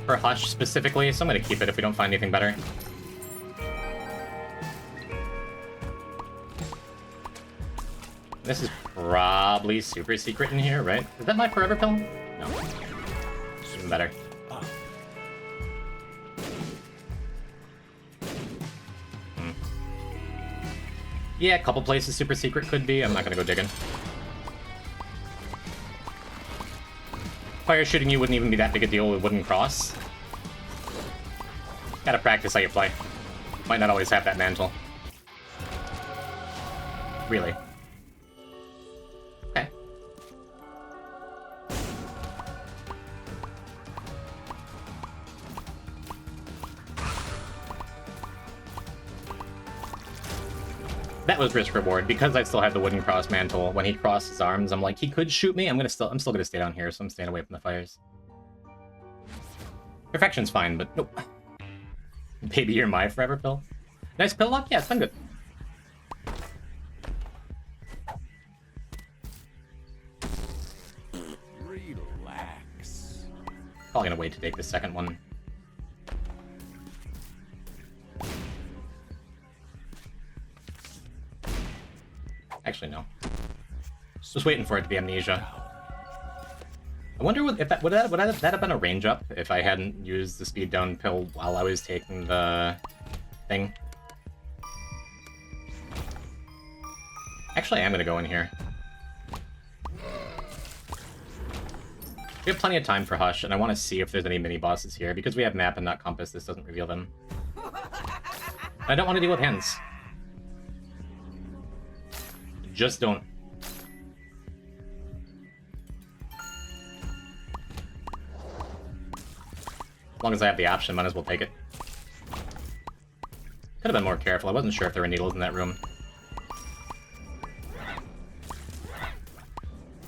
S1: for Hush specifically, so I'm gonna keep it if we don't find anything better. This is probably super secret in here, right? Is that my forever pill? No. Even better. Yeah, a couple places super secret could be. I'm not gonna go digging. Fire shooting you wouldn't even be that big a deal with wooden cross. Gotta practice how you play. Might not always have that mantle. Really. Okay. That was risk reward because I still had the wooden cross mantle. When he crossed his arms, I'm like, he could shoot me. I'm still gonna stay down here, so I'm staying away from the fires. Perfection's fine, but nope. Baby, you're my forever pill. Nice pill lock? Yeah, it's been good.
S3: Relax.
S1: Probably gonna wait to take the second one. Actually, no. Just waiting for it to be amnesia. I wonder if that would that have been a range up if I hadn't used the speed down pill while I was taking the thing. Actually, I am gonna go in here. We have plenty of time for Hush, and I want to see if there's any mini bosses here because we have map and not compass. This doesn't reveal them. I don't want to deal with hands. Just don't. As long as I have the option, might as well take it. Could have been more careful. I wasn't sure if there were needles in that room.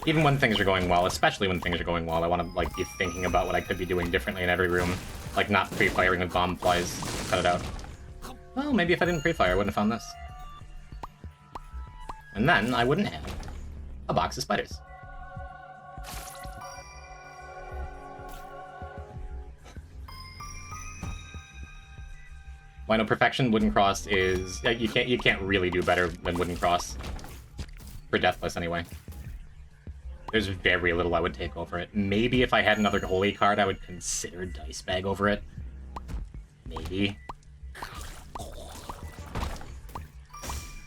S1: Even when things are going well, especially when things are going well, I want to like be thinking about what I could be doing differently in every room. Like not pre-firing with bomb flies. Cut it out. Well, maybe if I didn't pre-fire, I wouldn't have found this. And then I wouldn't have a box of spiders. Why no perfection? Wooden cross is you can't really do better than wooden cross for Deathless anyway. There's very little I would take over it. Maybe if I had another holy card, I would consider dice bag over it. Maybe.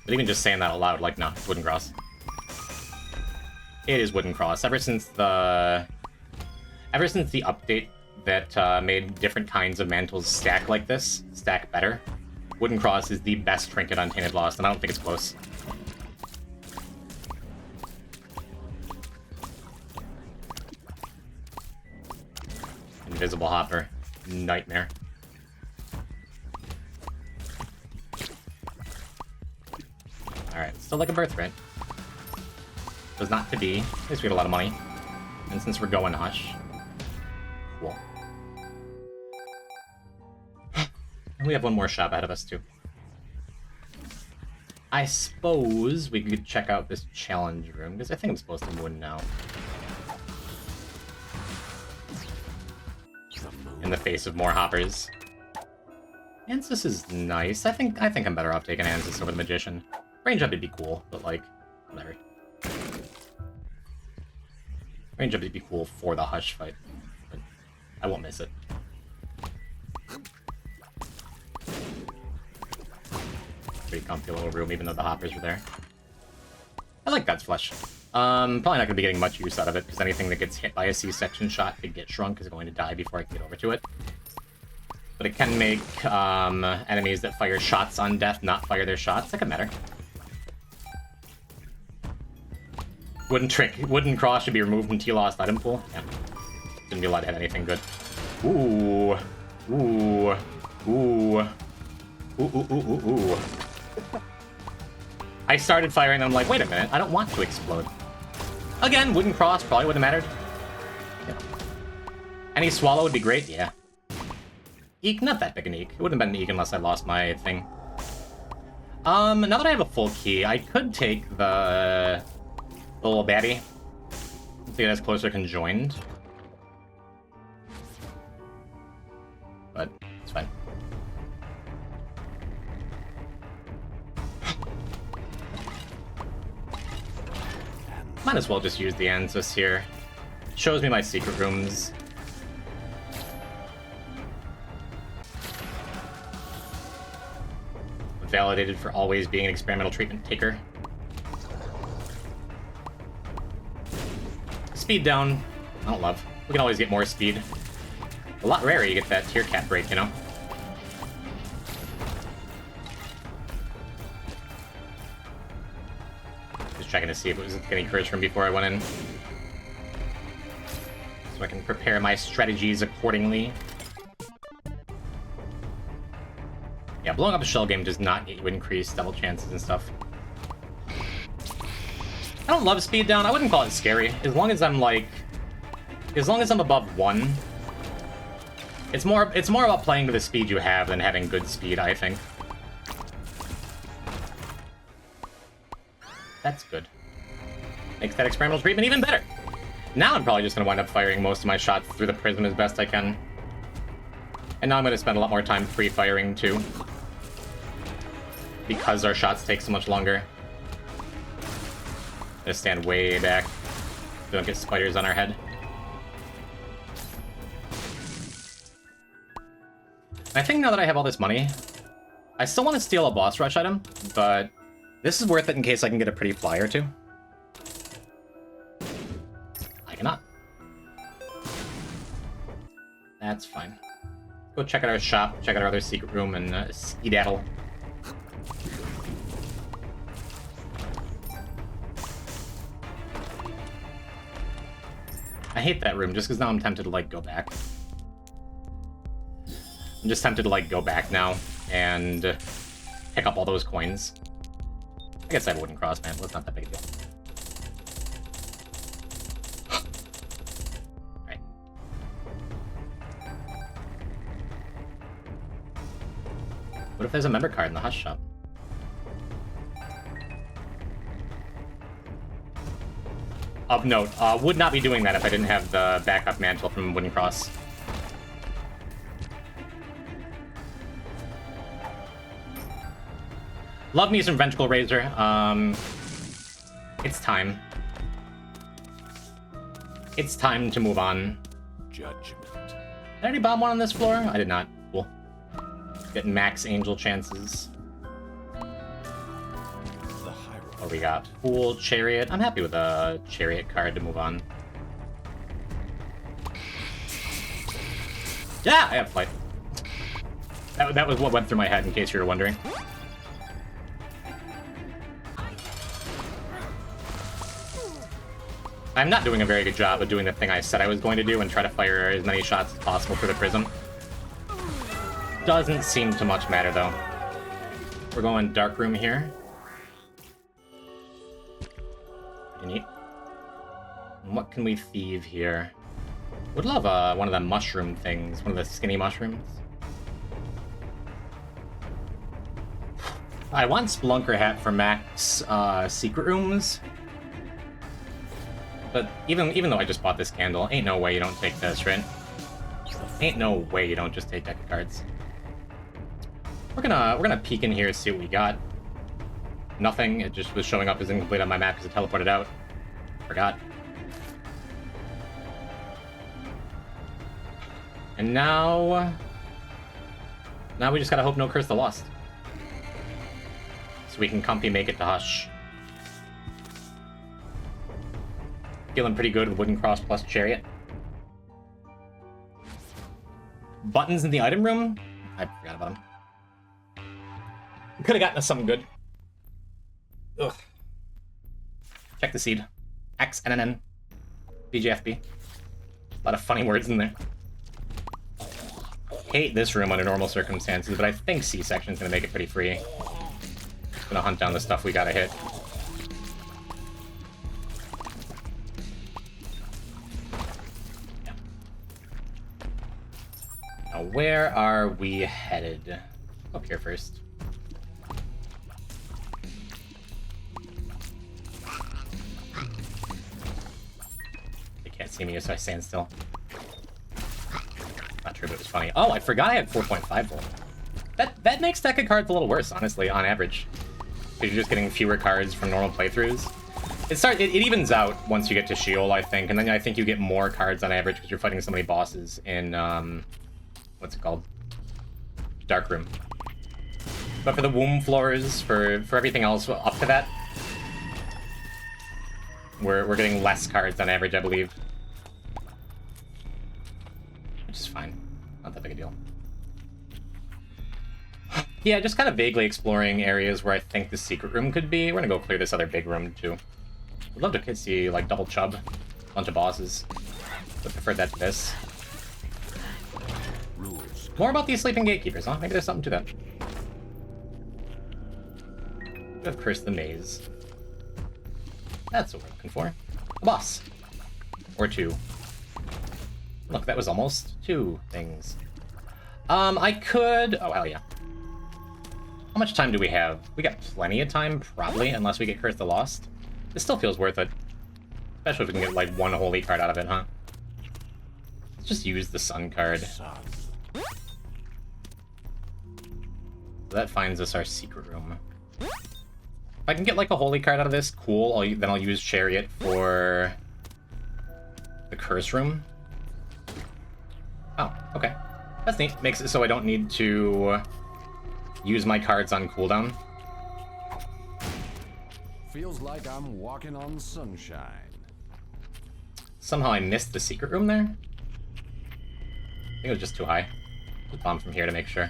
S1: But even just saying that out loud, like, no, it's wooden cross. It is wooden cross. Ever since the update that made different kinds of mantles stack like this, stack better, wooden cross is the best trinket on Tainted Lost, and I don't think it's close. Invisible hopper. Nightmare. Alright, still like a birthright. Was not to be. At least we had a lot of money. And since we're going Hush. Cool. And we have one more shop ahead of us, too. I suppose we could check out this challenge room, because I think I'm supposed to win now. In the face of more hoppers. Ansys is nice. I think I'm better off taking Ansys over the Magician. Range up would be cool, but like, whatever. Range up would be cool for the Hush fight, but I won't miss it. Pretty comfy little room, even though the hoppers were there. I like God's Flesh. Probably not going to be getting much use out of it, because anything that gets hit by a C-section shot to get shrunk is going to die before I can get over to it. But it can make enemies that fire shots on death not fire their shots. That could matter. Wooden cross should be removed from t.lost item pool. Yeah. Didn't be allowed to hit anything good. Ooh. Ooh. Ooh. Ooh, ooh, ooh, ooh, ooh. I started firing and I'm like, wait a minute, I don't want to explode. Again, wooden cross probably would have mattered. Yeah. Any swallow would be great, yeah. Eek, not that big an eek. It wouldn't have been an eek unless I lost my thing. Now that I have a full key, I could take the little baddie. Let's see, that's closer conjoined. But it's fine. Might as well just use the Anzus here. Shows me my secret rooms. Validated for always being an experimental treatment taker. Speed down. I don't love. We can always get more speed. A lot rarer you get that tier cap break, you know? Just checking to see if it was getting courage from before I went in. So I can prepare my strategies accordingly. Yeah, blowing up a shell game does not get you increased double chances and stuff. I don't love speed down. I wouldn't call it scary. As long as I'm like... As long as I'm above 1. It's more about playing to the speed you have than having good speed, I think. That's good. Makes that experimental treatment even better. Now I'm probably just going to wind up firing most of my shots through the prism as best I can. And now I'm going to spend a lot more time pre-firing, too. Because our shots take so much longer. Just stand way back. So don't get spiders on our head. I think now that I have all this money, I still want to steal a boss rush item, but this is worth it in case I can get a pretty fly or two. I cannot. That's fine. Go check out our shop, check out our other secret room, and skedaddle. I hate that room just because now I'm tempted to, like, go back. I'm just tempted to, like, go back now and pick up all those coins. I guess I have a wooden cross, man. Well, it's not that big a deal. Alright. What if there's a member card in the Hush shop? Of note, would not be doing that if I didn't have the backup mantle from Wooden Cross. Love me some Ventricle Razor. It's time. It's time to move on.
S2: Judgment.
S1: Did I already bomb one on this floor? I did not. Cool. Get max angel chances. What we got? Fool, Chariot. I'm happy with a Chariot card to move on. Yeah, I have Flight. That was what went through my head, in case you were wondering. I'm not doing a very good job of doing the thing I said I was going to do and try to fire as many shots as possible for the prism. Doesn't seem to much matter, though. We're going Dark Room here. Pretty neat. And what can we thieve here? Would love one of the mushroom things, one of the skinny mushrooms. I want Spelunker Hat for max secret rooms. But even though I just bought this candle, ain't no way you don't take this, right? Ain't no way you don't just take deck of cards. We're gonna peek in here, see what we got. Nothing. It just was showing up as incomplete on my map because it teleported out. Forgot. And now we just gotta hope no Curse the Lost. So we can comfy make it to Hush. Feeling pretty good with Wooden Cross plus Chariot. Buttons in the item room? I forgot about them. Could have gotten us something good. Ugh. Check the seed. XNNN. BJFB. A lot of funny words in there. Hate this room under normal circumstances, but I think C-section's gonna make it pretty free. Gonna hunt down the stuff we gotta hit. Yeah. Now, where are we headed? Up here first. They can't see me, so I stand still. Not sure if it was funny. Oh, I forgot I had 4.5 volt. That makes deck of cards a little worse, honestly, on average. Because you're just getting fewer cards from normal playthroughs. It evens out once you get to Sheol, I think, and then I think you get more cards on average because you're fighting so many bosses in what's it called? Dark Room. But for the womb floors, for everything else up to that, we're getting less cards on average, I believe. Which is fine. Not that big a deal. Yeah, just kind of vaguely exploring areas where I think the secret room could be. We're gonna go clear this other big room, too. I'd love to see, like, double chub. Bunch of bosses. But prefer that to this.
S2: Rules.
S1: More about these sleeping gatekeepers, huh? Maybe there's something to that. We have Curse the Maze. That's what we're looking for. A boss. Or two. Look, that was almost two things. I could... Oh, hell yeah. How much time do we have? We got plenty of time, probably, unless we get Curse the Lost. This still feels worth it. Especially if we can get, like, one holy card out of it, huh? Let's just use the Sun card. So that finds us our secret room. If I can get, like, a holy card out of this, cool. Then I'll use Chariot for the curse room. Oh, okay. That's neat. Makes it so I don't need to use my cards on cooldown.
S3: Feels like I'm walking on sunshine.
S1: Somehow I missed the secret room there. I think it was just too high. Just bomb from here to make sure.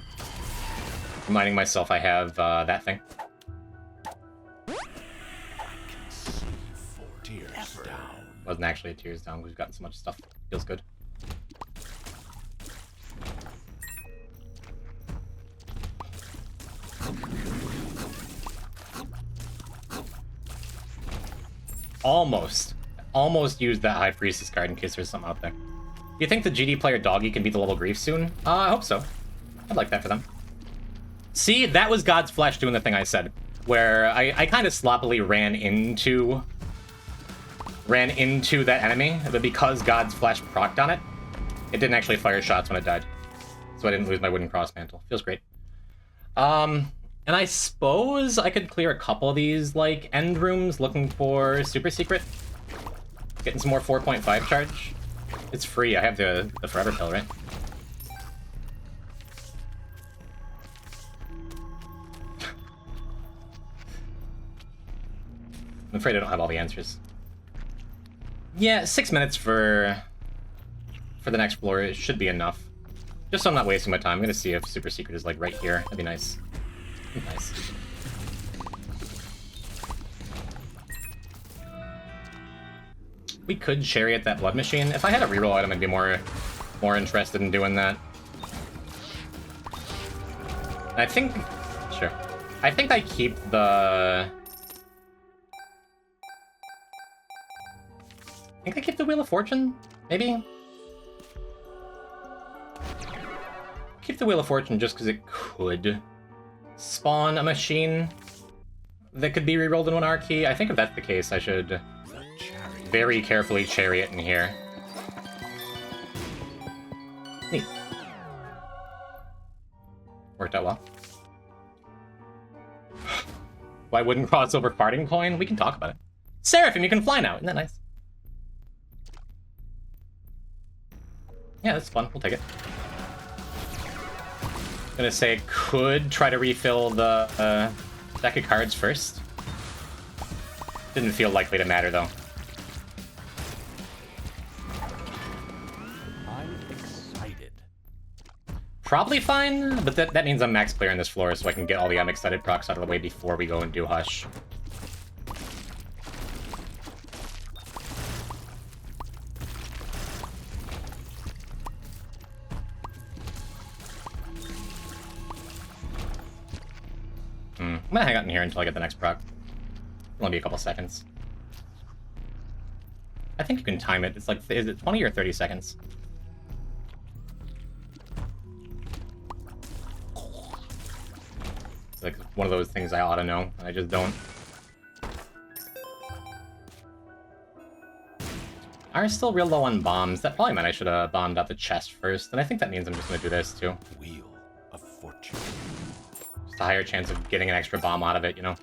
S1: Reminding myself I have that thing.
S3: Tears down.
S1: Wasn't actually a tears down because we've gotten so much stuff. Feels good. Almost used that High Priestess card in case there's something out there. Do you think the GD player Doggy can beat the level Grief soon? I hope so. I'd like that for them. See, that was God's Flesh doing the thing I said, where I kind of sloppily ran into that enemy, but because God's Flesh procced on it, it didn't actually fire shots when it died. So I didn't lose my wooden cross mantle. Feels great. And I suppose I could clear a couple of these, like, end rooms looking for super secret. Getting some more 4.5 charge. It's free. I have the forever pill, right? I'm afraid I don't have all the answers. Yeah, 6 minutes for the next floor. It should be enough. Just so I'm not wasting my time. I'm gonna see if super secret is, like, right here. That'd be nice. Nice. We could Chariot that blood machine. If I had a reroll item, I'd be more interested in doing that. I think... Sure. I think I keep the... I think I keep the Wheel of Fortune? Maybe? Keep the Wheel of Fortune just because it could spawn a machine that could be rerolled in one R key. I think if that's the case, I should very carefully Chariot in here. Neat. Worked out well. Why wouldn't crossover farting coin? We can talk about it. Seraphim, you can fly now. Isn't that nice? Yeah, that's fun. We'll take it. I'm gonna say I could try to refill the deck of cards first. Didn't feel likely to matter, though.
S3: I'm excited.
S1: Probably fine, but that means I'm max clearing this floor so I can get all the I'm excited procs out of the way before we go and do Hush. I'm gonna hang out in here until I get the next proc. It'll only be a couple seconds. I think you can time it. It's like, is it 20 or 30 seconds? It's like one of those things I ought to know, and I just don't. I'm still real low on bombs. That probably meant I should have bombed out the chest first, and I think that means I'm just gonna do this too.
S3: Wheel of Fortune.
S1: A higher chance of getting an extra bomb out of it, you know?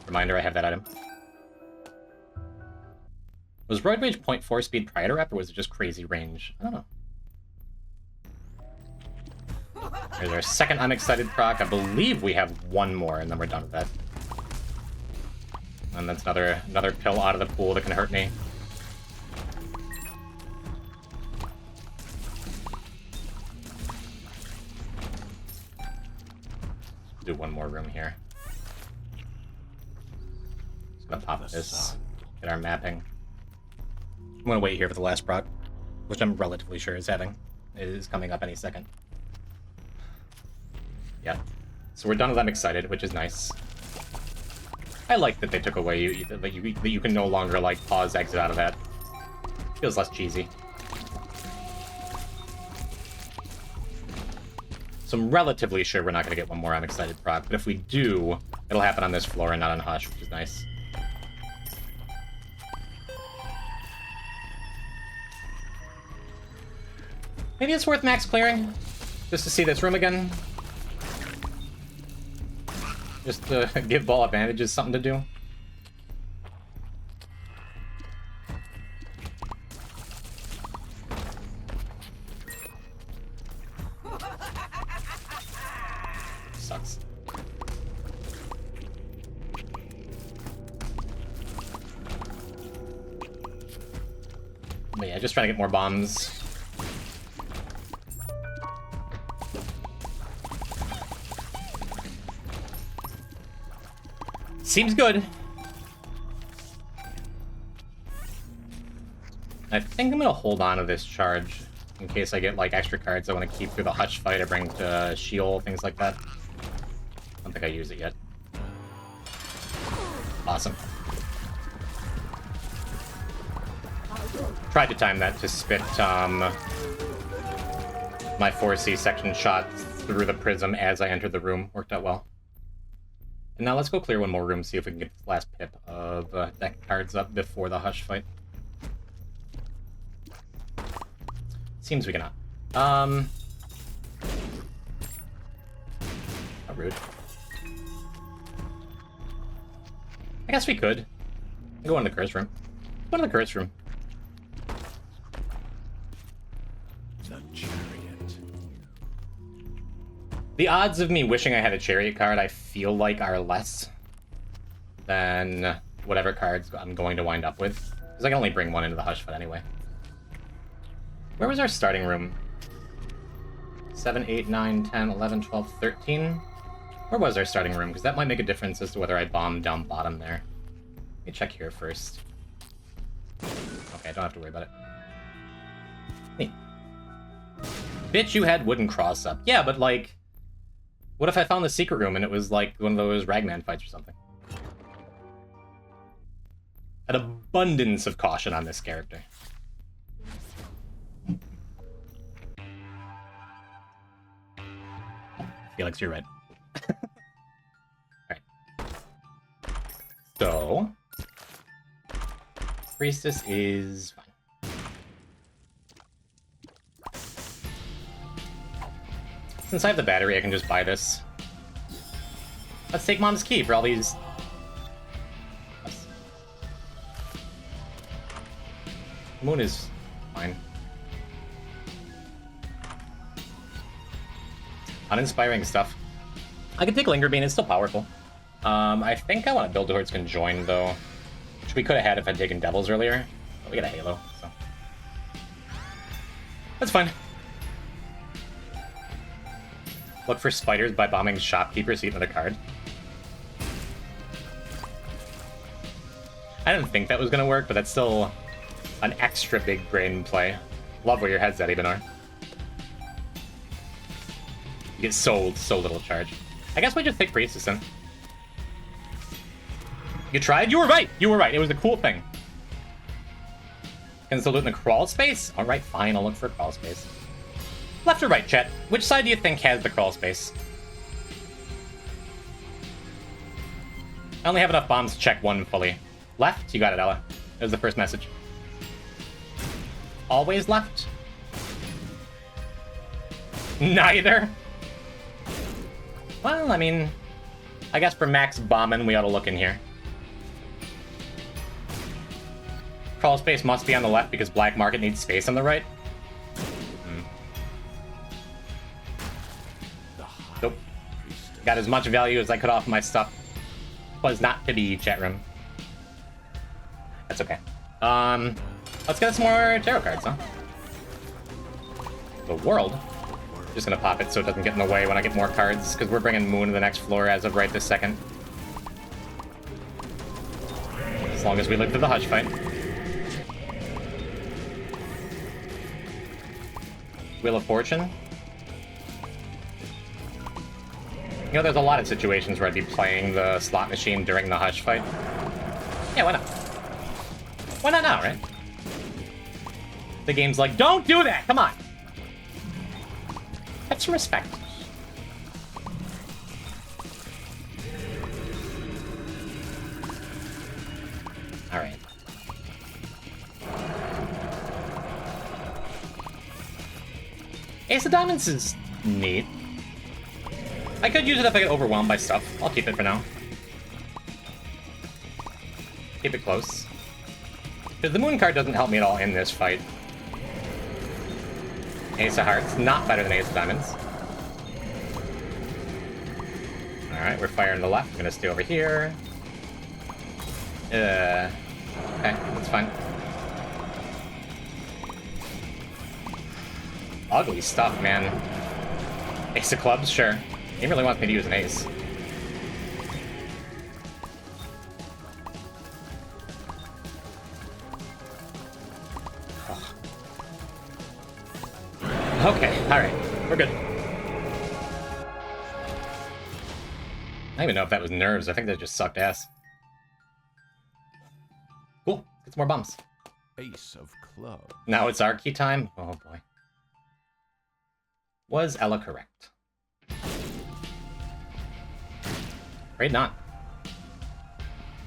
S1: Reminder, I have that item. Was Roid Rage 0.4 speed prior to rep, or was it just crazy range? I don't know. There's our second unexcited proc. I believe we have one more, and then we're done with that. And that's another pill out of the pool that can hurt me. Do one more room here. Just gonna pop this. Get our mapping. I'm gonna wait here for the last proc, which I'm relatively sure is coming up any second. Yeah. So we're done with I'm excited, which is nice. I like that they took away that you can no longer like pause exit out of that. Feels less cheesy. So I'm relatively sure we're not gonna get one more I'm excited proc, but if we do, it'll happen on this floor and not on Hush, which is nice. Maybe it's worth max clearing, just to see this room again. Just to give ball advantages something to do. Sucks. But yeah, just trying to get more bombs. Seems good. I think I'm gonna hold on to this charge in case I get like extra cards I want to keep through the Hutch fight or bring to Sheol, things like that. I don't think I use it yet. Awesome. Tried to time that to spit my 4C section shot through the prism as I entered the room. Worked out well. And now let's go clear one more room, see if we can get this last pip of deck cards up before the Hush fight. Seems we cannot. How rude. I guess we could. Go in the curse room. Go in the curse room.
S2: The chariot.
S1: The odds of me wishing I had a chariot card, I feel like, are less than whatever cards I'm going to wind up with. Because I can only bring one into the Hush fight anyway. Where was our starting room? 7, 8, 9, 10, 11, 12, 13? Where was our starting room? Because that might make a difference as to whether I bomb down bottom there. Let me check here first. Okay, I don't have to worry about it. Neat. Bitch, you had wooden cross up. Yeah, but like... What if I found the secret room and it was like one of those Ragman fights or something? An abundance of caution on this character. Felix, you're right. Alright. So... Priestess is fine. Since I have the battery, I can just buy this. Let's take Mom's key for all these... Yes. Moon is fine. Uninspiring stuff. I can take Linger Bean, it's still powerful. I think I want to build towards Conjoin, though. Which we could have had if I'd taken Devils earlier. But we got a Halo, so... That's fine. Look for spiders by bombing Shopkeeper, so you get another card. I didn't think that was going to work, but that's still an extra big brain play. Love where your head's at, Ibanor. You get so little charge. I guess we just take Priestess in. You tried? You were right! You were right. It was a cool thing. Can still do it in the crawl space? Alright, fine. I'll look for a crawl space. Left or right, chat? Which side do you think has the crawl space? I only have enough bombs to check one fully. Left? You got it, Ella. That was the first message. Always left? Neither? Well, I mean... I guess for max bombing, we ought to look in here. crawl space must be on the left because black market needs space on the right. Nope. Got as much value as I could off my stuff. Was not to be, chat room. That's okay. Let's get some more tarot cards, huh? The world. Just gonna pop it so it doesn't get in the way when I get more cards, because we're bringing Moon to the next floor as of right this second. As long as we live through the Hush fight. Wheel of Fortune. You know, there's a lot of situations where I'd be playing the slot machine during the Hush fight. Yeah, why not? Why not now, right? The game's like, don't do that! Come on! Have some respect. Alright. Ace of Diamonds is neat. I could use it if I get overwhelmed by stuff. I'll keep it for now. Keep it close. Because the Moon card doesn't help me at all in this fight. Ace of Hearts, not better than Ace of Diamonds. Alright, we're firing to the left. I'm gonna stay over here. Okay, that's fine. Ugly stuff, man. Ace of Clubs, sure. He really wants me to use an ace. Okay, alright. We're good. I don't even know if that was nerves. I think that just sucked ass. Cool. Get some more bumps.
S3: Ace of clubs.
S1: Now it's our key time. Oh boy. Was Ella correct? Afraid not.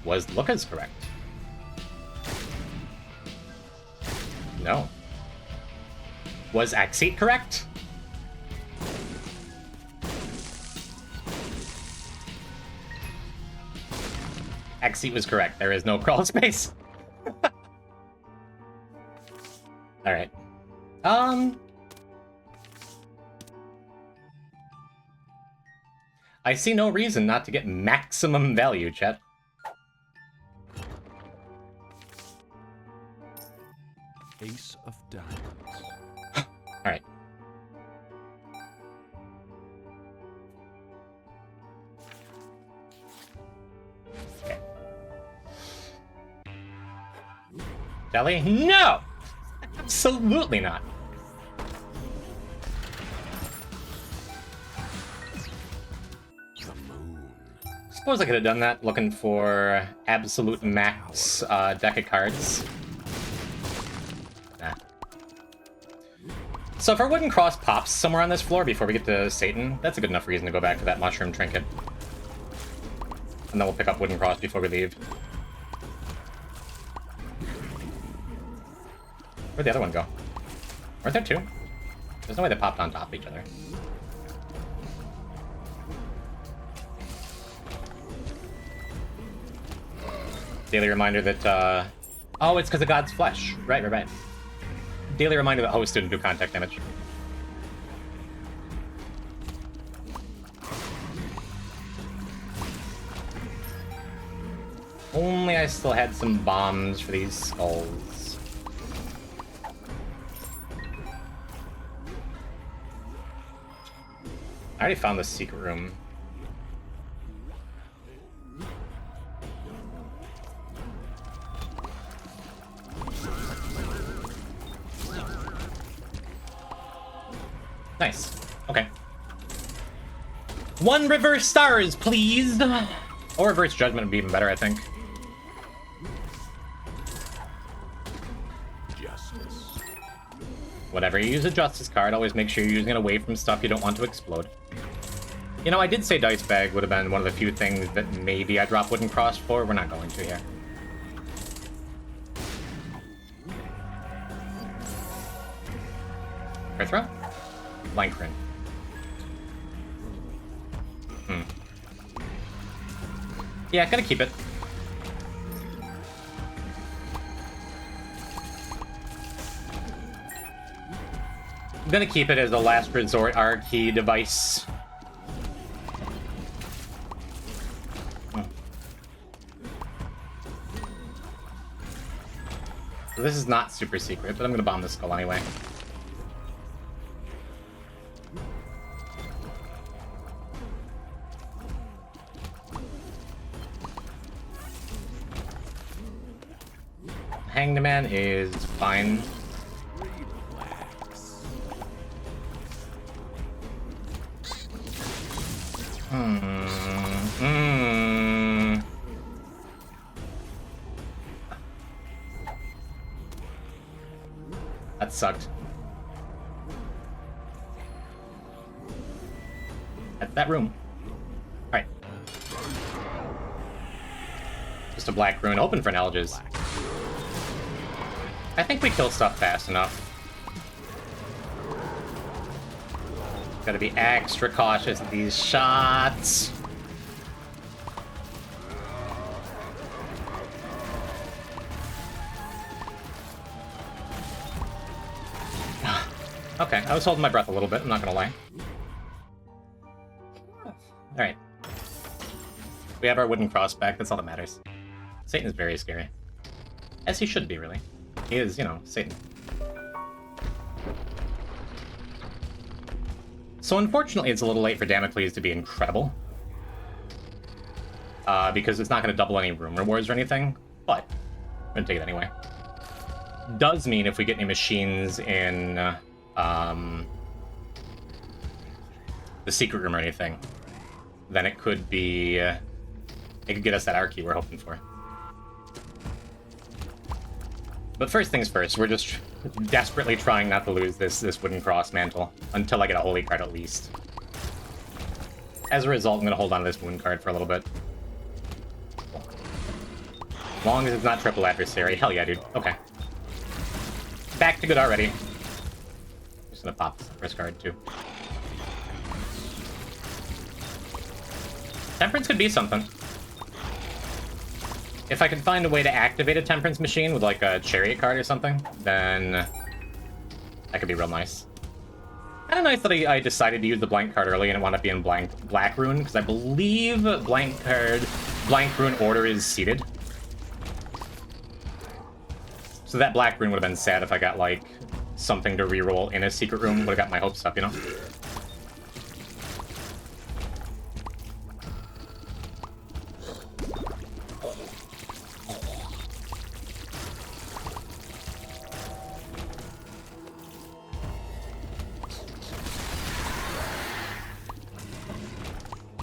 S1: Was Lucas correct? No. Was Axete correct? Axete was correct. There is no crawl space. Alright. I see no reason not to get maximum value, chat.
S3: Ace of diamonds.
S1: Alright. Okay. Jelly? No! Absolutely not. Suppose I could have done that looking for absolute max deck of cards. Nah. So if our wooden cross pops somewhere on this floor before we get to Satan, that's a good enough reason to go back to that mushroom trinket. And then we'll pick up wooden cross before we leave. Where'd the other one go? Weren't there two? There's no way they popped on top of each other. Daily reminder that, oh, it's because of God's flesh. Right. Daily reminder that host didn't do contact damage. Only I still had some bombs for these skulls. I already found the secret room. Nice. Okay. One reverse stars, please! Or reverse judgment would be even better, I think.
S3: Justice.
S1: Whenever you use a justice card, always make sure you're using it away from stuff you don't want to explode. You know, I did say Dice Bag would have been one of the few things that maybe I drop Wooden Cross for. We're not going to here. Fair throw? Lankrin. Yeah, gotta keep it. gonna keep it as a last resort R key device. So this is not super secret, but I'm gonna bomb the skull anyway. Hanged Man is fine. That sucked. That's that room. Alright. Just a black rune open for Nelges. I think we kill stuff fast enough. Gotta be extra cautious of these shots. Okay, I was holding my breath a little bit, I'm not gonna lie. Alright. We have our wooden cross back, that's all that matters. Satan is very scary. As he should be, really. He is, you know, Satan. So unfortunately, it's a little late for Damocles to be incredible. Because it's not going to double any room rewards or anything, but I'm going to take it anyway. Does mean if we get any machines in the secret room or anything, then it could be... it could get us that R key we're hoping for. But first things first, we're just desperately trying not to lose this wooden cross mantle until I get a holy card at least. As a result, I'm going to hold on to this moon card for a little bit. As long as it's not triple adversary. Hell yeah, dude. Okay. Back to good already. Just going to pop this first card, too. Temperance could be something. If I could find a way to activate a Temperance machine with, like, a Chariot card or something, then that could be real nice. Kind of nice that I decided to use the blank card early and it wound up being black rune, because I believe blank rune order is seated. So that black rune would have been sad if I got, like, something to reroll in a secret room. Would have got my hopes up, you know?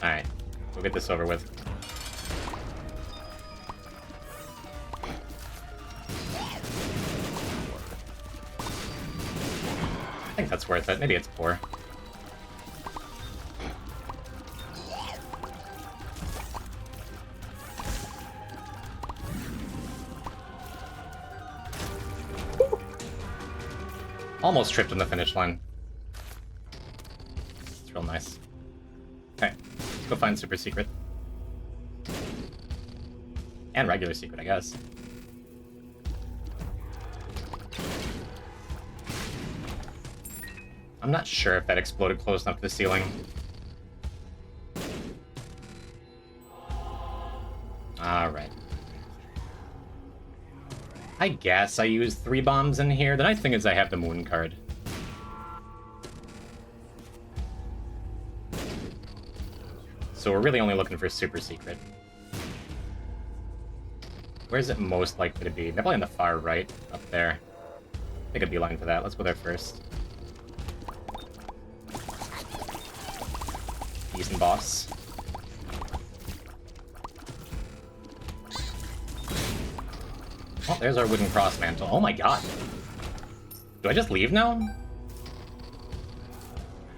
S1: Alright, we'll get this over with. I think that's worth it. Maybe it's poor. Almost tripped on the finish line. It's real nice. Okay, let's go find super secret. And regular secret, I guess. I'm not sure if that exploded close enough to the ceiling. Alright. I guess I used 3 bombs in here. The nice thing is I have the moon card. So we're really only looking for super secret. Where's it most likely to be? Definitely on the far right, up there. Take a beeline for that. Let's go there first. Decent boss. Oh, there's our wooden cross mantle. Oh my god. Do I just leave now?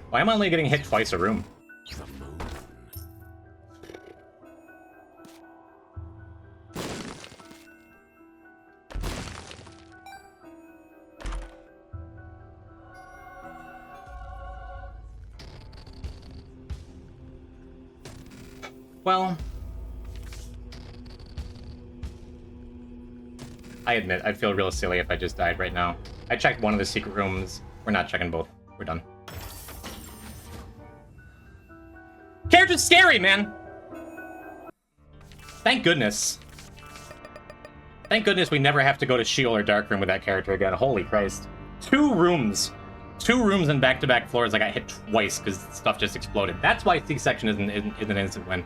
S1: Why am I only getting hit twice a room? Well, I admit, I'd feel real silly if I just died right now. I checked one of the secret rooms. We're not checking both. We're done. Character's scary, man! Thank goodness. Thank goodness we never have to go to Sheol or Darkroom with that character again. Holy Christ. 2 rooms. 2 rooms and back-to-back floors. I got hit twice because stuff just exploded. That's why C-section isn't an instant win.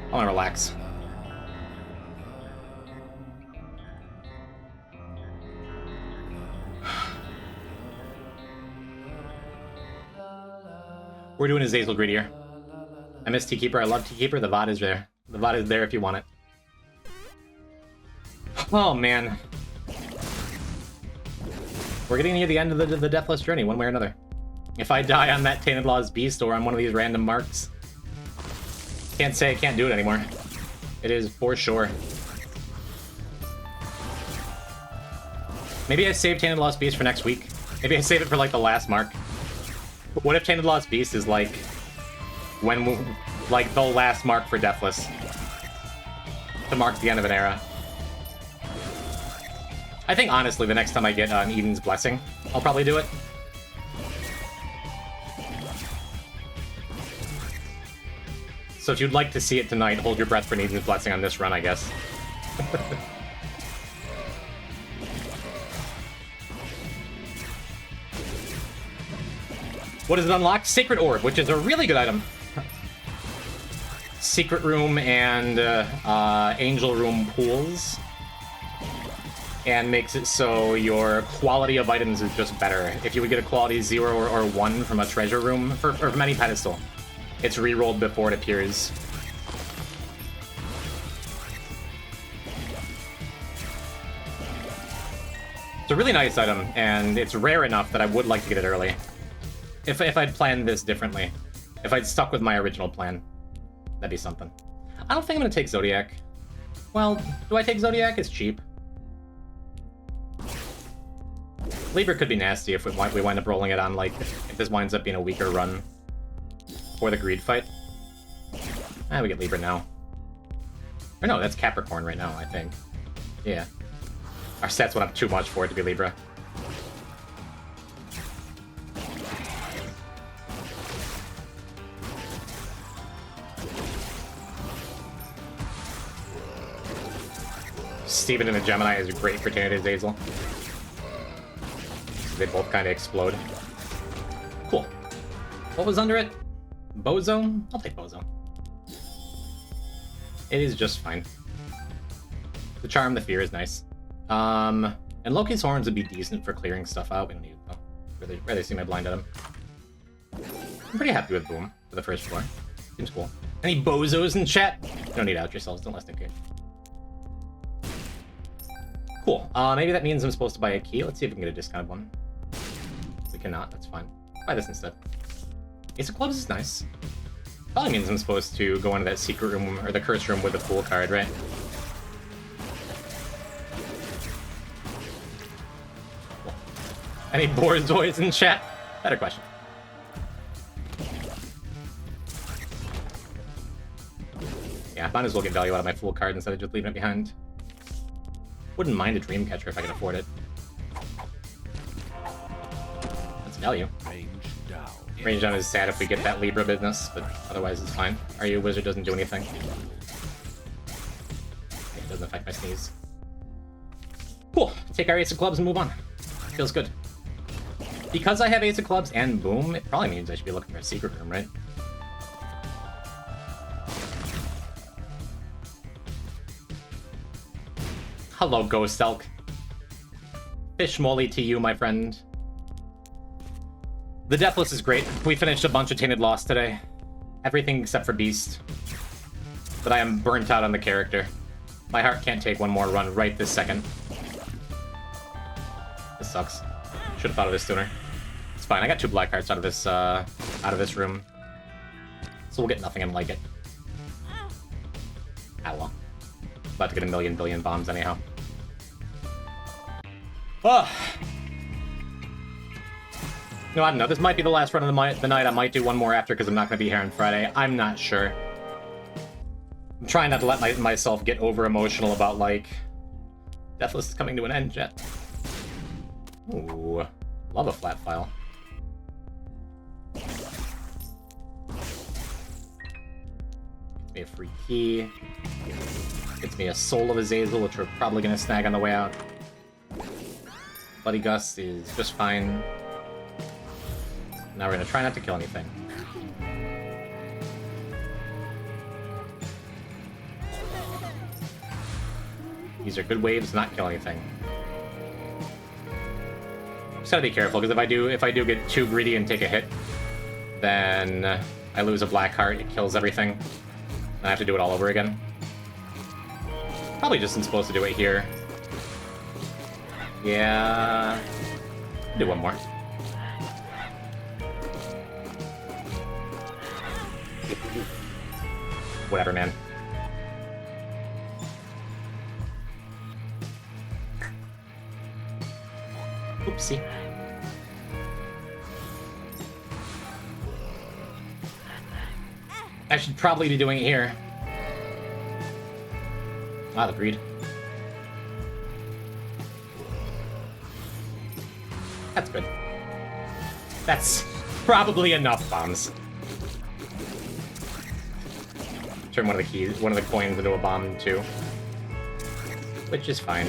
S1: I want to relax. We're doing Azazel greedier. I miss t.keeper. I love t.keeper. The VOD is there. The VOD is there if you want it. Oh, man. We're getting near the end of the Deathless journey, one way or another. If I die on that Tainted Lost Beast or on one of these random marks, can't say I can't do it anymore. It is for sure. Maybe I save Tainted Lost Beast for next week. Maybe I save it for, like, the last mark. What if Tainted Lost Beast is, like, like, the last mark for Deathless? To mark the end of an era. I think, honestly, the next time I get Eden's Blessing, I'll probably do it. So if you'd like to see it tonight, hold your breath for Eden's Blessing on this run, I guess. What does it unlock? Sacred Orb, which is a really good item. Secret Room and Angel Room pools. And makes it so your quality of items is just better. If you would get a quality 0 or 1 from a treasure room, or from any pedestal, it's re-rolled before it appears. It's a really nice item, and it's rare enough that I would like to get it early. If I'd planned this differently. If I'd stuck with my original plan. That'd be something. I don't think I'm gonna take Zodiac. Well, do I take Zodiac? It's cheap. Libra could be nasty if we wind up rolling it on, like, if this winds up being a weaker run for the greed fight. We get Libra now. Or no, that's Capricorn right now, I think. Yeah. Our stats went up too much for it to be Libra. Steven and the Gemini is great for Tainted Azazel. They both kind of explode. Cool. What was under it? Bozo? I'll take Bozo. It is just fine. The Charm, the Fear is nice. And Loki's Horns would be decent for clearing stuff out. We don't need it though. Rather see my blind item. I'm pretty happy with Boom for the first floor. Seems cool. Any bozos in chat? You don't need to out yourselves, don't listen to it. Cool. Maybe that means I'm supposed to buy a key. Let's see if we can get a discounted one. We cannot, that's fine. Buy this instead. Ace of Clubs is nice. Probably means I'm supposed to go into that secret room, or the curse room with the Fool card, right? Cool. Any Borzois in chat? Better question. Yeah, might as well get value out of my Fool card instead of just leaving it behind. Wouldn't mind a Dreamcatcher if I could afford it. That's value. Range down is sad if we get that Libra business, but otherwise it's fine. Are you a wizard? Doesn't do anything. It doesn't affect my sneeze. Cool. Take our Ace of Clubs and move on. Feels good. Because I have Ace of Clubs and Boom, it probably means I should be looking for a secret room, right? Hello, Ghost Elk. Fish moly to you, my friend. The Deathless is great. We finished a bunch of Tainted Lost today. Everything except for Beast. But I am burnt out on the character. My heart can't take one more run right this second. This sucks. Should have thought of this sooner. It's fine. I got 2 black hearts out of this room. So we'll get nothing and like it. Ah well. About to get a million billion bombs anyhow. No, I don't know. This might be the last run of the night. I might do one more after because I'm not going to be here on Friday. I'm not sure. I'm trying not to let myself get over-emotional about, like, Deathless is coming to an end yet. Ooh, love a flat file. Gets me a free key. Gets me a Soul of Azazel, which we're probably going to snag on the way out. Bloody Gust is just fine. Now we're going to try not to kill anything. These are good waves, not kill anything. Just gotta be careful, because if I do get too greedy and take a hit, then I lose a black heart, it kills everything. And I have to do it all over again. Probably just isn't supposed to do it here. Yeah... I'll do one more. Whatever, man. Oopsie. I should probably be doing it here. Wow, the greed. That's good. That's probably enough bombs. Turn one of the coins into a bomb too. Which is fine.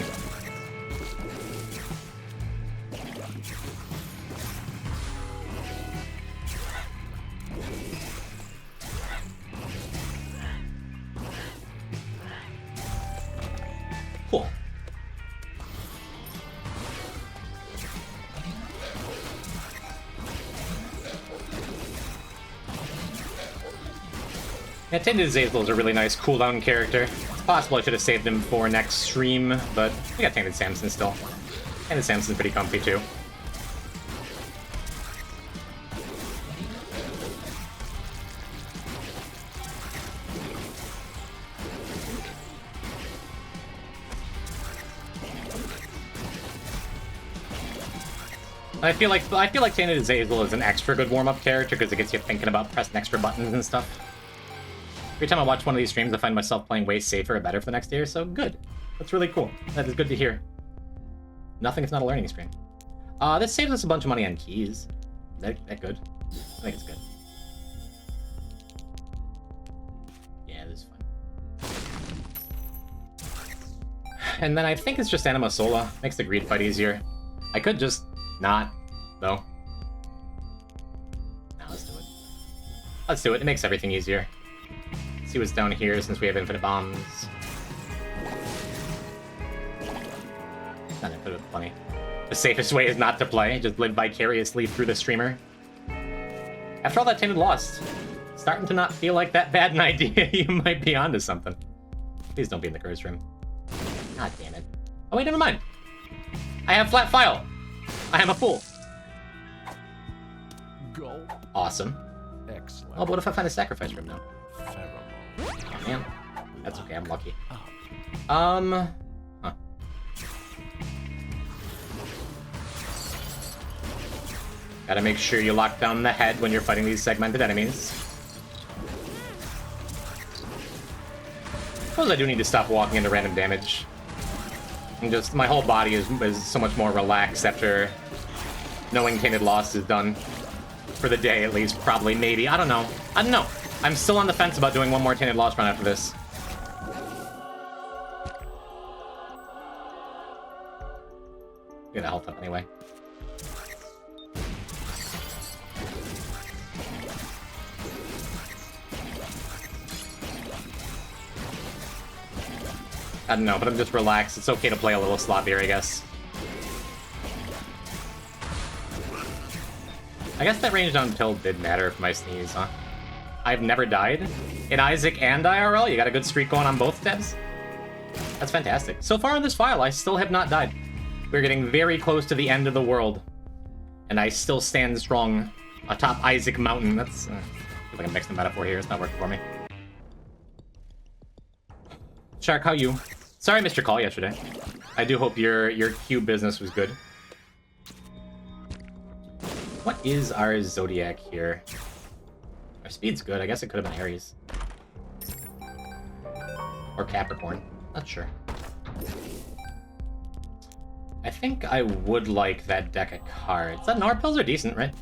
S1: Cool. Yeah, Tainted Azazel is a really nice cooldown character. It's possible I should have saved him for next stream, but we got Tainted Samson still. Tainted Samson's pretty comfy too. I feel like Tainted Azazel is an extra good warm-up character because it gets you thinking about pressing extra buttons and stuff. Every time I watch one of these streams, I find myself playing way safer and better for the next year, so good. That's really cool. That is good to hear. Nothing if not a learning screen. This saves us a bunch of money on keys. Is that good? I think it's good. Yeah, this is fun. And then I think it's just Anima Sola. Makes the greed fight easier. I could just not, though. Now let's do it. Let's do it. It makes everything easier. Let's see what's down here since we have infinite bombs. Not infinite, plenty. The safest way is not to play. Just live vicariously through the streamer. After all that Tainted Lost, starting to not feel like that bad an idea. You might be onto something. Please don't be in the curse room. God damn it. Oh wait, never mind. I have flat file. I am a fool.
S3: Go.
S1: Awesome.
S3: Excellent.
S1: Oh, but what if I find a sacrifice room now?
S3: Pheromone.
S1: Oh, man. That's okay, I'm lucky.
S3: Up.
S1: Huh. Gotta make sure you lock down the head when you're fighting these segmented enemies. Suppose I do need to stop walking into random damage. And just, my whole body is so much more relaxed after knowing Tainted Lost is done. For the day, at least, probably, maybe. I don't know. I don't know. I'm still on the fence about doing one more Tainted Lost run after this. Get a health up anyway. I don't know, but I'm just relaxed. It's okay to play a little sloppier, I guess. I guess that range down tilt did matter for my sneeze, huh? I've never died. In Isaac and IRL, you got a good streak going on both tabs? That's fantastic. So far in this file, I still have not died. We're getting very close to the end of the world. And I still stand strong atop Isaac Mountain. That's... I feel like I'm mixing the metaphor here. It's not working for me. Shark, how you? Sorry I missed your call yesterday. I do hope your Q business was good. What is our Zodiac here? Our speed's good. I guess it could have been Aries. Or Capricorn. Not sure. I think I would like that deck of cards. That Norpils are decent, right?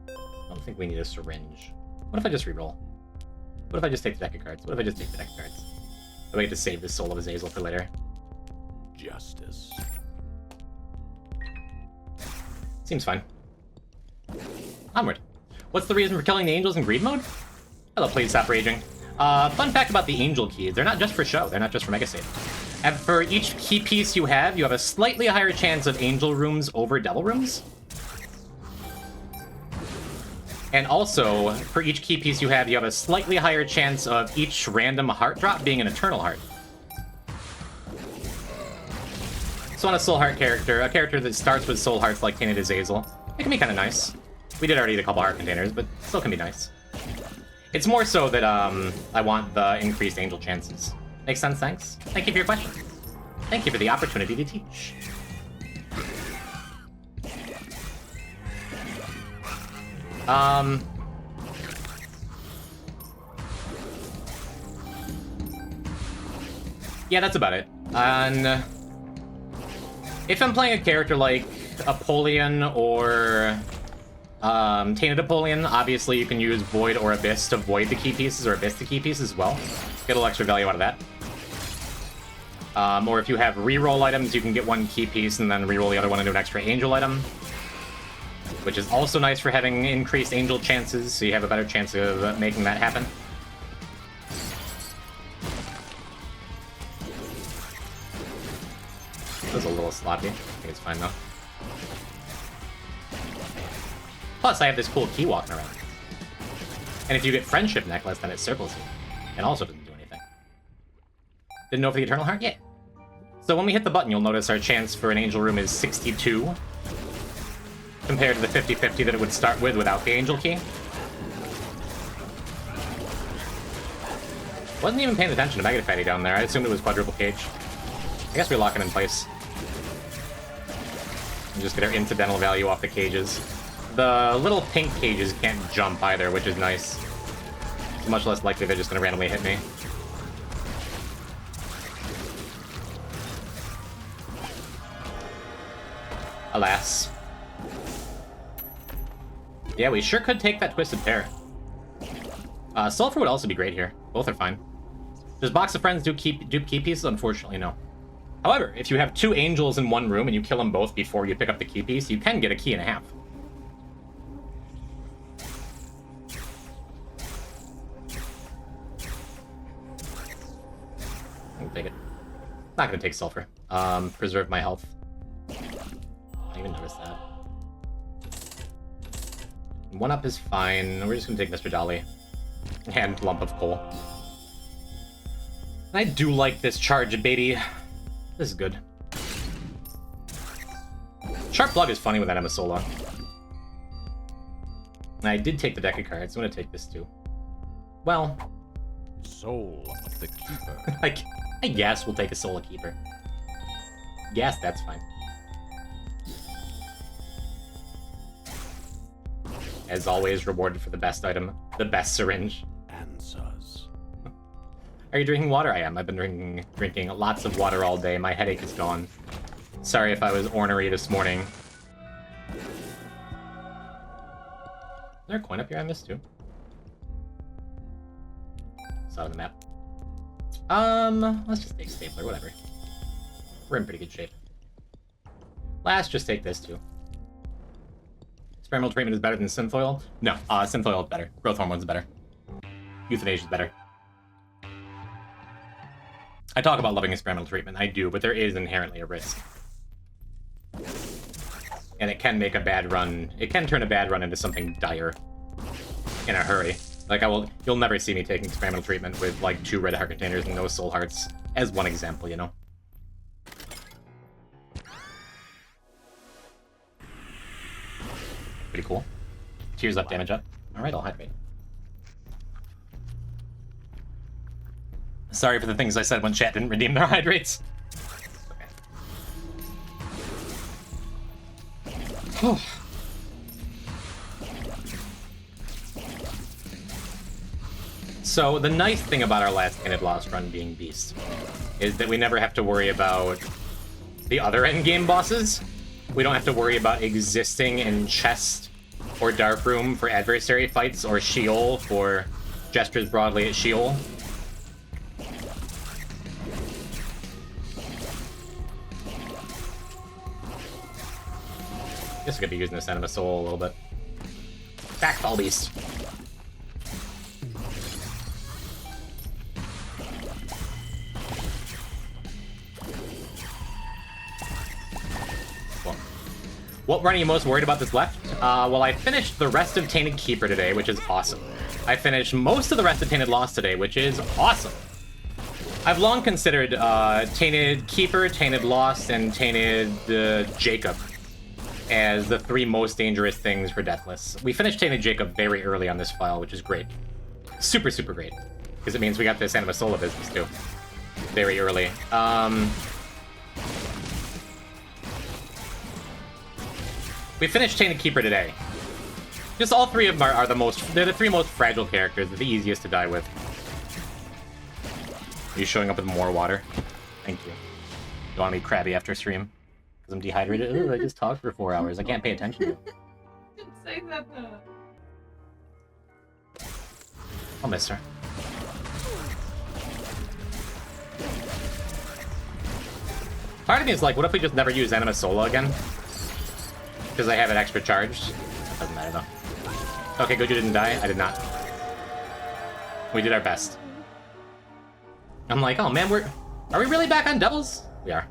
S1: I don't think we need a syringe. What if I just reroll? What if I just take the deck of cards? What if I just take the deck of cards? Do I get to save the Soul of Azazel for later?
S2: Justice.
S1: Seems fine. Onward. What's the reason for killing the angels in greed mode? Hello, please stop raging. Fun fact about the angel keys, they're not just for show, they're not just for Mega Save. And for each key piece you have a slightly higher chance of angel rooms over devil rooms. And also, for each key piece you have a slightly higher chance of each random heart drop being an eternal heart. So on a soul heart character, a character that starts with soul hearts like Tainted Azazel, it can be kind of nice. We did already eat a couple heart containers, but still can be nice. It's more so that I want the increased angel chances. Makes sense, thanks. Thank you for your question. Thank you for the opportunity to teach. Yeah, that's about it. And if I'm playing a character like Apollyon or Tainted Apollyon, obviously you can use Void or Abyss to void the key pieces, or Abyss the key pieces as well. Get a little extra value out of that. Or if you have reroll items, you can get one key piece and then reroll the other one into an extra angel item, which is also nice for having increased angel chances, so you have a better chance of making that happen. That was a little sloppy. I think it's fine though. Plus, I have this cool key walking around. And if you get Friendship Necklace, then it circles you. And also doesn't do anything. Didn't know for the Eternal Heart? Yeah. So when we hit the button, you'll notice our chance for an Angel Room is 62. Compared to the 50-50 that it would start with without the Angel Key. Wasn't even paying attention to Mega Fatty down there. I assumed it was Quadruple Cage. I guess we lock it in place. And just get our incidental value off the cages. The little pink cages can't jump either, which is nice. It's much less likely they're just going to randomly hit me. Alas. Yeah, we sure could take that Twisted Pair. Sulfur would also be great here. Both are fine. Does Box of Friends dupe key pieces? Unfortunately, no. However, if you have two angels in one room and you kill them both before you pick up the key piece, you can get a key and a half. I'll take it. Not gonna take Sulfur. Preserve my health. I didn't even notice that. 1-up is fine. We're just gonna take Mr. Dolly. And Lump of Coal. I do like this charge, baby. This is good. Sharp Plug is funny with that Emma Sola. And I did take the deck of cards. I'm gonna take this too. Well,
S3: Soul of the Keeper.
S1: I guess we'll take a Soul of Keeper. Yes, that's fine. As always, rewarded for the best item, the best syringe.
S3: Answers.
S1: Are you drinking water? I am. I've been drinking lots of water all day. My headache is gone. Sorry if I was ornery this morning. Is there a coin up here I missed too? Saw it on the map. Let's just take Stapler, whatever. We're in pretty good shape. Last, just take this too. Experimental treatment is better than Synthoil? No, Synthoil is better. Growth hormone's better. Euthanasia is better. I talk about loving experimental treatment, I do, but there is inherently a risk. And it can make a bad run, it can turn a bad run into something dire in a hurry. Like, you'll never see me taking experimental treatment with, like, 2 red heart containers and no soul hearts, as one example, you know? Pretty cool. Tears up, damage up. Alright, I'll hydrate. Sorry for the things I said when chat didn't redeem their hydrates. Okay. So the nice thing about our last Tainted/Lost run being Beast is that we never have to worry about the other endgame bosses. We don't have to worry about existing in chest or dark room for adversary fights or Sheol for gestures broadly at Sheol. Guess I could be using this Enema Soul a little bit. Backfall Beast. What run are you most worried about that's left? Well, I finished the rest of Tainted Keeper today, which is awesome. I finished most of the rest of Tainted/Lost today, which is awesome. I've long considered Tainted Keeper, Tainted/Lost, and Tainted Jacob as the 3 most dangerous things for Deathless. We finished Tainted Jacob very early on this file, which is great. Super, super great. Because it means we got this Anima Sola business, too. Very early. We finished Tainted Keeper today. Just all 3 of them are the most... They're the 3 most fragile characters. They're the easiest to die with. Are you showing up with more water? Thank you. You want to be crabby after stream? Because I'm dehydrated? Ooh, I just talked for 4 hours. I can't pay attention to you.
S4: Didn't say that though.
S1: I'll miss her. Part of me is like, what if we just never use Anima Sola again? Because I have it extra charged. Doesn't matter though. Okay, good you didn't die. I did not. We did our best. I'm like, oh man, are we really back on doubles? We are.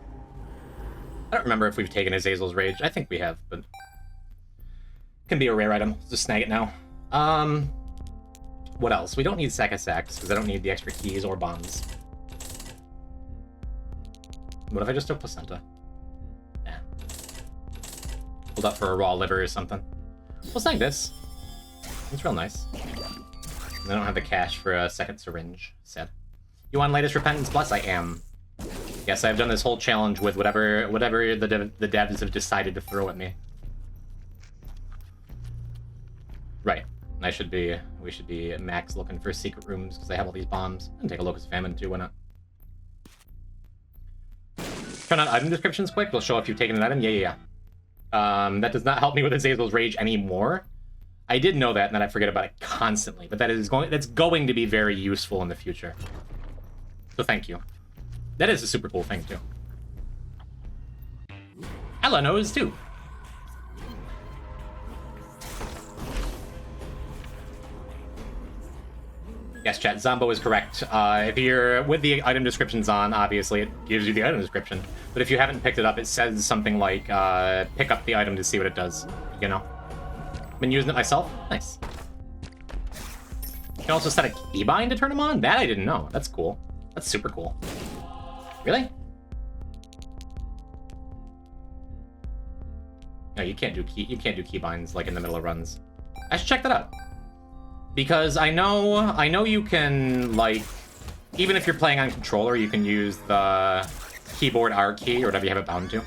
S1: I don't remember if we've taken Azazel's Rage. I think we have, but can be a rare item. Just snag it now. What else? We don't need Sack of Sacks because I don't need the extra keys or bombs. What if I just took Placenta? Yeah. Hold up for a raw liver or something. We'll snag this. It's real nice. And I don't have the cash for a second syringe. Sad. You want latest Repentance Plus? I am. Yes, I've done this whole challenge with whatever the devs have decided to throw at me. Right. We should be max looking for secret rooms because I have all these bombs. And take a Locust Famine too, why not? Turn on item descriptions quick. It'll show if you've taken an item. Yeah. That does not help me with Azazel's Rage anymore. I did know that, and then I forget about it constantly. But that's going to be very useful in the future. So thank you. That is a super cool thing, too. Ella knows, too. Yes, chat, Zombo is correct. If you're with the item descriptions on, obviously it gives you the item description. But if you haven't picked it up, it says something like, pick up the item to see what it does. You know? Been using it myself. Nice. You can also set a keybind to turn them on? That I didn't know. That's cool. That's super cool. Really? No, you can't do keybinds like in the middle of runs. I should check that out. Because I know you can, like, even if you're playing on controller, you can use the keyboard R key or whatever you have it bound to.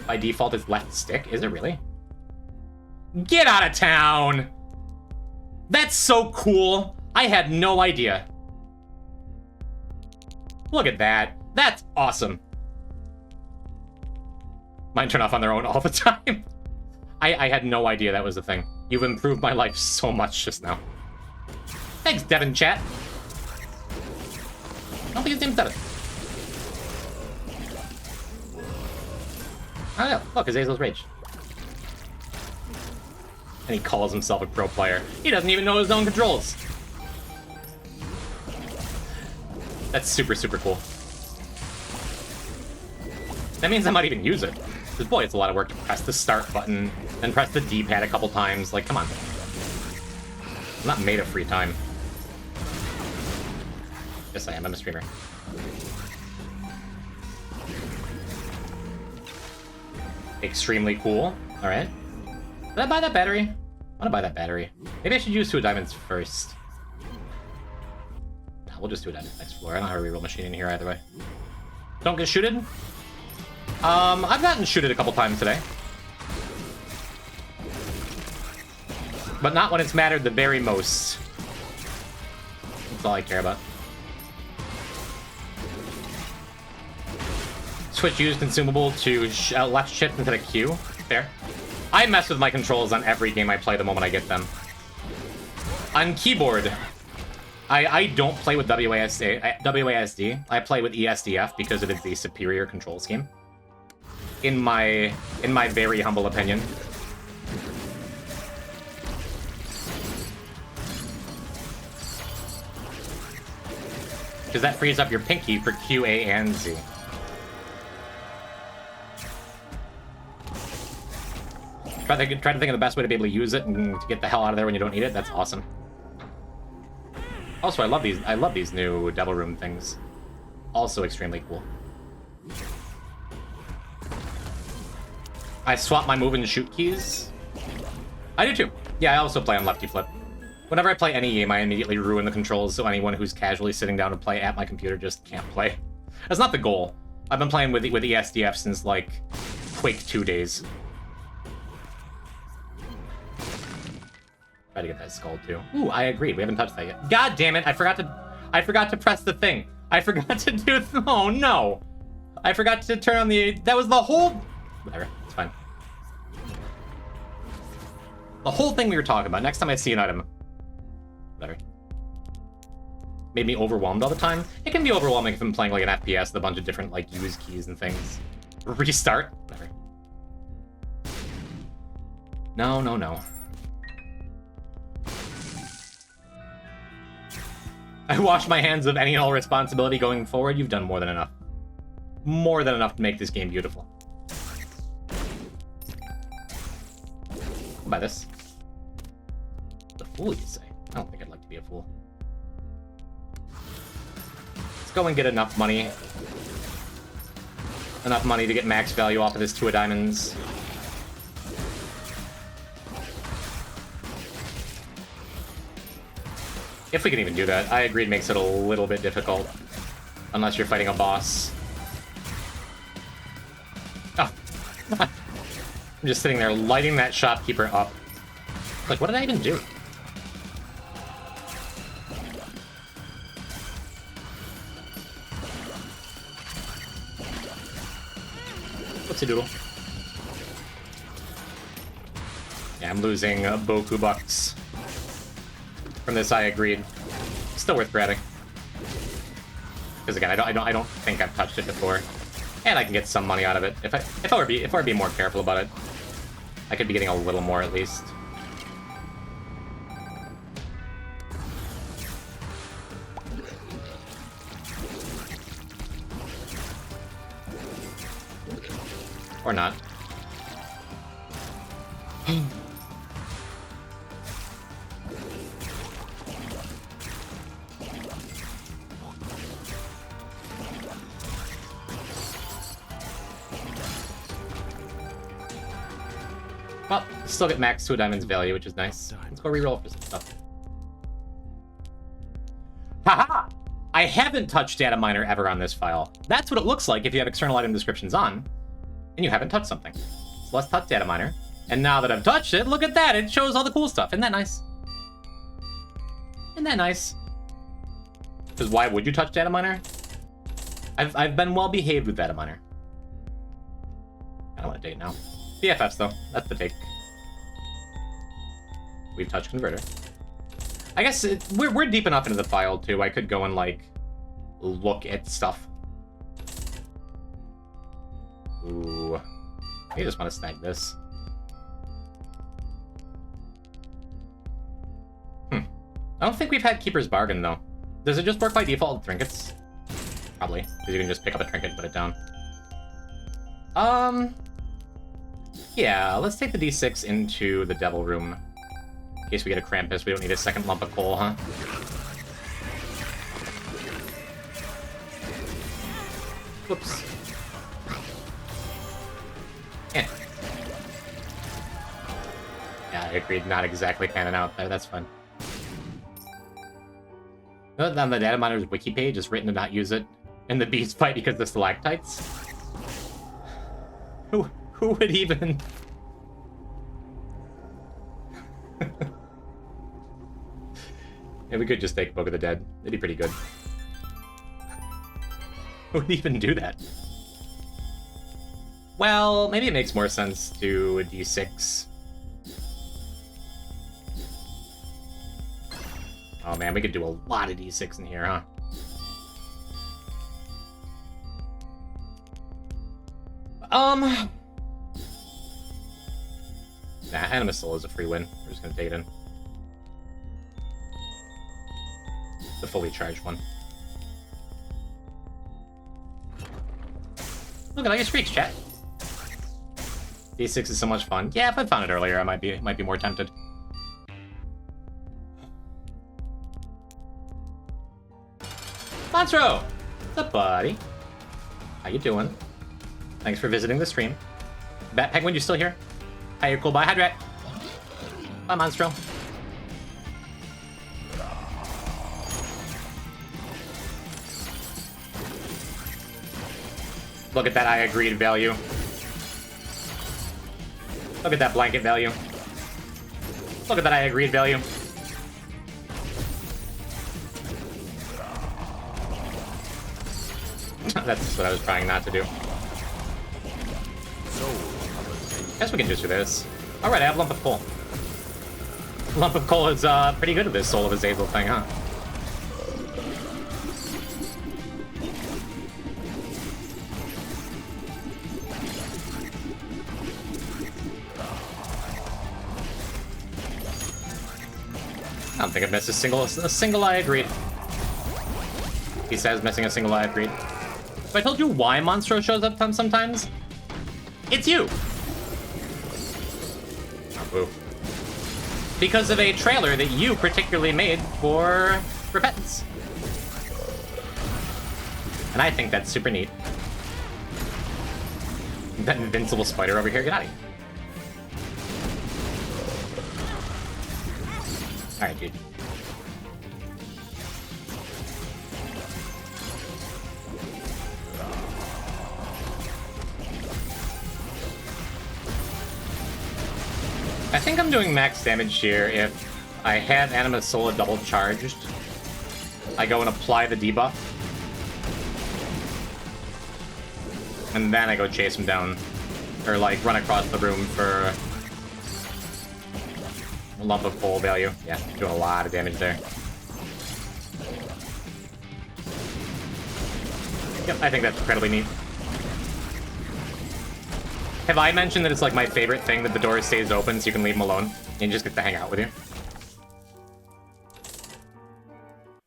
S1: By default, it's left stick. Is it really? Get out of town! That's so cool! I had no idea. Look at that. That's awesome. Mine turn off on their own all the time. I had no idea that was a thing. You've improved my life so much just now. Thanks, Devin chat. I don't think his name's Devin. Oh yeah, look, Azazel's Rage. And he calls himself a pro player. He doesn't even know his own controls. That's super, super cool. That means I might even use it. Because, boy, it's a lot of work to press the start button, then press the D-pad a couple times. Like, come on. I'm not made of free time. Yes, I am. I'm a streamer. Extremely cool. Alright. Did I buy that battery? I want to buy that battery. Maybe I should use 2 diamonds first. Nah, we'll just do it on the next floor. I don't have a reroll machine in here either way. Don't get shooted? I've gotten shooted a couple times today. But not when it's mattered the very most. That's all I care about. Switch use consumable to left shift instead of Q. Fair. I mess with my controls on every game I play the moment I get them. On keyboard, I don't play with WASD. I play with ESDF because it is the superior control scheme. In my very humble opinion. Because that frees up your pinky for Q, A, and Z. Try to think of the best way to be able to use it and to get the hell out of there when you don't need it. That's awesome. Also, I love these new Devil Room things. Also extremely cool. I swap my move and shoot keys. I do too. Yeah, I also play on lefty flip. Whenever I play any game, I immediately ruin the controls, so anyone who's casually sitting down to play at my computer just can't play. That's not the goal. I've been playing with ESDF since, like, Quake 2 days. Try to get that skull, too. Ooh, I agreed. We haven't touched that yet. God damn it, I forgot to press the thing. I forgot to do... Oh, no. I forgot to turn on the... That was the whole... Whatever, it's fine. The whole thing we were talking about. Next time I see an item... Whatever. Made me overwhelmed all the time. It can be overwhelming if I'm playing like an FPS with a bunch of different like use keys and things. Restart? Whatever. No, no, no. I wash my hands of any and all responsibility going forward. You've done more than enough. More than enough to make this game beautiful. I'll buy this. The fool, you say? I don't think I'd like to be a fool. Let's go and get enough money. Enough money to get max value off of this 2 of diamonds. If we can even do that. I agree it makes it a little bit difficult. Unless you're fighting a boss. Oh. I'm just sitting there lighting that shopkeeper up. Like, what did I even do? What's a doodle? Yeah, I'm losing Boku bucks. From this, I agreed. Still worth grabbing. Because again, I don't think I've touched it before, and I can get some money out of it if I were being more careful about it. I could be getting a little more at least. Or not. Well, still get max 2 diamonds value, which is nice. Let's go reroll for some stuff. Haha! I haven't touched data miner ever on this file. That's what it looks like if you have external item descriptions on, and you haven't touched something. So let's touch data miner. And now that I've touched it, look at that! It shows all the cool stuff. Isn't that nice? Isn't that nice? Because why would you touch data miner? I've been well behaved with data miner. I don't want to date now. BFFs though, that's the take. We've touched converter. I guess we're deep enough into the file too. I could go and like look at stuff. Ooh, I just want to snag this. I don't think we've had Keeper's Bargain though. Does it just work by default with trinkets? Probably, because you can just pick up a trinket and put it down. Yeah, let's take the D6 into the Devil Room. In case we get a Krampus, we don't need a second lump of coal, huh? Whoops. Yeah. Yeah, I agreed, not exactly panning out there, that's fine. Note that on the data miner's wiki page, it's written to not use it in the beast fight because of the stalactites. Who would even... Yeah, we could just take Book of the Dead. It'd be pretty good. Who would even do that? Well, maybe it makes more sense to a d6. Oh man, we could do a lot of d6 in here, huh? Nah, Animus Soul is a free win. We're just gonna take it in. The fully charged one. Look at all your streaks, chat. D6 is so much fun. Yeah, if I found it earlier, I might be more tempted. Monstro! What's up, buddy? How you doing? Thanks for visiting the stream. Bat Penguin, you still here? Hi, you're cool. Bye, Hydrat. Bye, Monstro. Look at that I agreed value. Look at that blanket value. Look at that I agreed value. That's what I was trying not to do. Guess we can just do this. Alright, I have Lump of Coal. Lump of Coal is pretty good at this Soul of Azazel thing, huh? I don't think I've missed a single I agreed. He says missing a single I agreed. If I told you why Monstro shows up sometimes, it's you! Ooh. Because of a trailer that you particularly made for Repentance. And I think that's super neat. That invincible spider over here, get out of here. Alright, dude. I think I'm doing max damage here if I have Animus Soul double charged. I go and apply the debuff. And then I go chase him down. Or like run across the room for a lump of coal value. Yeah, doing a lot of damage there. Yep, I think that's incredibly neat. Have I mentioned that it's like my favorite thing that the door stays open so you can leave him alone and he just gets to hang out with you?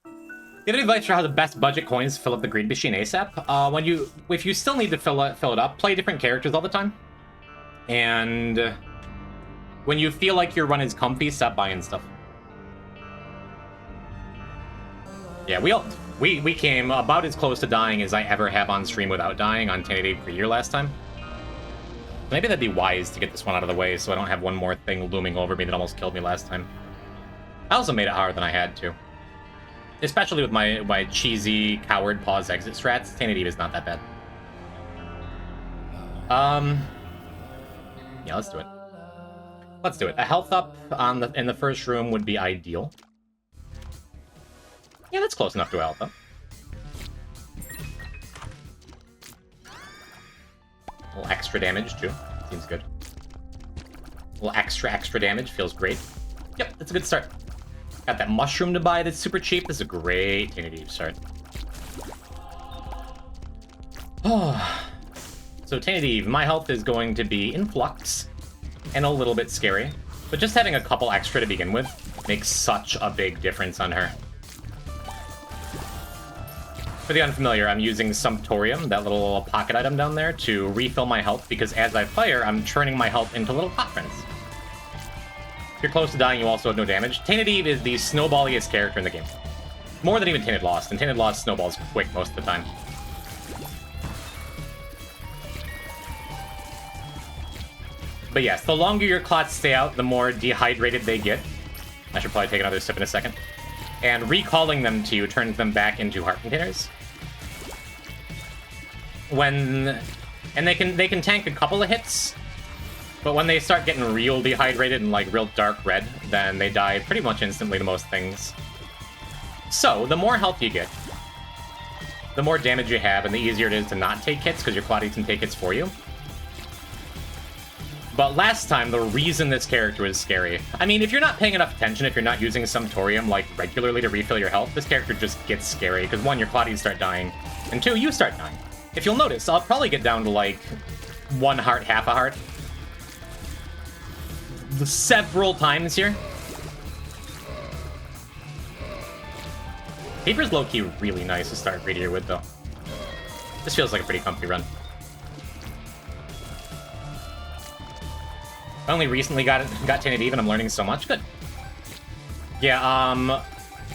S1: Do you have any advice for how the best budget coins fill up the greed machine ASAP? If you still need to fill it up, play different characters all the time. And when you feel like your run is comfy, stop buying stuff. Yeah, we came about as close to dying as I ever have on stream without dying on Tainted Greedier last time. Maybe that'd be wise to get this one out of the way so I don't have one more thing looming over me that almost killed me last time. I also made it harder than I had to. Especially with my cheesy coward pause exit strats, Tainted Eve is not that bad. Yeah, let's do it. Let's do it. A health up in the first room would be ideal. Yeah, that's close enough to a health up. A little extra damage, too. Seems good. A little extra damage. Feels great. Yep, that's a good start. Got that mushroom to buy that's super cheap. This is a great Tainted Eve start. Oh. So Tainted Eve, my health is going to be in flux and a little bit scary. But just having a couple extra to begin with makes such a big difference on her. For the unfamiliar, I'm using Sumptorium, that little pocket item down there, to refill my health, because as I fire, I'm turning my health into little hot friends. If you're close to dying, you also have no damage. Tainted Eve is the snowballiest character in the game. More than even Tainted Lost, and Tainted Lost snowballs quick most of the time. But yes, the longer your clots stay out, the more dehydrated they get. I should probably take another sip in a second. And recalling them to you turns them back into heart containers. And they can tank a couple of hits, but when they start getting real dehydrated and like real dark red, then they die pretty much instantly to most things. So, the more health you get, the more damage you have, and the easier it is to not take hits, because your Claudius can take hits for you. But last time, the reason this character is scary... I mean, if you're not paying enough attention, if you're not using Sumptorium, like, regularly to refill your health, this character just gets scary, because 1, your Claudius start dying, and 2, you start dying. If you'll notice, I'll probably get down to, like, 1 heart, half a heart. Several times here. Keeper's low-key really nice to start Greedier with, though. This feels like a pretty comfy run. I only recently got Tainted Eve and I'm learning so much. Good. Yeah,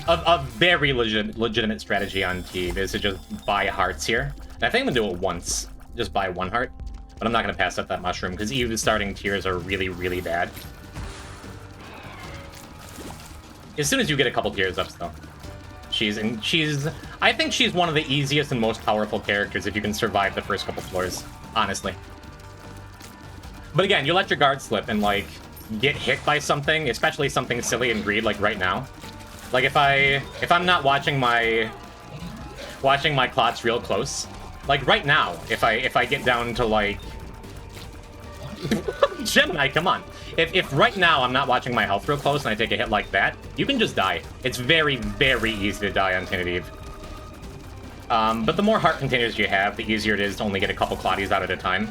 S1: a very legitimate strategy on t.eve is to just buy hearts here. And I think I'm gonna do it once. Just buy 1 heart. But I'm not gonna pass up that mushroom, because Eve's starting tiers are really, really bad. As soon as you get a couple tiers ups, though. I think she's one of the easiest and most powerful characters if you can survive the first couple floors, honestly. But again, you let your guard slip and, like, get hit by something, especially something silly and greed, like right now. Like, if I'm not watching my clots real close, like right now, if I get down to, like... Gemini, come on. If right now I'm not watching my health real close and I take a hit like that, you can just die. It's very, very easy to die on Tainted Eve. But the more heart containers you have, the easier it is to only get a couple Claudius out at a time.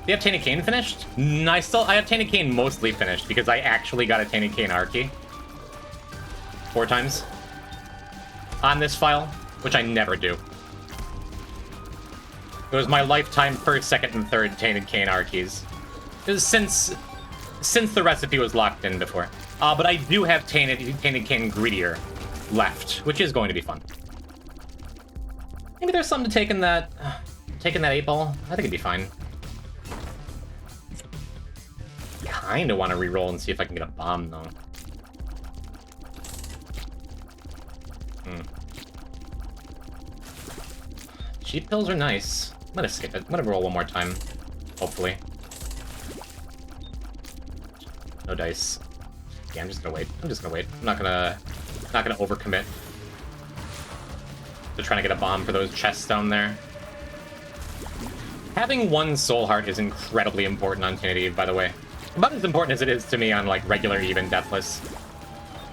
S1: Do you have Tainted finished? I have Tainted mostly finished, because I actually got a Tainted Archie 4 times on this file, which I never do. It was my lifetime first, second, and third Tainted Archies. Since the recipe was locked in before. But I do have Tainted Greedier left, which is going to be fun. Maybe there's something to take in that 8-ball. I think it'd be fine. Kinda want to reroll and see if I can get a bomb, though. Cheap pills are nice. I'm gonna skip it. I'm gonna roll 1 more time. Hopefully. No dice. Yeah, I'm just gonna wait. I'm not gonna overcommit to trying to get a bomb for those chests down there. Having 1 soul heart is incredibly important on Tainted Eve, by the way. About as important as it is to me on, like, regular Eve and Deathless.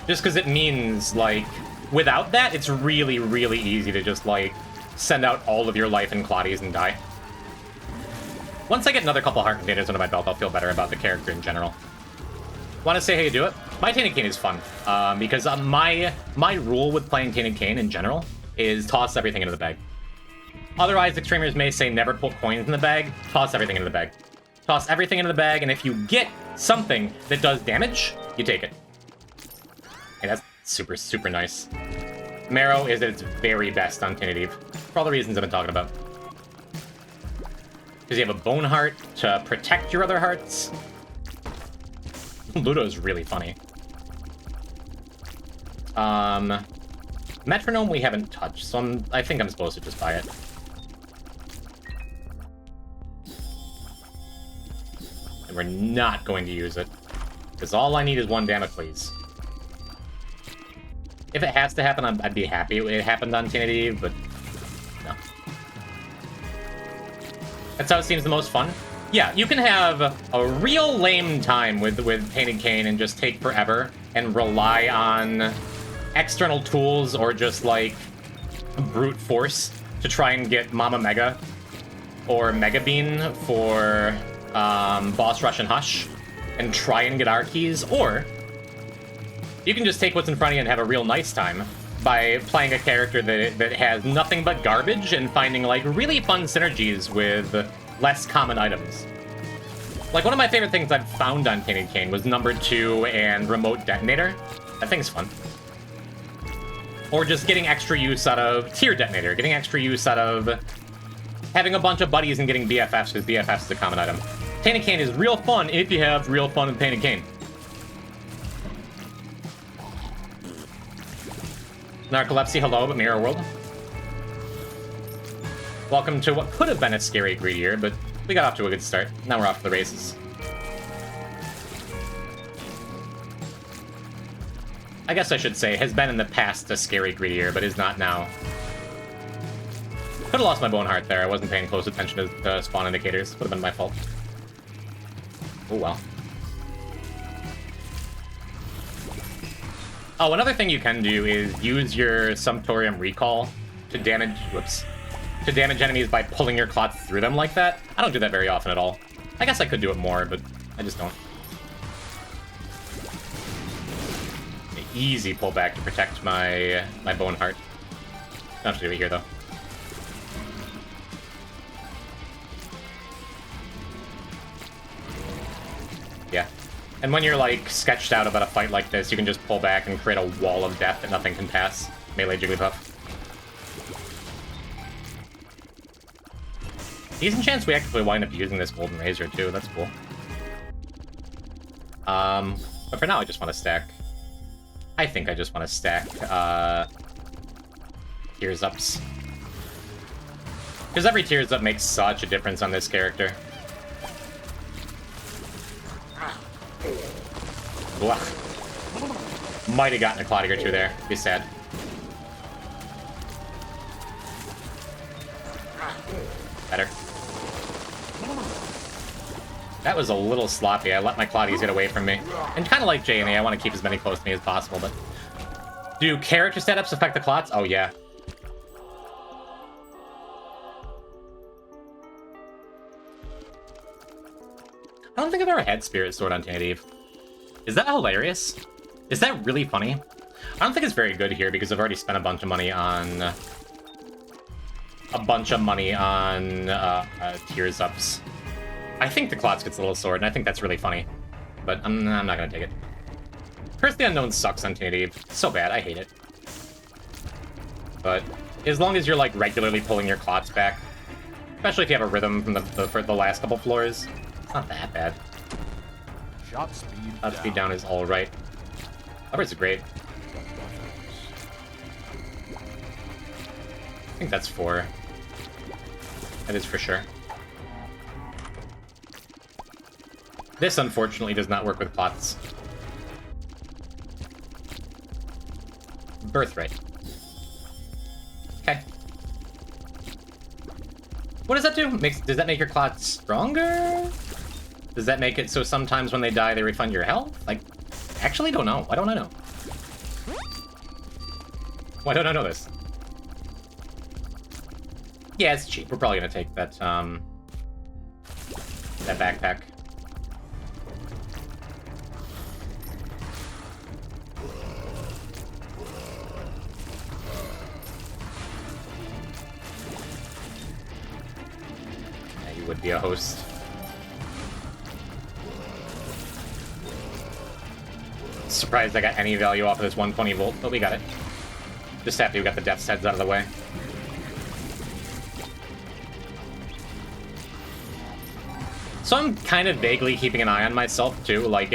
S1: Just because it means, like, without that, it's really, really easy to just, like, send out all of your life in Claudius and die. Once I get another couple heart containers under my belt, I'll feel better about the character in general. Want to say how you do it? My Tainted is fun, because my rule with playing Tainted in general is toss everything into the bag. Otherwise, extremers may say never put coins in the bag. Toss everything into the bag. Toss everything into the bag, and if you get something that does damage, you take it. And that's super, super nice. Marrow is at its very best on Tainted Eve, for all the reasons I've been talking about. Because you have a bone heart to protect your other hearts. Ludo's really funny. Metronome we haven't touched, so I think I'm supposed to just buy it. And we're not going to use it, because all I need is 1 Damocles. If it has to happen, I'd be happy it happened on Tainted Eve, but no. That's how it seems the most fun. Yeah, you can have a real lame time with Tainted and just take forever and rely on external tools or just, like, brute force to try and get Mama Mega or Mega Bean for Boss Rush and Hush and try and get Archies, or you can just take what's in front of you and have a real nice time by playing a character that has nothing but garbage and finding, like, really fun synergies with less common items. Like, one of my favorite things I've found on Tainted was number 2 and remote detonator. That thing's fun. Or just getting extra use out of tier detonator, getting extra use out of having a bunch of buddies and getting BFFs, because BFFs is a common item. Tainted is real fun if you have real fun with Tainted. Narcolepsy, hello, but Mirror World. Welcome to what could have been a scary Greedier, but we got off to a good start. Now we're off to the races. I guess I should say, has been in the past a scary greedier, but is not now. Could have lost my bone heart there. I wasn't paying close attention to the spawn indicators. Would have been my fault. Oh well. Oh, another thing you can do is use your Sumptorium Recall to damage... Whoops. To damage enemies by pulling your clots through them like that. I don't do that very often at all. I guess I could do it more, but I just don't. Easy pullback to protect my bone heart. Don't have to do it here, though. Yeah. And when you're, like, sketched out about a fight like this, you can just pull back and create a wall of death that nothing can pass. Melee Jigglypuff. Decent chance we actually wind up using this Golden Razor, too. That's cool. But for now, I just want to stack... I think I just want to stack, Tears Ups. Because every Tears Up makes such a difference on this character. Blah. Might have gotten a Clottig or two there. Be sad. Better. That was a little sloppy. I let my Clotties get away from me. And kind of like J&A, I want to keep as many close to me as possible, but... Do character setups affect the Clots? Oh, yeah. I don't think I've ever had Spirit Sword on Tainted. Is that hilarious? Is that really funny? I don't think it's very good here because I've already spent a bunch of money on... Tears Ups. I think the Clots gets a little sword, and I think that's really funny. But I'm not gonna take it. Curse the Unknown sucks on Tainted. So bad, I hate it. But as long as you're like regularly pulling your Clots back, especially if you have a rhythm from the last couple floors, it's not that bad.
S3: Shot speed.
S1: Shot speed down is all right. Levers are great. I think that's 4. That is for sure. This, unfortunately, does not work with Clots. Birthright. Okay. What does that do? Does that make your Clots stronger? Does that make it so sometimes when they die, they refund your health? Like, actually don't know. Why don't I know? Why don't I know this? Yeah, it's cheap. We're probably gonna take that, that backpack. Would be a host. Surprised I got any value off of this 120 volt, but we got it. Just happy we got the Death's Heads out of the way. So I'm kind of vaguely keeping an eye on myself too. Like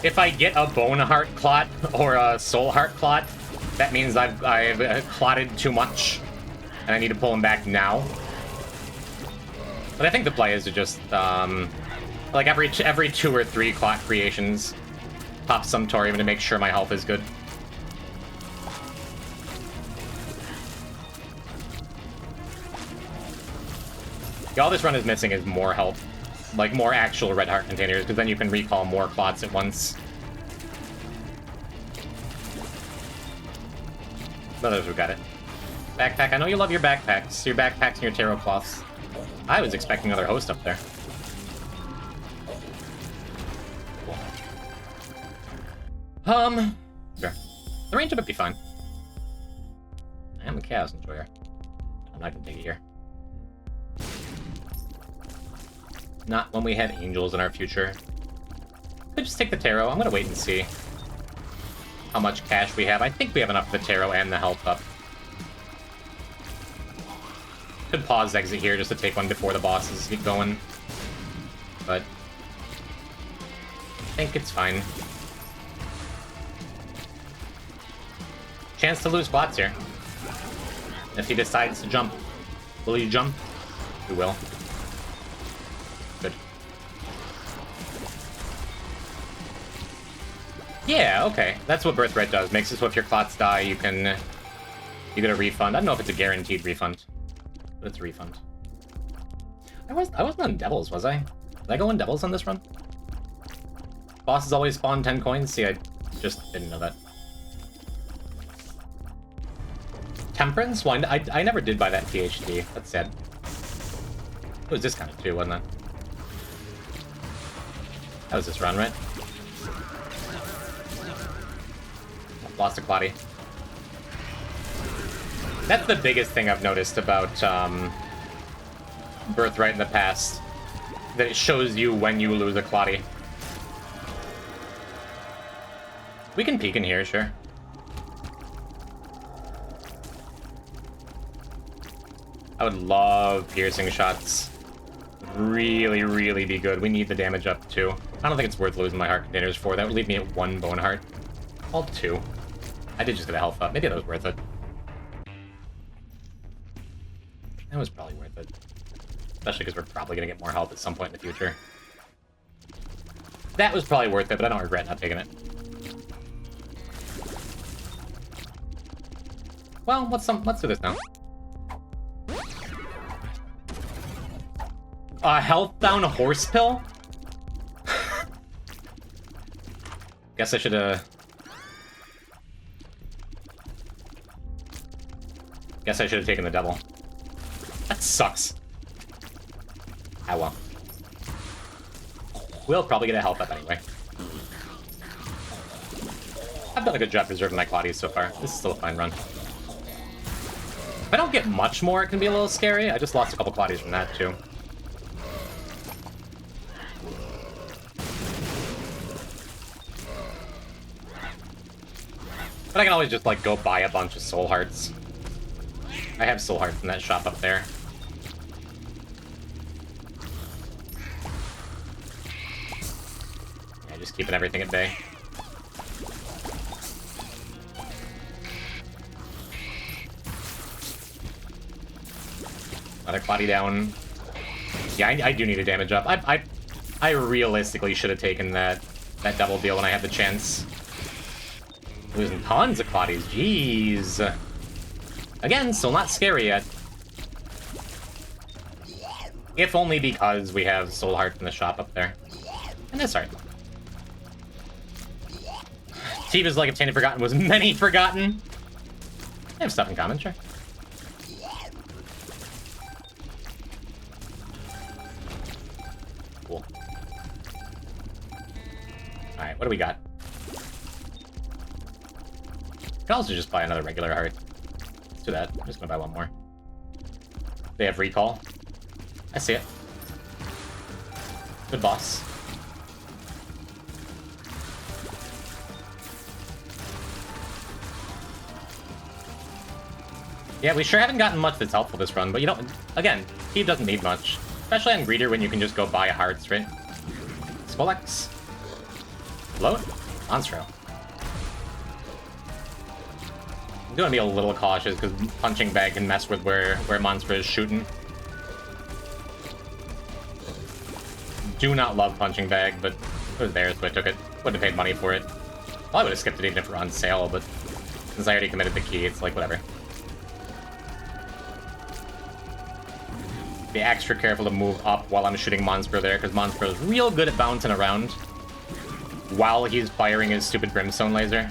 S1: if I get a Bone Heart Clot or a Soul Heart Clot, that means I've clotted too much, and I need to pull them back now. But I think the play is to just, like every 2 or 3 Clot creations, pop some Torium to make sure my health is good. Yeah, all this run is missing is more health. Like, more actual Red Heart containers, because then you can recall more Clots at once. Others, we got it. Backpack, I know you love your backpacks. Your backpacks and your tarot cloths. I was expecting another host up there. Cool. Sure. The range of it be fine. I am a Chaos Enjoyer. I'm not gonna take it here. Not when we have angels in our future. Could just take the tarot. I'm gonna wait and see how much cash we have. I think we have enough for the tarot and the health up. Could pause exit here just to take one before the bosses get going. But I think it's fine. Chance to lose Clots here. If he decides to jump. Will you jump? We will. Good. Yeah, okay. That's what Birthright does. Makes it so if your clots die, you get a refund. I don't know if it's a guaranteed refund, but it's a refund. I wasn't on Devils, was I? Did I go on Devils on this run? Bosses always spawn 10 coins? See, I just didn't know that. Temperance? Well, I never did buy that THD. That's sad. It was discounted too, wasn't it? That was this run, right? Lost a Clotty. That's the biggest thing I've noticed about Birthright in the past. That it shows you when you lose a Clotty. We can peek in here, sure. I would love piercing shots. Really, really be good. We need the damage up, too. I don't think it's worth losing my heart containers for. That would leave me at 1 bone heart. All 2. I did just get a health up. Maybe that was worth it. That was probably worth it. Especially because we're probably going to get more health at some point in the future. That was probably worth it, but I don't regret not taking it. Well, let's do this now. A health down horse pill? Guess I should've... Guess I should've taken the devil. That sucks. Ah, well. We'll probably get a health up anyway. I've done a good job preserving my Clotties so far. This is still a fine run. If I don't get much more, it can be a little scary. I just lost a couple Clotties from that, too. But I can always just, like, go buy a bunch of soul hearts. I have soul hearts in that shop up there. Yeah, just keeping everything at bay. Another Clotty down. Yeah, I do need a damage up. I realistically should have taken that double deal when I had the chance. Losing tons of Clotties, jeez. Again, still not scary yet. If only because we have soul hearts in the shop up there. And that's alright. t.eve is like if Tainted Forgotten was many forgotten. They have stuff in common, sure. Cool. Alright, what do we got? I could also just buy another regular heart. Let's do that. I'm just gonna buy one more. They have recall. I see it. Good boss. Yeah, we sure haven't gotten much that's helpful this run, but you don't... Again, t.eve doesn't need much. Especially on greedier when you can just go buy hearts, right? Spolex. Float? Monstro. I'm gonna be a little cautious because punching bag can mess with where Monstro is shooting. Do not love punching bag, but it was there, so I took it. Wouldn't have paid money for it. Well, I would have skipped it even if it were on sale, but since I already committed the key, it's like whatever. Be extra careful to move up while I'm shooting Monstro there, because Monstro is real good at bouncing around while he's firing his stupid brimstone laser.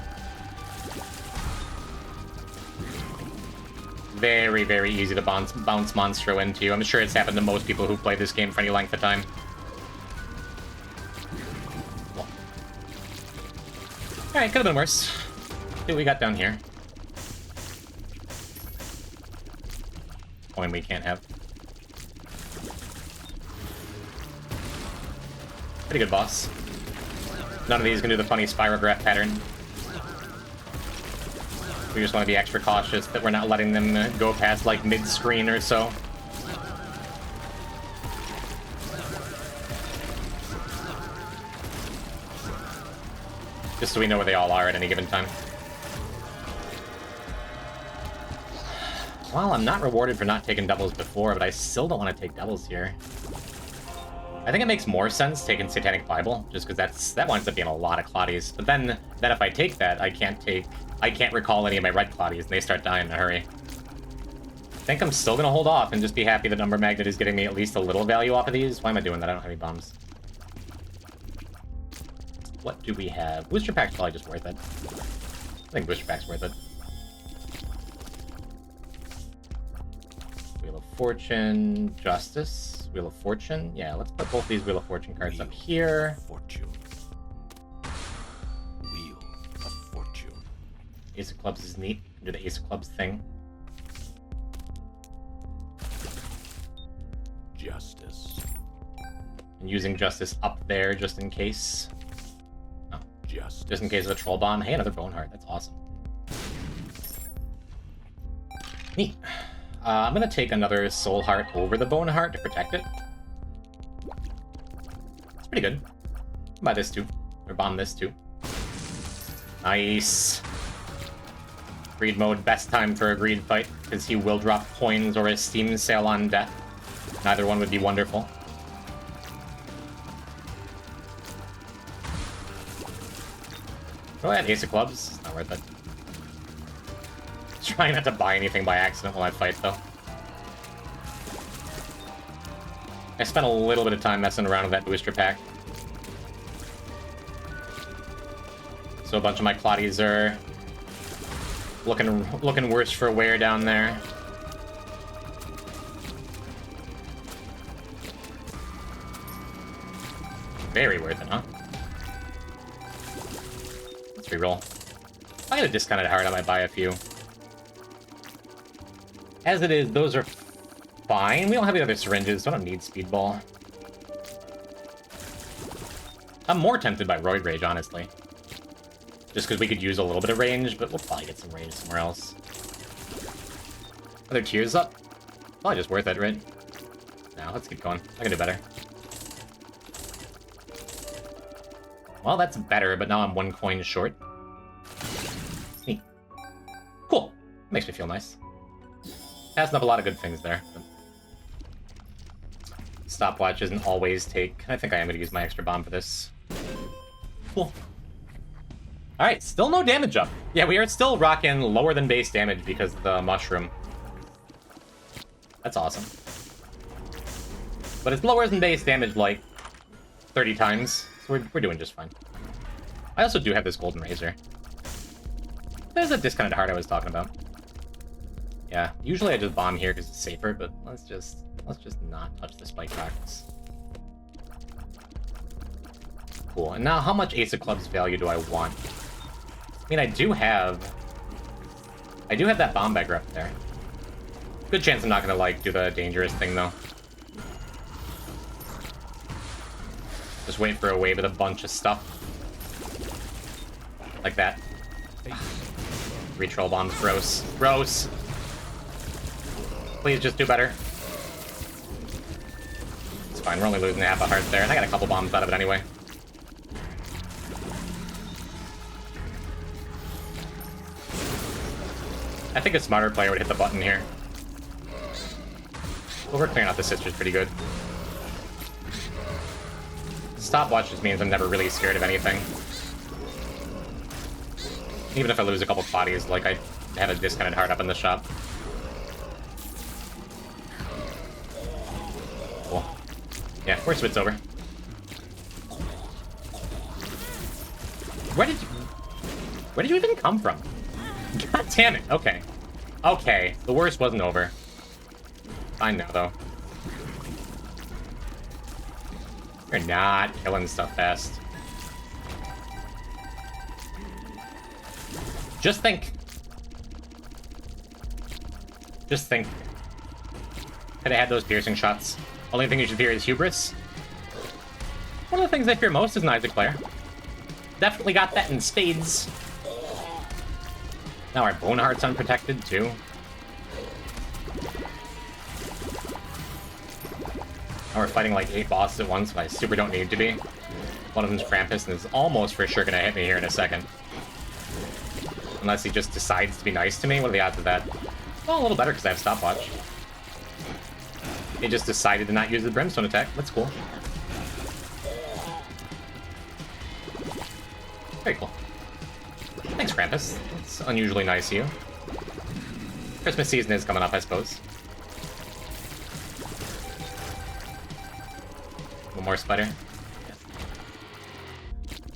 S1: Very, very easy to bounce Monstro into. I'm sure it's happened to most people who play this game for any length of time. Well. Alright, could have been worse. See what we got down here. Coin we can't have. Pretty good boss. None of these can do the funny spirograph pattern. We just want to be extra cautious that we're not letting them go past, like, mid-screen or so. Just so we know where they all are at any given time. Well, I'm not rewarded for not taking doubles before, but I still don't want to take doubles here. I think it makes more sense taking Satanic Bible, just because that winds up being a lot of Clotties. But then if I take that, I can't recall any of my red Clotties, and they start dying in a hurry. I think I'm still gonna hold off and just be happy that Umber Magnet is getting me at least a little value off of these. Why am I doing that? I don't have any bombs. What do we have? Booster Pack's probably just worth it. I think Booster Pack's worth it. Wheel of Fortune, Justice, Wheel of Fortune. Yeah, let's put both these Wheel of Fortune cards up here.
S2: Fortune. Wheel of Fortune.
S1: Ace of Clubs is neat. Do the Ace of Clubs thing.
S2: Justice.
S1: And using Justice up there just in case. Oh,
S2: Justice.
S1: just in case of a Troll Bomb. Hey, another Bone Heart. That's awesome. Neat. I'm gonna take another Soul Heart over the Bone Heart to protect it. It's pretty good. Buy this too. Or bomb this too. Nice. Greed mode, best time for a Greed fight, because he will drop coins or a Steam Sale on death. Neither one would be wonderful. Go ahead, Ace of Clubs. It's not worth it. Trying not to buy anything by accident while I fight, though. I spent a little bit of time messing around with that booster pack. So a bunch of my Clotties are looking worse for wear down there. Very worth it, huh? Let's reroll. If I get a discounted heart, I might buy a few. As it is, those are fine. We don't have any other syringes, so I don't need Speedball. I'm more tempted by Roid Rage, honestly. Just because we could use a little bit of range, but we'll probably get some range somewhere else. Are there tears up? Probably just worth it, right? No, let's keep going. I can do better. Well, that's better, but now I'm 1 coin short. Neat. Cool. Makes me feel nice. Passing up a lot of good things there. But stopwatch isn't always take. I think I am going to use my extra bomb for this. Cool. Alright, still no damage up. Yeah, we are still rocking lower than base damage because of the mushroom. That's awesome. But it's lower than base damage like 30 times. So we're doing just fine. I also do have this golden razor. There's a discounted heart I was talking about. Yeah, usually I just bomb here because it's safer, but let's just not touch the spike rockets. Cool. And now, how much Ace of Clubs value do I want? I mean, I do have that bomb bagger up there. Good chance I'm not gonna like do the dangerous thing though. Just wait for a wave with a bunch of stuff. Like that. 3 troll bombs, gross. Gross! Please just do better. It's fine, we're only losing half a heart there, and I got a couple bombs out of it anyway. I think a smarter player would hit the button here. But we're clearing out the sisters pretty good. Stopwatch just means I'm never really scared of anything. Even if I lose a couple bodies, like I have a discounted heart up in the shop. Cool. Yeah, we're switched over. Where did you even come from? God damn it. Okay. Okay. The worst wasn't over. Fine now, though. You're not killing stuff fast. Just think. Just think. Could have had those piercing shots. Only thing you should fear is hubris. One of the things I fear most is an Isaac player. Definitely got that in spades. Now our Bone Heart's unprotected, too. Now we're fighting like 8 bosses at once, but I super don't need to be. One of them's Krampus, and is almost for sure gonna hit me here in a second. Unless he just decides to be nice to me. What are the odds of that? Well, a little better because I have Stopwatch. He just decided to not use the Brimstone attack. That's cool. That's unusually nice of you. Christmas season is coming up, I suppose. One more spider.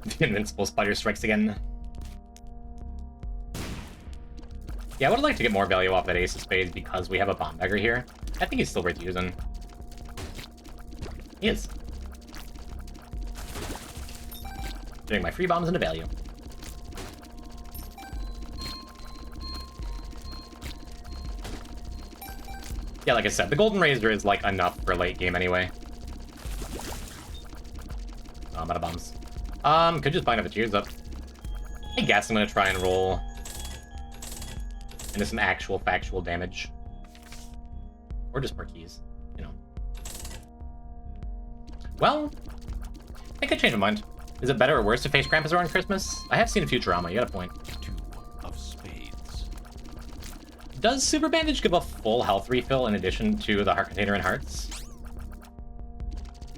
S1: The invincible spider strikes again. Yeah, I would like to get more value off that Ace of Spades because we have a bomb beggar here. I think he's still worth using. He is. Doing my free bombs into value. Yeah, like I said, the Golden Razor is, like, enough for late game anyway. Oh, I'm out of bombs. Could just bind up the cheers up. I guess I'm gonna try and roll into some actual factual damage. Or just more keys, you know. Well, I could change my mind. Is it better or worse to face Krampus around Christmas? I have seen Futurama, you got a point.
S3: 2 of spades.
S1: Does Super Bandage give a full health refill in addition to the Heart Container and Hearts?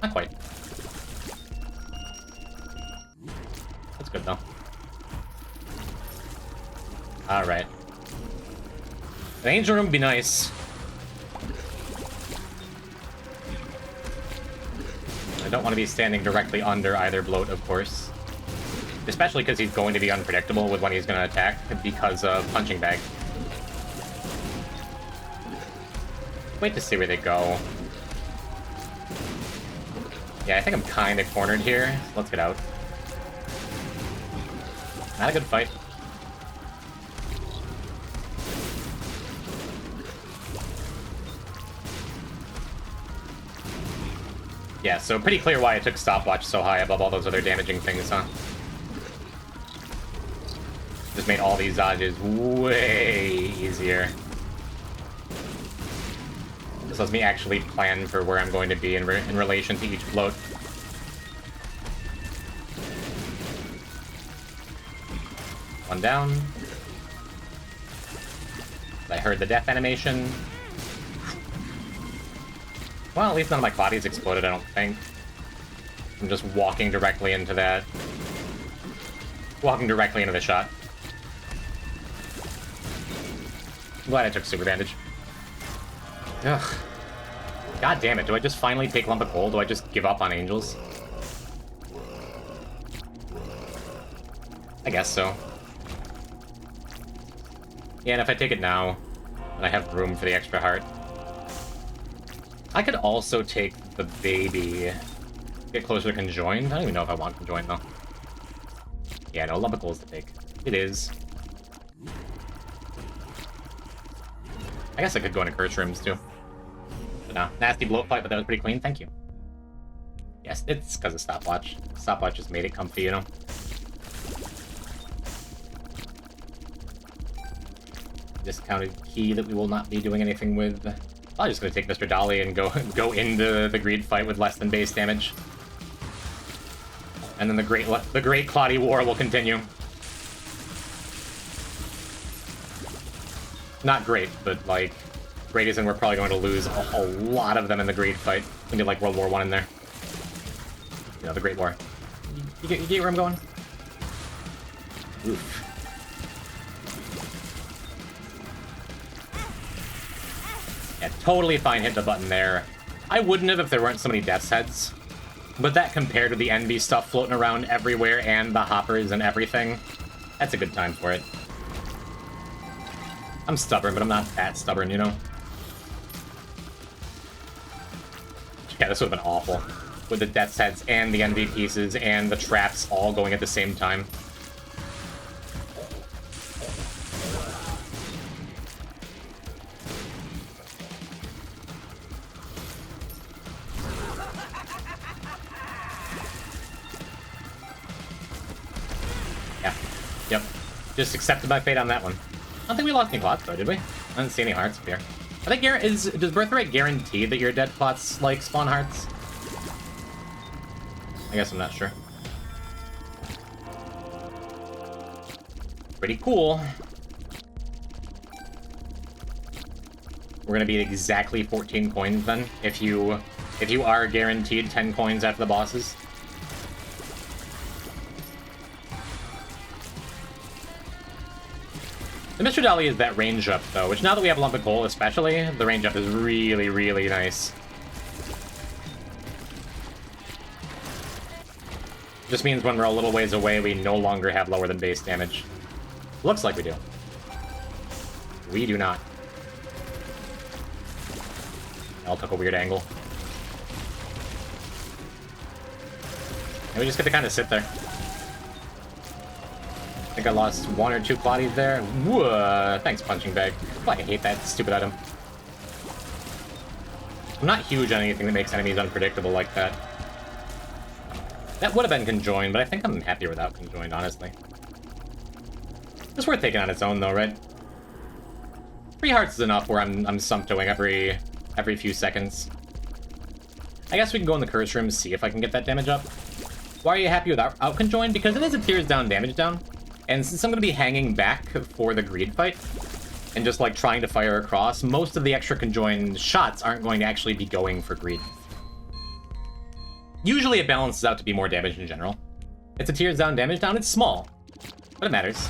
S1: Not quite. That's good, though. Alright. An Angel Room would be nice. I don't want to be standing directly under either bloat, of course. Especially because he's going to be unpredictable with when he's going to attack because of Punching Bag. Wait to see where they go. Yeah, I think I'm kind of cornered here. So let's get out. Not a good fight. Yeah, so pretty clear why I took Stopwatch so high above all those other damaging things, huh? Just made all these dodges way easier. This lets me actually plan for where I'm going to be in relation to each bloat. One down. I heard the death animation. Well, at least none of my bodies exploded, I don't think. I'm just walking directly into that. Walking directly into the shot. I'm glad I took Super Bandage. Ugh. God damn it, do I just finally take Lump of Coal? Do I just give up on Angels? I guess so. Yeah, and if I take it now, then I have room for the extra heart. I could also take the baby. Get closer to Conjoined. I don't even know if I want Conjoined, though. Yeah, no, Lump of Coal is the take. It is. I guess I could go into Curse Rooms, too. But no, nasty bloat fight, but that was pretty clean. Thank you. Yes, it's because of Stopwatch. Stopwatch just made it comfy, you know? Discounted key that we will not be doing anything with. I'm just gonna take Mr. Dolly and go into the greed fight with less than base damage. And then the great Cloudy War will continue. Not great, but like great as in we're probably going to lose a lot of them in the greed fight. It's gonna be like World War I in there. You know, the Great War. You get where I'm going? Oof. Yeah, totally fine hit the button there. I wouldn't have if there weren't so many Death's Heads. But that compared to the Envy stuff floating around everywhere and the hoppers and everything, that's a good time for it. I'm stubborn, but I'm not that stubborn, you know? Yeah, this would have been awful. With the Death's Heads and the Envy pieces and the traps all going at the same time. Yep. Just accepted my fate on that one. I don't think we lost any plots, though, did we? I didn't see any hearts up here. I think does Birthright guarantee that your dead plots, like, spawn hearts? I guess I'm not sure. Pretty cool. We're gonna be at exactly 14 coins then, if you are guaranteed 10 coins after the bosses. The Mr. Dolly is that range up, though, which now that we have Lump of Coal especially, the range up is really, really nice. Just means when we're a little ways away, we no longer have lower than base damage. Looks like we do. We do not. I'll took a weird angle. And we just get to kind of sit there. I think I lost 1 or 2 Claudies there. Whoa, thanks, Punching Bag. Oh, I hate that stupid item. I'm not huge on anything that makes enemies unpredictable like that. That would have been conjoined, but I think I'm happier without conjoined, honestly. It's worth taking on its own, though, right? 3 hearts is enough where I'm sumptoing every few seconds. I guess we can go in the curse room and see if I can get that damage up. Why are you happy without conjoined? Because it is a tears down damage down. And since I'm going to be hanging back for the greed fight, and just like trying to fire across, most of the extra conjoined shots aren't going to actually be going for greed. Usually it balances out to be more damage in general. It's a tears down damage down, it's small, but it matters.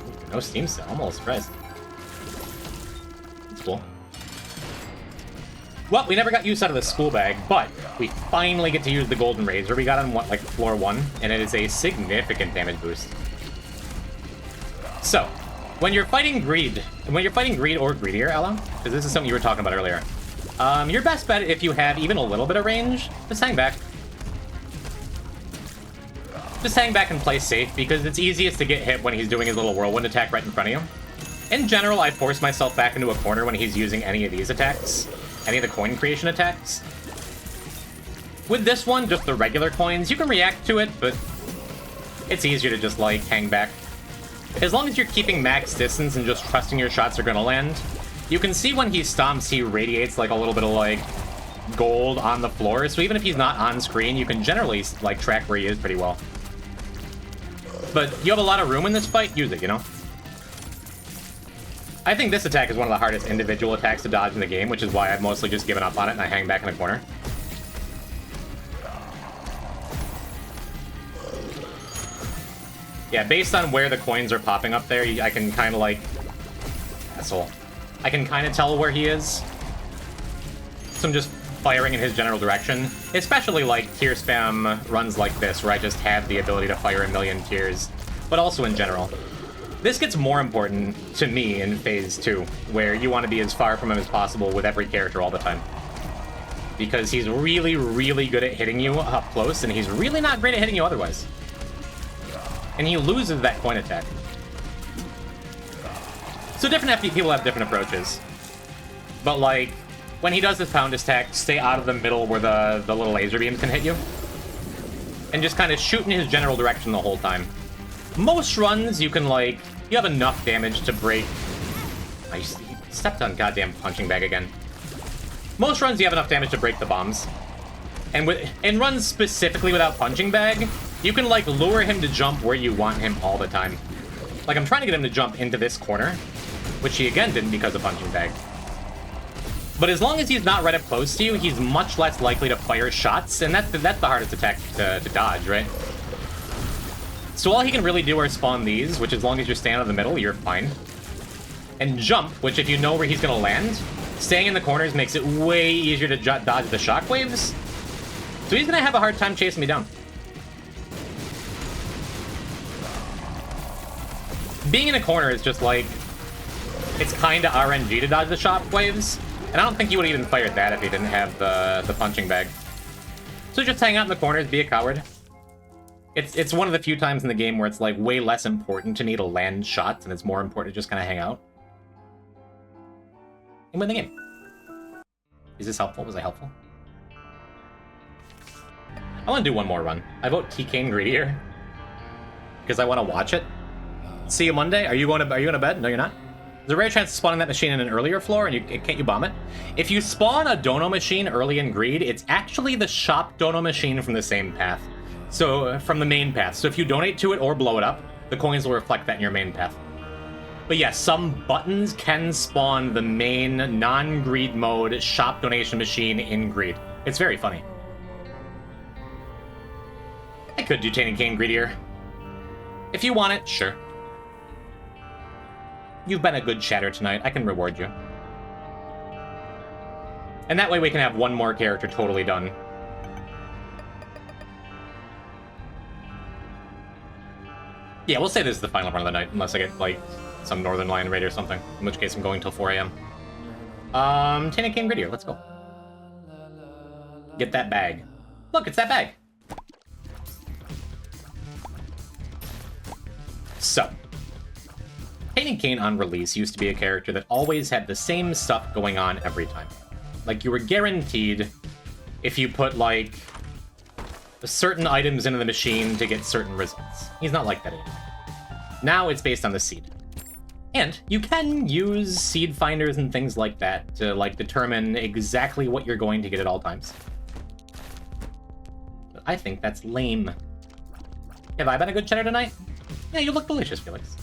S1: Ooh, no steam cell, I'm a little surprised. That's cool. Well, we never got use out of the school bag, but we finally get to use the golden razor we got on, what, like floor 1, and it is a significant damage boost. So, when you're fighting greed or greedier, Ella, because this is something you were talking about earlier, your best bet, if you have even a little bit of range, just hang back. Just hang back and play safe, because it's easiest to get hit when he's doing his little whirlwind attack right in front of you. In general, I force myself back into a corner when he's using any of these attacks. Any of the coin creation attacks. With this one, just the regular coins, you can react to it, but it's easier to just, like, hang back. As long as you're keeping max distance and just trusting your shots are gonna land, you can see when he stomps, he radiates, like, a little bit of, like, gold on the floor, so even if he's not on screen, you can generally, like, track where he is pretty well. But you have a lot of room in this fight, use it, you know? I think this attack is one of the hardest individual attacks to dodge in the game, which is why I've mostly just given up on it and I hang back in a corner. Yeah, based on where the coins are popping up there, I can kind of like... Asshole. I can kind of tell where he is. So I'm just firing in his general direction. Especially like tier spam runs like this, where I just have the ability to fire a million tiers. But also in general. This gets more important to me in Phase 2, where you want to be as far from him as possible with every character all the time. Because he's really, really good at hitting you up close, and he's really not great at hitting you otherwise. And he loses that coin attack. So different FP people have different approaches. But like, when he does his pound attack, stay out of the middle where the little laser beams can hit you. And just kind of shoot in his general direction the whole time. Most runs, you can like... You have enough damage to break... I stepped on goddamn punching bag again. Most runs, you have enough damage to break the bombs. And in runs specifically without punching bag, you can like lure him to jump where you want him all the time. Like I'm trying to get him to jump into this corner, which he again didn't because of punching bag. But as long as he's not right up close to you, he's much less likely to fire shots, and that's the hardest attack to dodge, right? So all he can really do are spawn these, which as long as you're staying out of the middle, you're fine. And jump, which if you know where he's going to land, staying in the corners makes it way easier to dodge the shockwaves. So he's going to have a hard time chasing me down. Being in a corner is just like... It's kind of RNG to dodge the shockwaves. And I don't think you would have even fired that if you didn't have the punching bag. So just hang out in the corners, be a coward. It's one of the few times in the game where it's like way less important to me to land shots and it's more important to just kind of hang out. And win the game. Is this helpful? Was I helpful? I want to do one more run. I vote t.cain greedier. Because I want to watch it. See you Monday. Are you going to bed? No, you're not. There's a rare chance of spawning that machine in an earlier floor, and can't you bomb it? If you spawn a dono machine early in Greed, it's actually the shop dono machine from the same path. So, from the main path. So if you donate to it or blow it up, the coins will reflect that in your main path. But yes, some buttons can spawn the main non-greed mode shop donation machine in Greed. It's very funny. I could do t.cain greedier. If you want it, sure. You've been a good chatter tonight. I can reward you. And that way we can have one more character totally done. Yeah, we'll say this is the final run of the night, unless I get, like, some Northern Lion raid or something. In which case I'm going till 4 a.m. Tainted, t.cain, greedier. Let's go. Get that bag. Look, it's that bag. So, Tainted t.cain on release used to be a character that always had the same stuff going on every time. Like, you were guaranteed, if you put, like, certain items into the machine to get certain results. He's not like that anymore. Now it's based on the seed. And you can use seed finders and things like that to, like, determine exactly what you're going to get at all times. But I think that's lame. Have I been a good chatter tonight? Yeah, you look delicious, Felix.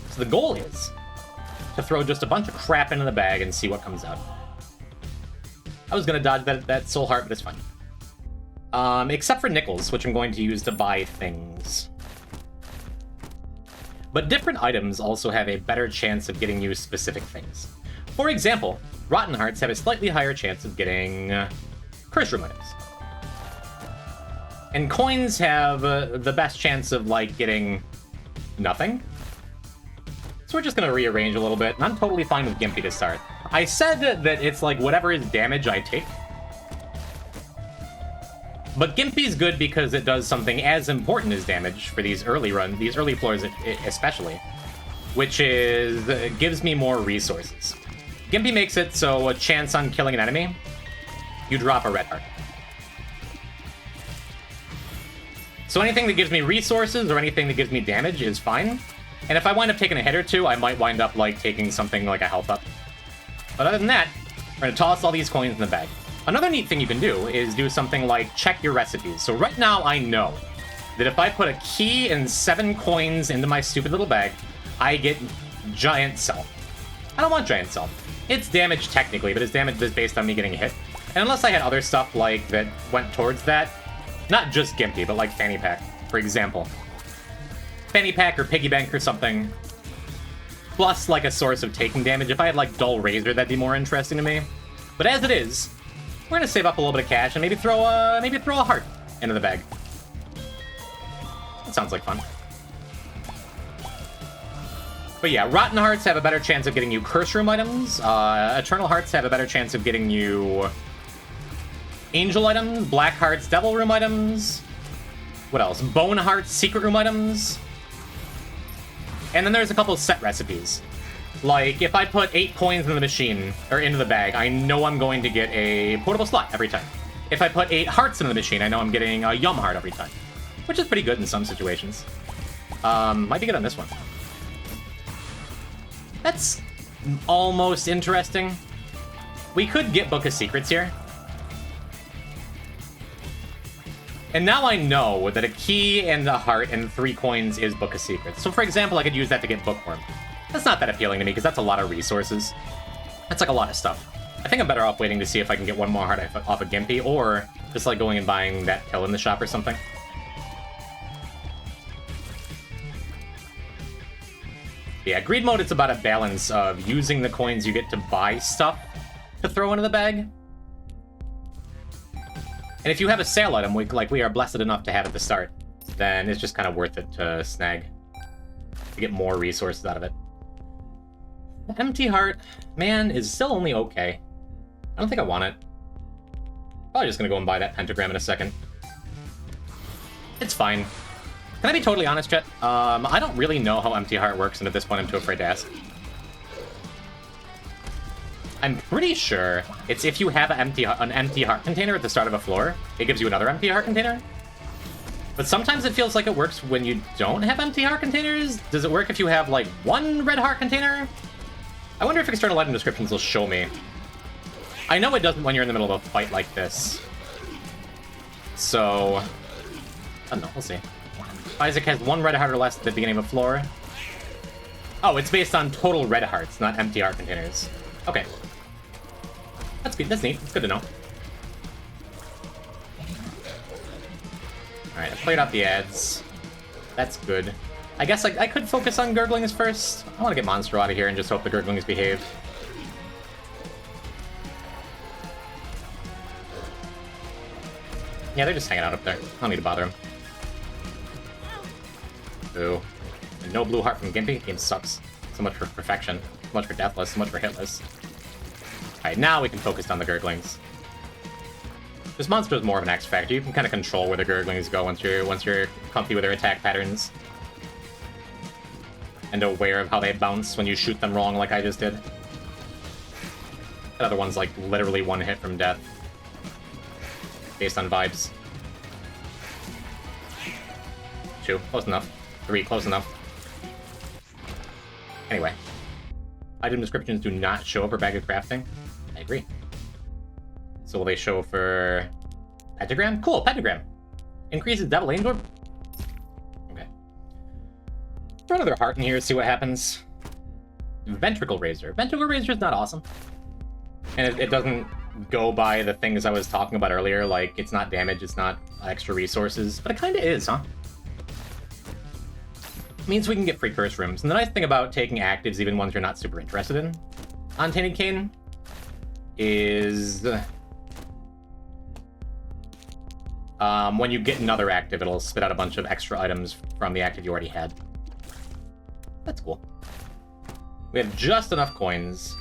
S1: So the goal is to throw just a bunch of crap into the bag and see what comes out. I was going to dodge that soul heart, but it's fine. Except for nickels, which I'm going to use to buy things. But different items also have a better chance of getting you specific things. For example, rotten hearts have a slightly higher chance of getting curse room items. And coins have the best chance of, like, getting nothing. So we're just going to rearrange a little bit, and I'm totally fine with Gimpy to start. I said that it's like whatever is damage I take. But Gimpy's good because it does something as important as damage for these early floors especially, which is gives me more resources. Gimpy makes it so a chance on killing an enemy, you drop a red heart. So anything that gives me resources or anything that gives me damage is fine. And if I wind up taking a hit or two, I might wind up, like, taking something like a health up. But other than that, we're going to toss all these coins in the bag. Another neat thing you can do is do something like check your recipes. So right now I know that if I put a key and 7 coins into my stupid little bag, I get giant self. I don't want giant self. It's damage technically, but it's damage that's based on me getting hit. And unless I had other stuff like that went towards that, not just Gimpy, but like Fanny Pack, for example. Fanny Pack or Piggy Bank or something. Plus, like, a source of taking damage. If I had, like, Dull Razor, that'd be more interesting to me. But as it is, we're gonna save up a little bit of cash and maybe throw a heart into the bag. That sounds like fun. But yeah, Rotten Hearts have a better chance of getting you Curse Room items. Eternal Hearts have a better chance of getting you Angel items. Black Hearts, Devil Room items. What else? Bone Hearts, Secret Room items. And then there's a couple of set recipes. Like, if I put 8 coins in the machine, or into the bag, I know I'm going to get a portable slot every time. If I put 8 hearts in the machine, I know I'm getting a Yum Heart every time. Which is pretty good in some situations. Might be good on this one. That's almost interesting. We could get Book of Secrets here. And now I know that a key and a heart and 3 coins is Book of Secrets. So for example, I could use that to get Bookworm. That's not that appealing to me, because that's a lot of resources. That's like a lot of stuff. I think I'm better off waiting to see if I can get one more heart off of Gimpy, or just like going and buying that pill in the shop or something. Yeah, greed mode, it's about a balance of using the coins you get to buy stuff to throw into the bag. And if you have a sale item, we are blessed enough to have at the start, then it's just kind of worth it to snag. To get more resources out of it. The empty heart, man, is still only okay. I don't think I want it. Probably just gonna go and buy that pentagram in a second. It's fine. Can I be totally honest, chat? I don't really know how empty heart works, and at this point I'm too afraid to ask. I'm pretty sure it's if you have an empty heart container at the start of a floor, it gives you another empty heart container. But sometimes it feels like it works when you don't have empty heart containers. Does it work if you have, like, 1 red heart container? I wonder if external item descriptions will show me. I know it doesn't when you're in the middle of a fight like this. So, I don't know, we'll see. Isaac has 1 red heart or less at the beginning of a floor. Oh, it's based on total red hearts, not empty heart containers. Okay. That's good, that's neat, it's good to know. Alright, I played out the ads. That's good. I guess I could focus on Gurglings first. I want to get Monstro out of here and just hope the Gurglings behave. Yeah, they're just hanging out up there. I don't need to bother them. Ooh. And no blue heart from Gimpy? Game sucks. So much for perfection. So much for Deathless. So much for Hitless. Alright, now we can focus on the Gurglings. This monster is more of an X factor. You can kind of control where the Gurglings go once you're comfy with their attack patterns. And aware of how they bounce when you shoot them wrong like I just did. That other one's like literally one hit from death. Based on vibes. 2, close enough. 3, close enough. Anyway. Item descriptions do not show for Bag of Crafting. I agree. So will they show for Pentagram? Cool, Pentagram. Increases Devil Angel. Okay. Throw another heart in here, see what happens. Ventricle Razor. Ventricle Razor is not awesome. And it doesn't go by the things I was talking about earlier, like it's not damage, it's not extra resources, but it kind of is, huh? Means we can get free curse rooms. And the nice thing about taking actives, even ones you're not super interested in, on Tainted Cain, is when you get another active, it'll spit out a bunch of extra items from the active you already had. That's cool. We have just enough coins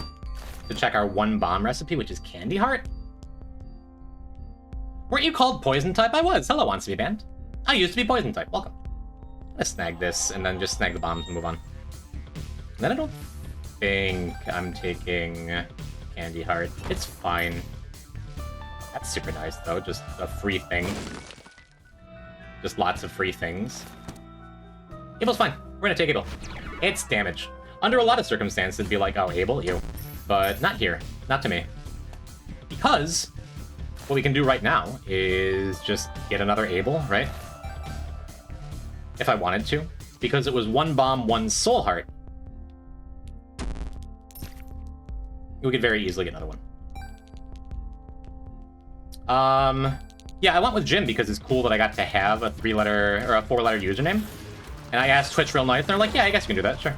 S1: to check our 1 bomb recipe, which is Candy Heart. Weren't you called Poison type? I was. Hello, wants to be banned. I used to be Poison type. Welcome. Let's snag this, and then just snag the bombs and move on. And then I don't think I'm taking Candy Heart. It's fine. That's super nice, though. Just a free thing. Just lots of free things. Abel's fine. We're gonna take Abel. It's damage. Under a lot of circumstances, it'd be like, oh, Abel, you. But not here. Not to me. Because what we can do right now is just get another Abel, right? If I wanted to. Because it was 1 bomb, 1 soul heart. We could very easily get another one. Yeah, I went with Jim because it's cool that I got to have a 3-letter or a 4-letter username. And I asked Twitch real nice, and they're like, yeah, I guess you can do that, sure.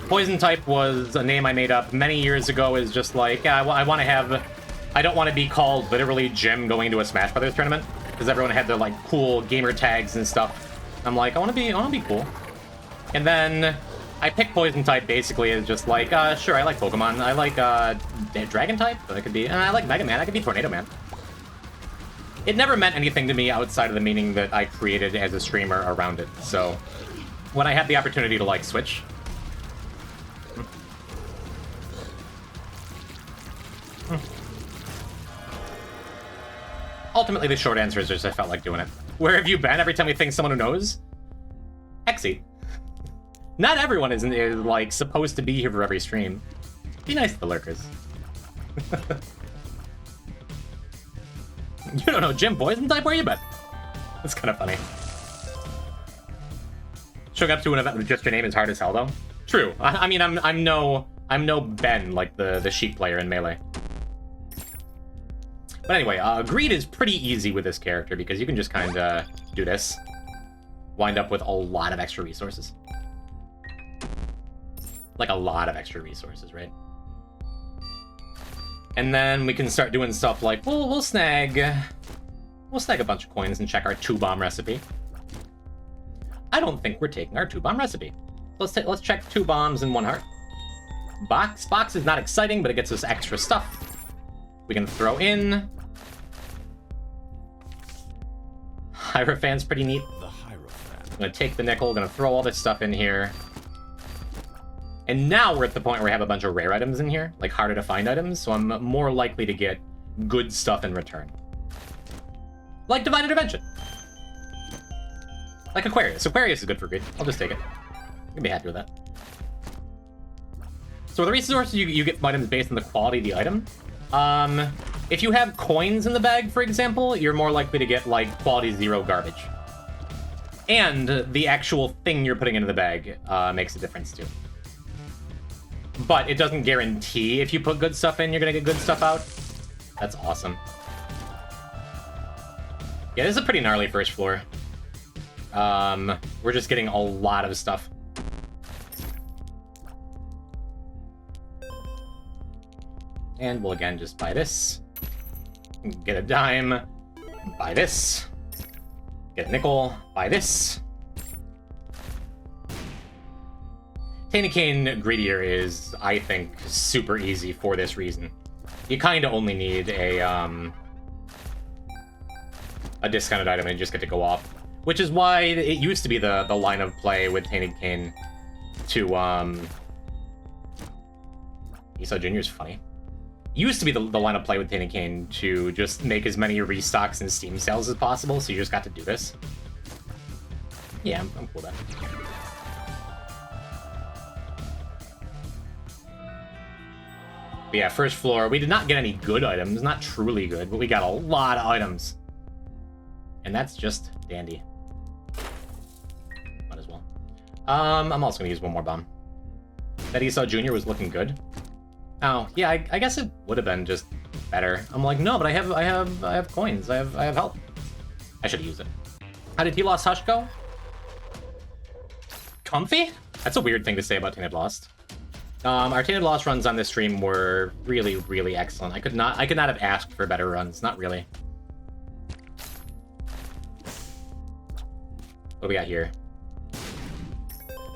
S1: Poison type was a name I made up many years ago. Is just like, yeah, I want to have... I don't want to be called literally Jim going to a Smash Brothers tournament. Because everyone had their, like, cool gamer tags and stuff. I'm like, I want to be cool. And then I picked Poison type basically as just like, sure, I like Pokemon. I like, Dragon type. That could be... I like Mega Man. I could be Tornado Man. It never meant anything to me outside of the meaning that I created as a streamer around it. So when I had the opportunity to, like, switch... Ultimately, the short answer is just I felt like doing it. Where have you been every time we think someone who knows? Hexy. Not everyone is like, supposed to be here for every stream. Be nice to the lurkers. You don't know Jim Poison type? Where you been? That's kind of funny. Showing up to an event with just your name is hard as hell, though. True. I mean, I'm no Ben, like the sheep player in Melee. But anyway, Greed is pretty easy with this character because you can just kind of do this. Wind up with a lot of extra resources. Like a lot of extra resources, right? And then we can start doing stuff like, we'll snag a bunch of coins and check our 2-bomb recipe. I don't think we're taking our 2-bomb recipe. Let's check 2 bombs and 1 heart. Box is not exciting, but it gets us extra stuff. We can throw in... Hierophant's pretty neat.
S2: The Hierophant.
S1: I'm gonna take the nickel, gonna throw all this stuff in here. And now we're at the point where we have a bunch of rare items in here, like harder to find items, so I'm more likely to get good stuff in return. Like Divine Intervention. Like Aquarius. Aquarius is good for greed. I'll just take it. I'm gonna be happy with that. So the resources you get from items based on the quality of the item. If you have coins in the bag, for example, you're more likely to get, like, quality 0 garbage. And the actual thing you're putting into the bag makes a difference, too. But it doesn't guarantee if you put good stuff in, you're gonna get good stuff out. That's awesome. Yeah, this is a pretty gnarly first floor. We're just getting a lot of stuff. And we'll again just buy this. Get a dime. Buy this. Get a nickel. Buy this. t.cain greedier is, I think, super easy for this reason. You kind of only need a discounted item and you just get to go off. Which is why it used to be the line of play with t.cain to, Esau Jr. is funny. Used to be the line of play with t.cain to just make as many restocks and Steam sales as possible, so you just got to do this. Yeah, I'm cool with that. But yeah, first floor, we did not get any good items, not truly good, but we got a lot of items. And that's just dandy. Might as well. I'm also gonna use one more bomb. That Esau Jr. was looking good. Oh, yeah, I guess it would have been just better. I'm like, no, but I have coins. I have health. I should have used it. How did t.lost Hush go? Comfy? That's a weird thing to say about t.lost. Our t.lost runs on this stream were really, really excellent. I could not have asked for better runs. Not really. What do we got here?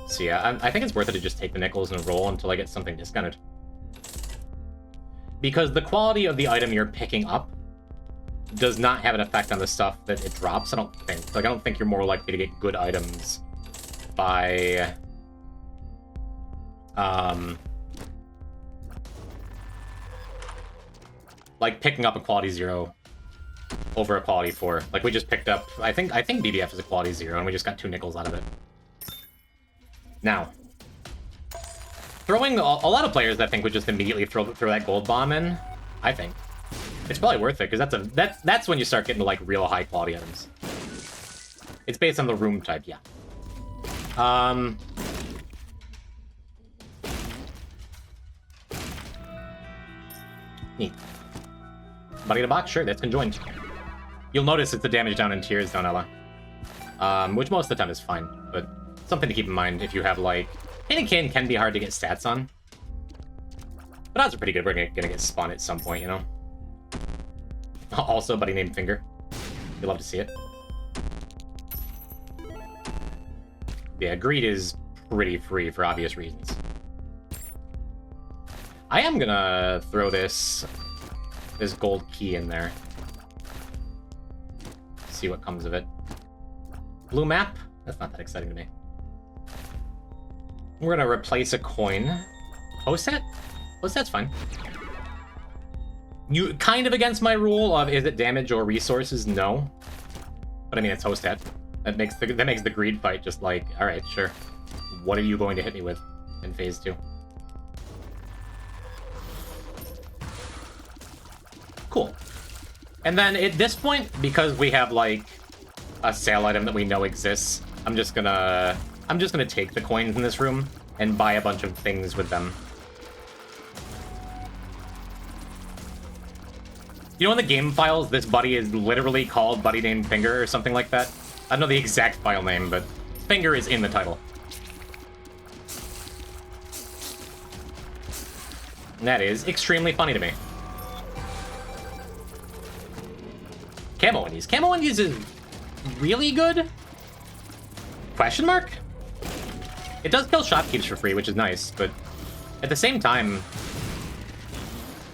S1: So yeah, I think it's worth it to just take the nickels and roll until I get something discounted. Because the quality of the item you're picking up does not have an effect on the stuff that it drops, I don't think. Like, I don't think you're more likely to get good items by... like picking up a quality 0 over a quality 4. Like, we just picked up... I think BBF is a quality 0, and we just got 2 nickels out of it. Now... throwing a lot of players, I think, would just immediately throw that gold bomb in. I think it's probably worth it because that's when you start getting to like real high quality items. It's based on the room type, yeah. Neat. Buddy in a box, sure, that's conjoined. You'll notice it's the damage down in tiers, Donella. Which most of the time is fine, but something to keep in mind if you have like. t.cain can be hard to get stats on. But odds are pretty good. We're gonna get spawned at some point, you know? Also, buddy named Finger. You'd love to see it. Yeah, greed is pretty free for obvious reasons. I am gonna throw this gold key in there. See what comes of it. Blue map? That's not that exciting to me. We're gonna replace a coin. Hoset? Hoset's fine. You kind of against my rule of is it damage or resources? No. But I mean it's Hoset. That makes the greed fight just like, alright, sure. What are you going to hit me with in phase 2? Cool. And then at this point, because we have like a sale item that we know exists, I'm just gonna take the coins in this room and buy a bunch of things with them. You know in the game files, this buddy is literally called Buddy Named Finger or something like that? I don't know the exact file name, but Finger is in the title. And that is extremely funny to me. Camo Indies. Camo Indies is really good? Question mark? It does kill shopkeeps for free, which is nice, but at the same time,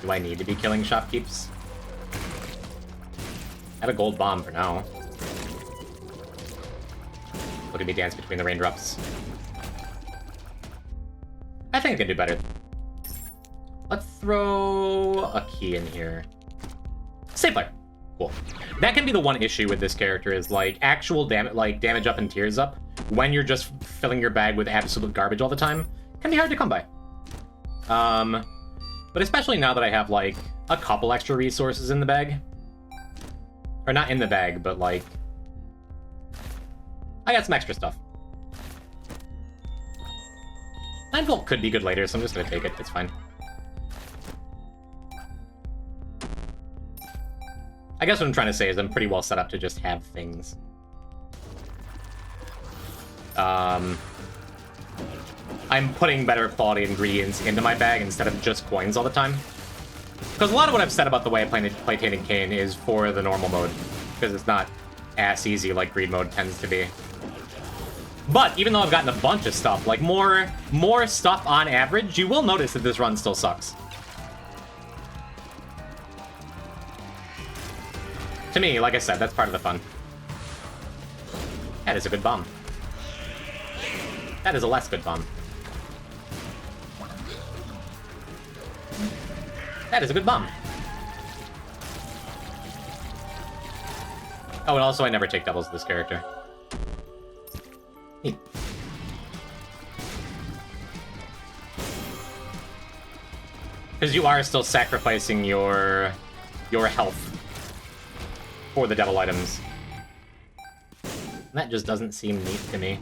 S1: do I need to be killing shopkeeps? I have a gold bomb for now. Look at me dance between the raindrops. I think I can do better. Let's throw a key in here. Save player. Cool. That can be the one issue with this character is like actual damage up and tears up when you're just filling your bag with absolute garbage all the time can be hard to come by. But especially now that I have like a couple extra resources in the bag. Or not in the bag, but like I got some extra stuff. 9 volt could be good later, so I'm just gonna take it. It's fine. I guess what I'm trying to say is I'm pretty well set up to just have things. I'm putting better quality ingredients into my bag instead of just coins all the time. Because a lot of what I've said about the way I play Tainted Cain is for the normal mode. Because it's not ass easy like greed mode tends to be. But even though I've gotten a bunch of stuff, like more stuff on average, you will notice that this run still sucks. To me, like I said, that's part of the fun. That is a good bomb. That is a less good bomb. That is a good bomb. Oh, and also I never take doubles with this character. Neat. Because you are still sacrificing your health for the devil items. And that just doesn't seem neat to me.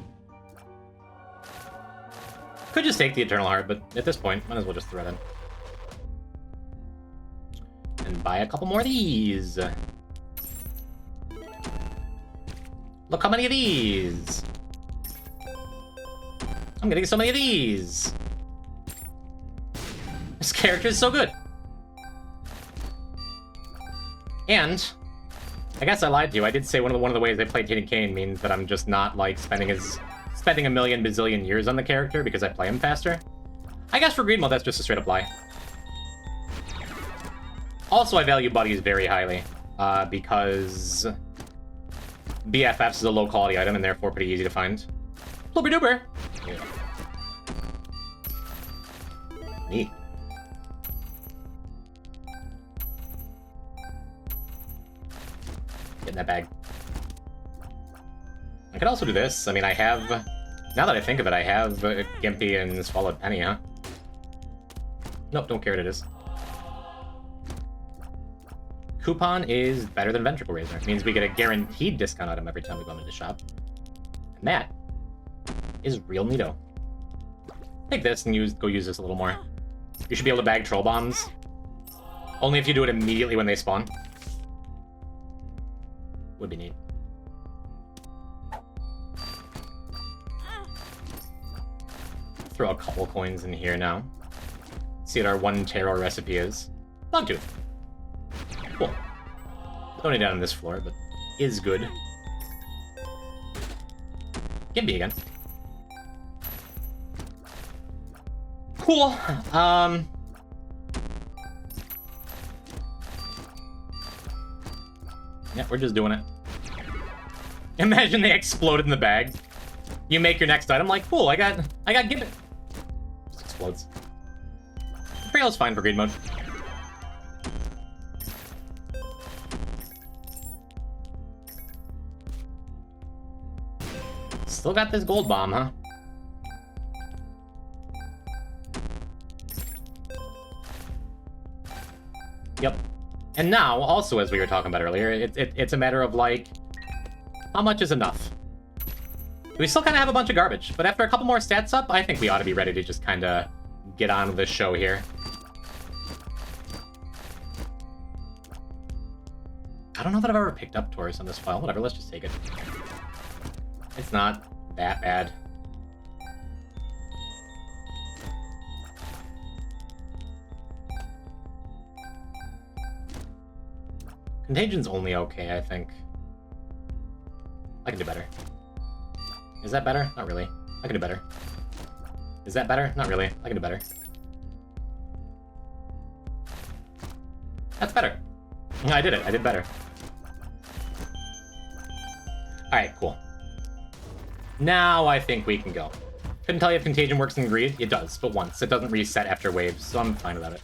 S1: Could just take the Eternal Heart, but at this point, might as well just throw it in. And buy a couple more of these. Look how many of these! I'm getting so many of these! This character is so good! And I guess I lied to you. I did say one of the ways I play Tainted Cain means that I'm just not, like, spending a million bazillion years on the character because I play him faster. I guess for greed mode, that's just a straight-up lie. Also, I value buddies very highly, because BFFs is a low-quality item and therefore pretty easy to find. Blooper-dooper! Yeah. Neat. Get in that bag. I could also do this. I mean, I have... Now that I think of it, I have Gimpy and Swallowed Penny, huh? Nope, don't care what it is. Coupon is better than Ventricle Razor. It means we get a guaranteed discount item every time we go into the shop. And that is real neato. Take this and go use this a little more. You should be able to bag Troll Bombs. Only if you do it immediately when they spawn. Would be neat. Throw a couple coins in here now. See what our one tarot recipe is. Dogtooth. Cool. Don't need that on this floor, but is good. Gimpy again. Cool. Yeah, we're just doing it. Imagine they exploded in the bag. You make your next item like, cool, I got Gimpy. Just explodes. Frail's fine for greed mode. Still got this gold bomb, huh? Yep. And now, also as we were talking about earlier, it's a matter of, like, how much is enough? We still kind of have a bunch of garbage, but after a couple more stats up, I think we ought to be ready to just kind of get on with this show here. I don't know that I've ever picked up Taurus on this file. Whatever, let's just take it. It's not that bad. Contagion's only okay, I think. I can do better. Is that better? Not really. I can do better. Is that better? Not really. I can do better. That's better. I did it. I did better. Alright, cool. Now I think we can go. Couldn't tell you if Contagion works in Greed. It does, but once. It doesn't reset after waves, so I'm fine about it.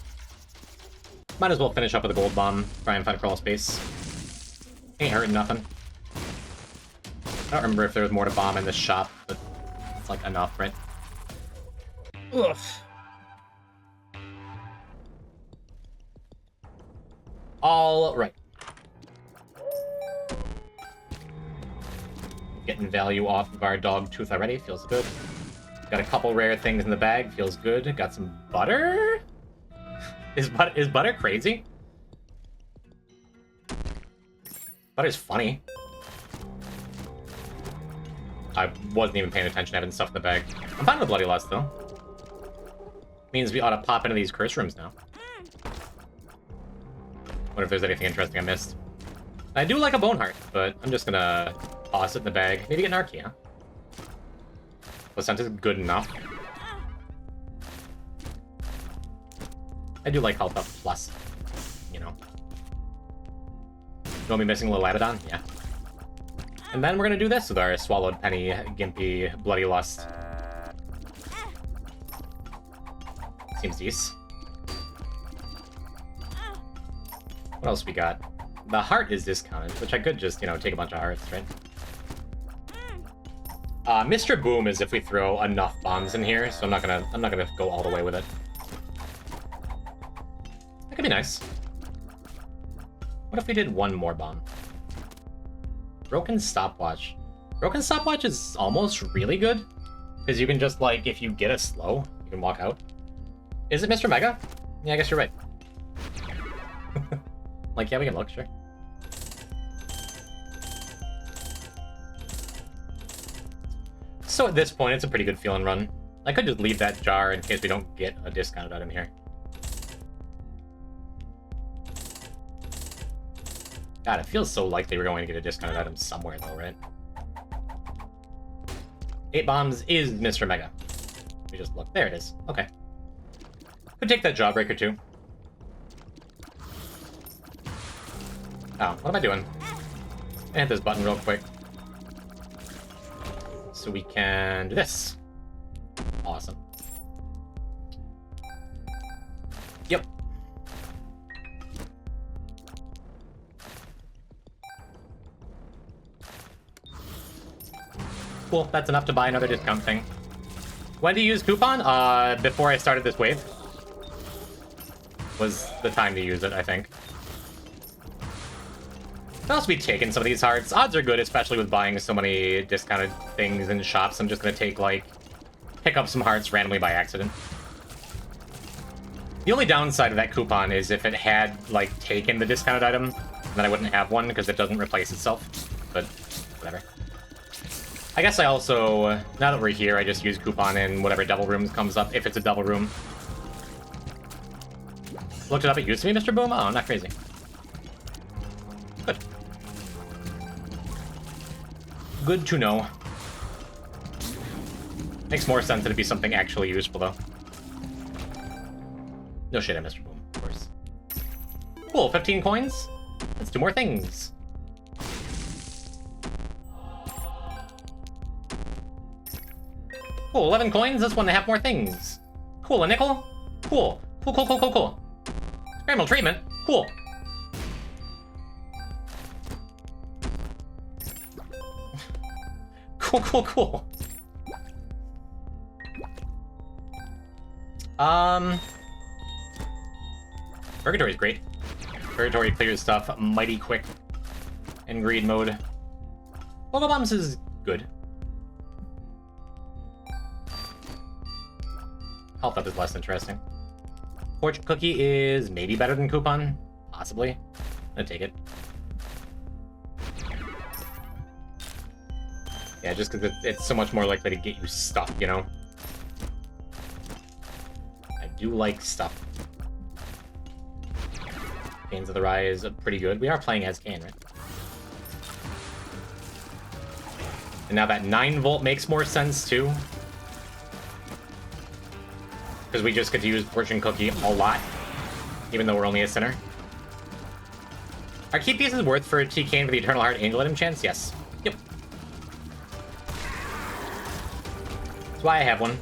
S1: Might as well finish up with a gold bomb. Try and find a crawl space. Ain't hurting nothing. I don't remember if there was more to bomb in this shop, but it's like enough, right? Ugh. All right. Getting value off of our dog tooth already. Feels good. Got a couple rare things in the bag. Feels good. Got some butter? Is butter crazy? Thought it was funny. I wasn't even paying attention having stuff in the bag. I'm fine with Bloody Lust, though. Means we ought to pop into these curse rooms now. Wonder if there's anything interesting I missed. I do like a bone heart, but I'm just gonna toss it in the bag. Maybe get an Archie, huh? Placenta is good enough. I do like health up plus, you know. You want me missing a little Abaddon? Yeah. And then we're gonna do this with our Swallowed Penny, Gimpy, Bloody Lust. Seems decent. What else we got? The heart is discounted, which I could just, you know, take a bunch of hearts, right? Mr. Boom is if we throw enough bombs in here, so I'm not gonna go all the way with it. That could be nice. What if we did one more bomb? Broken Stopwatch. Broken Stopwatch is almost really good, because you can just, like, if you get a slow, you can walk out. Is it Mr. Mega? Yeah, I guess you're right. Like, yeah, we can look, sure. So at this point, it's a pretty good feeling run. I could just leave that jar in case we don't get a discounted item here. God, it feels so likely we're going to get a discounted item somewhere, though, right? 8 bombs is Mr. Mega. Let me just look. There it is. Okay. Could take that Jawbreaker, too. Oh, what am I doing? I hit this button real quick. So we can do this. Awesome. Yep. Cool, that's enough to buy another discount thing. When to use coupon? Before I started this wave. Was the time to use it, I think. I'll also be taking some of these hearts. Odds are good, especially with buying so many discounted things in shops. I'm just gonna take, like, pick up some hearts randomly by accident. The only downside of that coupon is if it had, like, taken the discounted item, then I wouldn't have one because it doesn't replace itself. But, whatever. I guess I also, now that we're here, I just use coupon in whatever double room comes up, if it's a double room. Looked it up, it used to be Mr. Boom? Oh, not crazy. Good. Good to know. Makes more sense that it'd be something actually useful, though. No shit at Mr. Boom, of course. Cool, 15 coins? Let's do more things. Cool, 11 coins, that's 1.5 more things. Cool, a nickel? Cool. Cool, cool, cool, cool, cool. Experimental treatment? Cool. Cool, cool, cool. Purgatory's great. Purgatory clears stuff mighty quick in greed mode. Pogo Bombs is good. Health up is less interesting. Fortune Cookie is maybe better than Coupon. Possibly. I'm gonna take it. Yeah, just because it's so much more likely to get you stuff, you know? I do like stuff. Cains of the Rise is pretty good. We are playing as Cain, right? And now that 9-volt makes more sense, too. Because we just get to use Fortune Cookie a lot, even though we're only a sinner. Are key pieces worth for t.cain for the Eternal Heart Angel item chance? Yes. Yep. That's why I have one.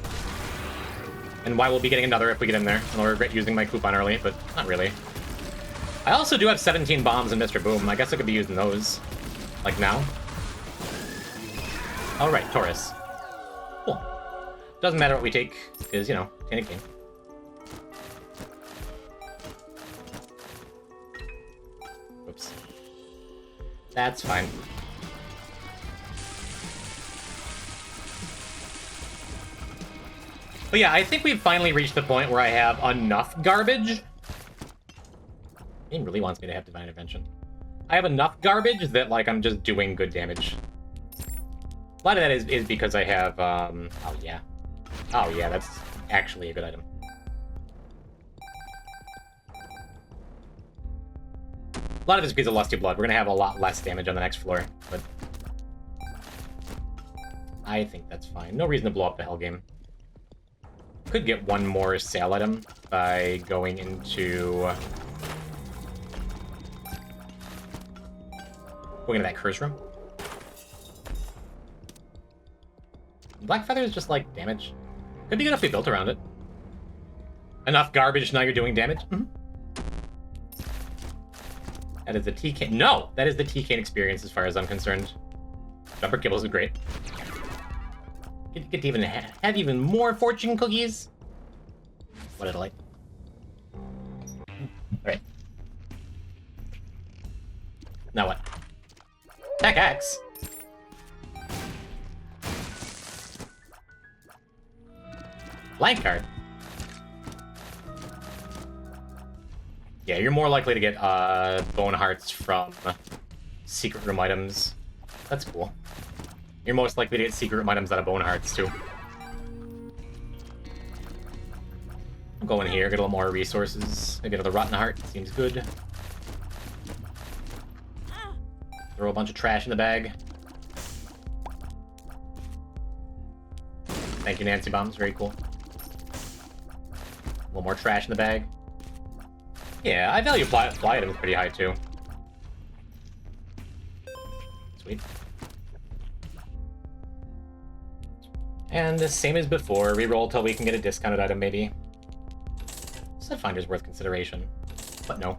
S1: And why we'll be getting another if we get in there. And I'll regret using my coupon early, but not really. I also do have 17 bombs in Mr. Boom. I guess I could be using those. Like now. Alright, Taurus. Cool. Doesn't matter what we take, because, you know, Tainted game. Oops. That's fine. But yeah, I think we've finally reached the point where I have enough garbage. Game really wants me to have Divine Intervention. I have enough garbage that, like, I'm just doing good damage. A lot of that is because I have, oh yeah. Oh yeah, that's actually a good item. A lot of it's because of Lusty Blood. We're gonna have a lot less damage on the next floor, but I think that's fine. No reason to blow up the Hell Game. Could get one more sale item by going into that curse room. Black Feather is just like damage. Could be good if we built around it. Enough garbage, now you're doing damage. Mm-hmm. That is the t.cain. No! That is the t.cain experience as far as I'm concerned. Jumper kibbles is great. Get to even have even more fortune cookies. What a delight. Alright. Now what? Tech X. Blank card. Yeah, you're more likely to get bone hearts from secret room items. That's cool. You're most likely to get secret room items out of bone hearts too. I'll go in here, get a little more resources. Maybe another rotten heart. Seems good. Throw a bunch of trash in the bag. Thank you, Nancy Bombs. Very cool. A little more trash in the bag. Yeah, I value fly items pretty high, too. Sweet. And the same as before, reroll till we can get a discounted item, maybe. Set Finder's worth consideration, but no.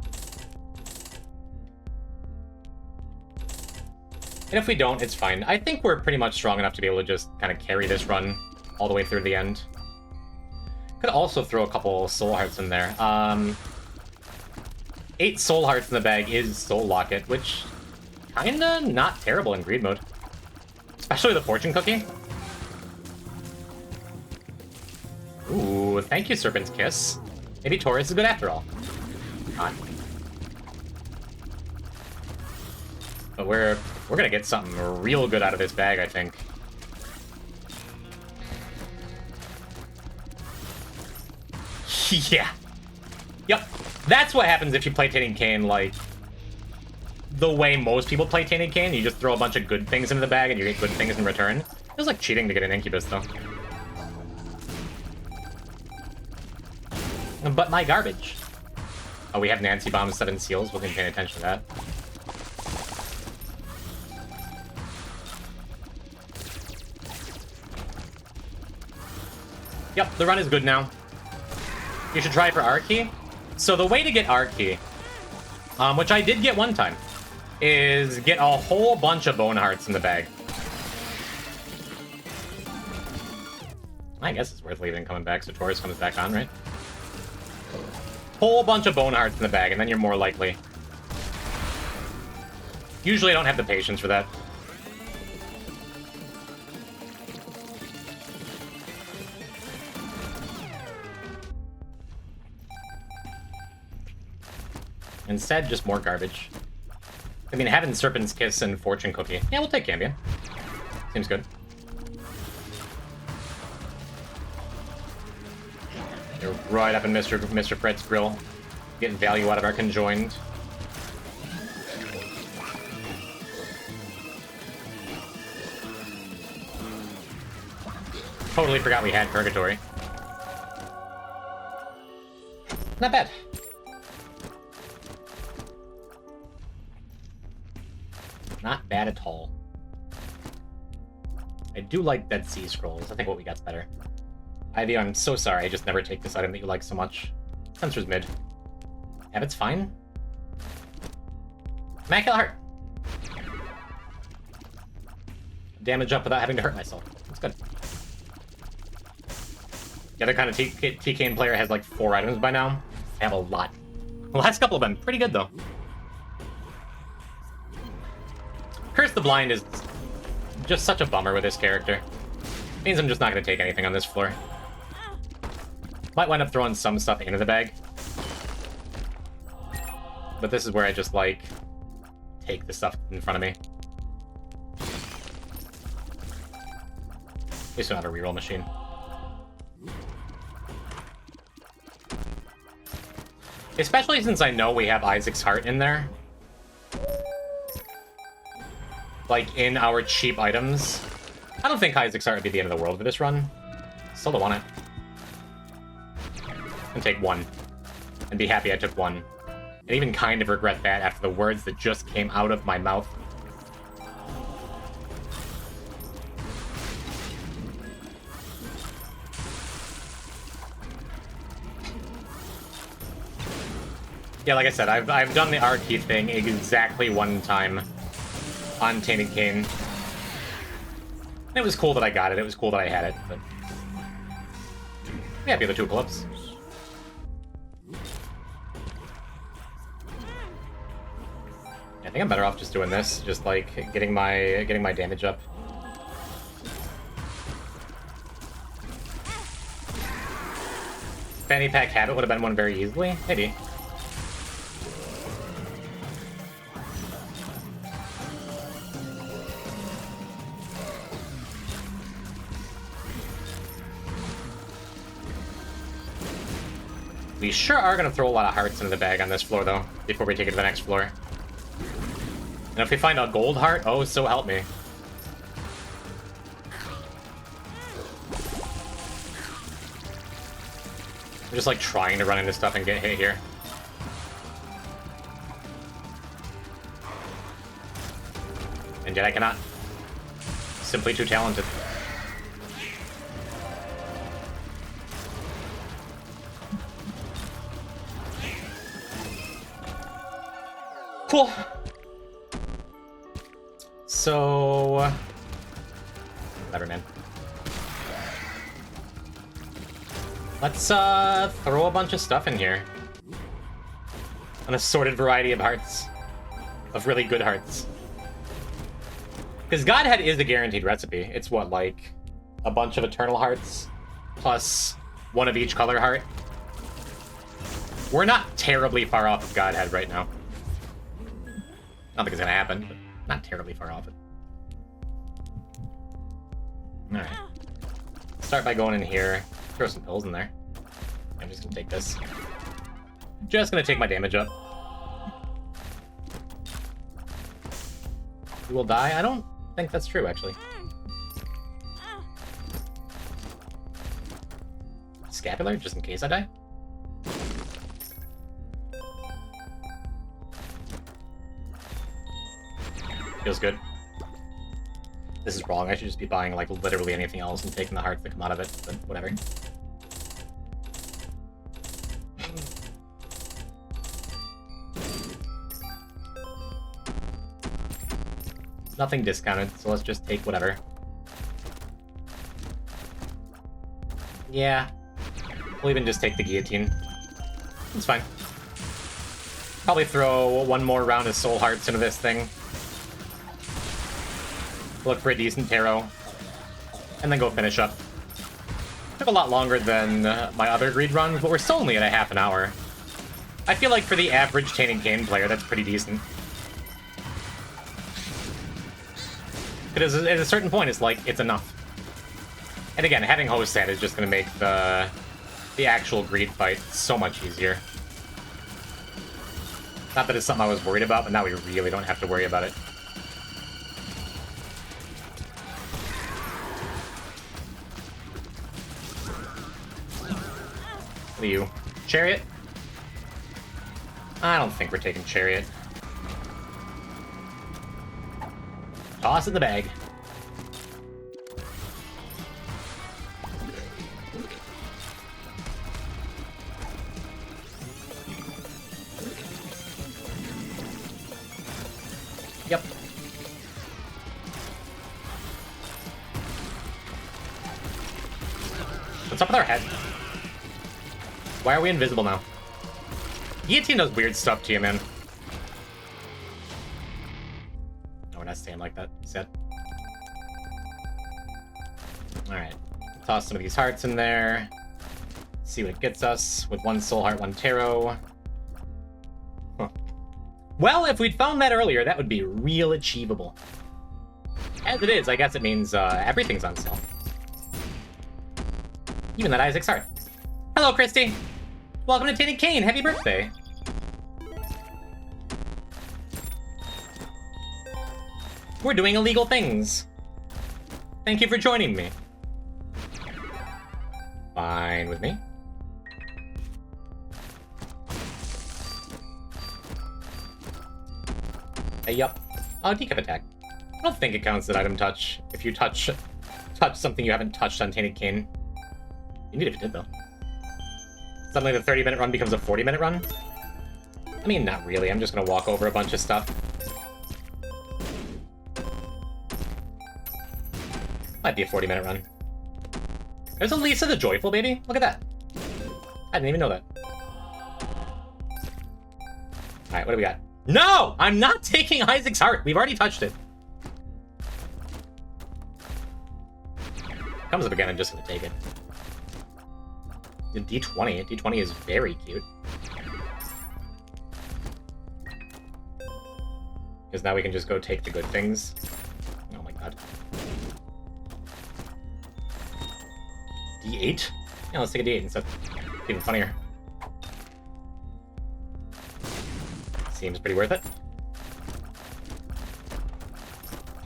S1: And if we don't, it's fine. I think we're pretty much strong enough to be able to just kind of carry this run all the way through the end. Could also throw a couple soul hearts in there. 8 soul hearts in the bag is Soul Locket, which kinda not terrible in greed mode. Especially the fortune cookie. Ooh, thank you, Serpent's Kiss. Maybe Taurus is good after all. God. But we're gonna get something real good out of this bag, I think. Yeah. Yep. That's what happens if you play t.cain like the way most people play t.cain. You just throw a bunch of good things into the bag and you get good things in return. It was like cheating to get an Incubus, though. But my garbage. Oh, we have Nancy Bomb's 7 seals. We'll be paying attention to that. Yep, the run is good now. You should try for Art Key. So the way to get Art Key, which I did get one time, is get a whole bunch of bone hearts in the bag. I guess it's worth leaving and coming back so Taurus comes back on, right? Whole bunch of bone hearts in the bag, and then you're more likely. Usually I don't have the patience for that. Instead, just more garbage. I mean, having Serpent's Kiss and Fortune Cookie. Yeah, we'll take Cambion. Seems good. You're right up in Mr. Fred's grill. Getting value out of our conjoined. Totally forgot we had Purgatory. Not bad. Not bad at all. I do like Dead Sea Scrolls. I think what we got's better. Ivy, I'm so sorry. I just never take this item that you like so much. Sensor's mid. Habit's fine. Immaculate Heart. Damage up without having to hurt myself. That's good. The other kind of t.cain player has like 4 items by now. I have a lot. The last couple have been pretty good, though. Curse the Blind is just such a bummer with this character. Means I'm just not going to take anything on this floor. Might wind up throwing some stuff into the bag. But this is where I just, like, take the stuff in front of me. At least we don't have a reroll machine. Especially since I know we have Isaac's Heart in there. Like, in our cheap items. I don't think Isaac's Heart would be the end of the world for this run. Still don't want it. And take one. And be happy I took one. And even kind of regret that after the words that just came out of my mouth. Yeah, like I said, I've done the R key thing exactly one time on Tainted Cain. It was cool that I got it. It was cool that I had it, but yeah, the other two eclipse. I think I'm better off just doing this, just like getting my damage up. Fanny pack habit would have been one very easily, maybe. We sure are going to throw a lot of hearts into the bag on this floor, though, before we take it to the next floor. And if we find a gold heart, oh, so help me. I'm just, like, trying to run into stuff and get hit here. And yet I cannot. Simply too talented. Cool. So, whatever, man. Let's throw a bunch of stuff in here. An assorted variety of hearts. Of really good hearts. Because Godhead is a guaranteed recipe. It's what, like, a bunch of eternal hearts plus one of each color heart. We're not terribly far off of Godhead right now. I don't think it's gonna happen, but not terribly far off it. Alright. Start by going in here. Throw some pills in there. I'm just gonna take this. Just gonna take my damage up. You will die? I don't think that's true, actually. Scapular, just in case I die? Feels good. This is wrong. I should just be buying, like, literally anything else and taking the hearts that come out of it, but whatever. It's nothing discounted, so let's just take whatever. Yeah. We'll even just take the guillotine. It's fine. Probably throw one more round of soul hearts into this thing. Look for a decent tarot, and then go finish up. Took a lot longer than my other greed runs, but we're still only at a half an hour. I feel like for the average Tainted Cain player, that's pretty decent. Because at a certain point, it's like, it's enough. And again, having host set is just going to make the actual greed fight so much easier. Not that it's something I was worried about, but now we really don't have to worry about it. What are you? Chariot? I don't think we're taking Chariot. Toss in the bag. Yep. What's up with our head? Why are we invisible now? Guillotine does weird stuff to you, man. No, we're not staying like that. Set. Alright. Toss some of these hearts in there. See what it gets us with one soul heart, one tarot. Huh. Well, if we'd found that earlier, that would be real achievable. As it is, I guess it means everything's on sale. Even that Isaac's heart. Hello, Christy. Welcome to t.cain. Happy birthday. We're doing illegal things. Thank you for joining me. Fine with me. Hey, yup. Oh, decap attack. I don't think it counts that item touch if you touch something you haven't touched on t.cain. You need if it did, though. Suddenly the 30-minute run becomes a 40-minute run? I mean, not really. I'm just gonna walk over a bunch of stuff. Might be a 40-minute run. There's a Lisa the Joyful, baby. Look at that. I didn't even know that. Alright, what do we got? No! I'm not taking Isaac's heart! We've already touched it. Comes up again, I'm just gonna take it. The D20. D20 is very cute. Because now we can just go take the good things. Oh my god. D8? Yeah, let's take a D8 instead. Even funnier. Seems pretty worth it.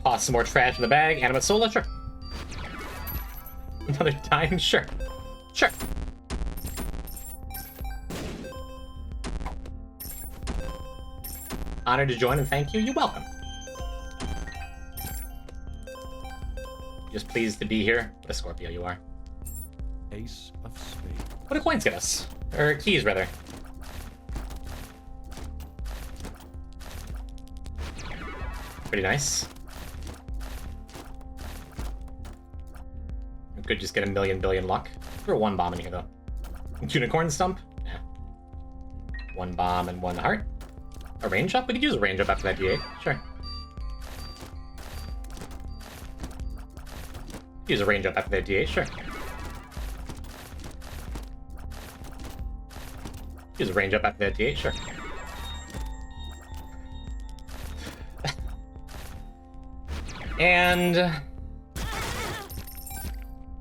S1: Toss some more trash in the bag. Animate Sola? Sure. Another time? Sure. Sure. Honored to join and thank you. You're welcome. Just pleased to be here. What a Scorpio you are.
S3: Ace of spades.
S1: What do coins get us? Or keys, rather. Pretty nice. We could just get a million billion luck. Throw one bomb in here, though. Unicorn stump? Yeah. One bomb and one heart. A range up? We could use a range up after that D8. Sure. Use a range up after that D8. Sure. Use a range up after that D8. Sure. And...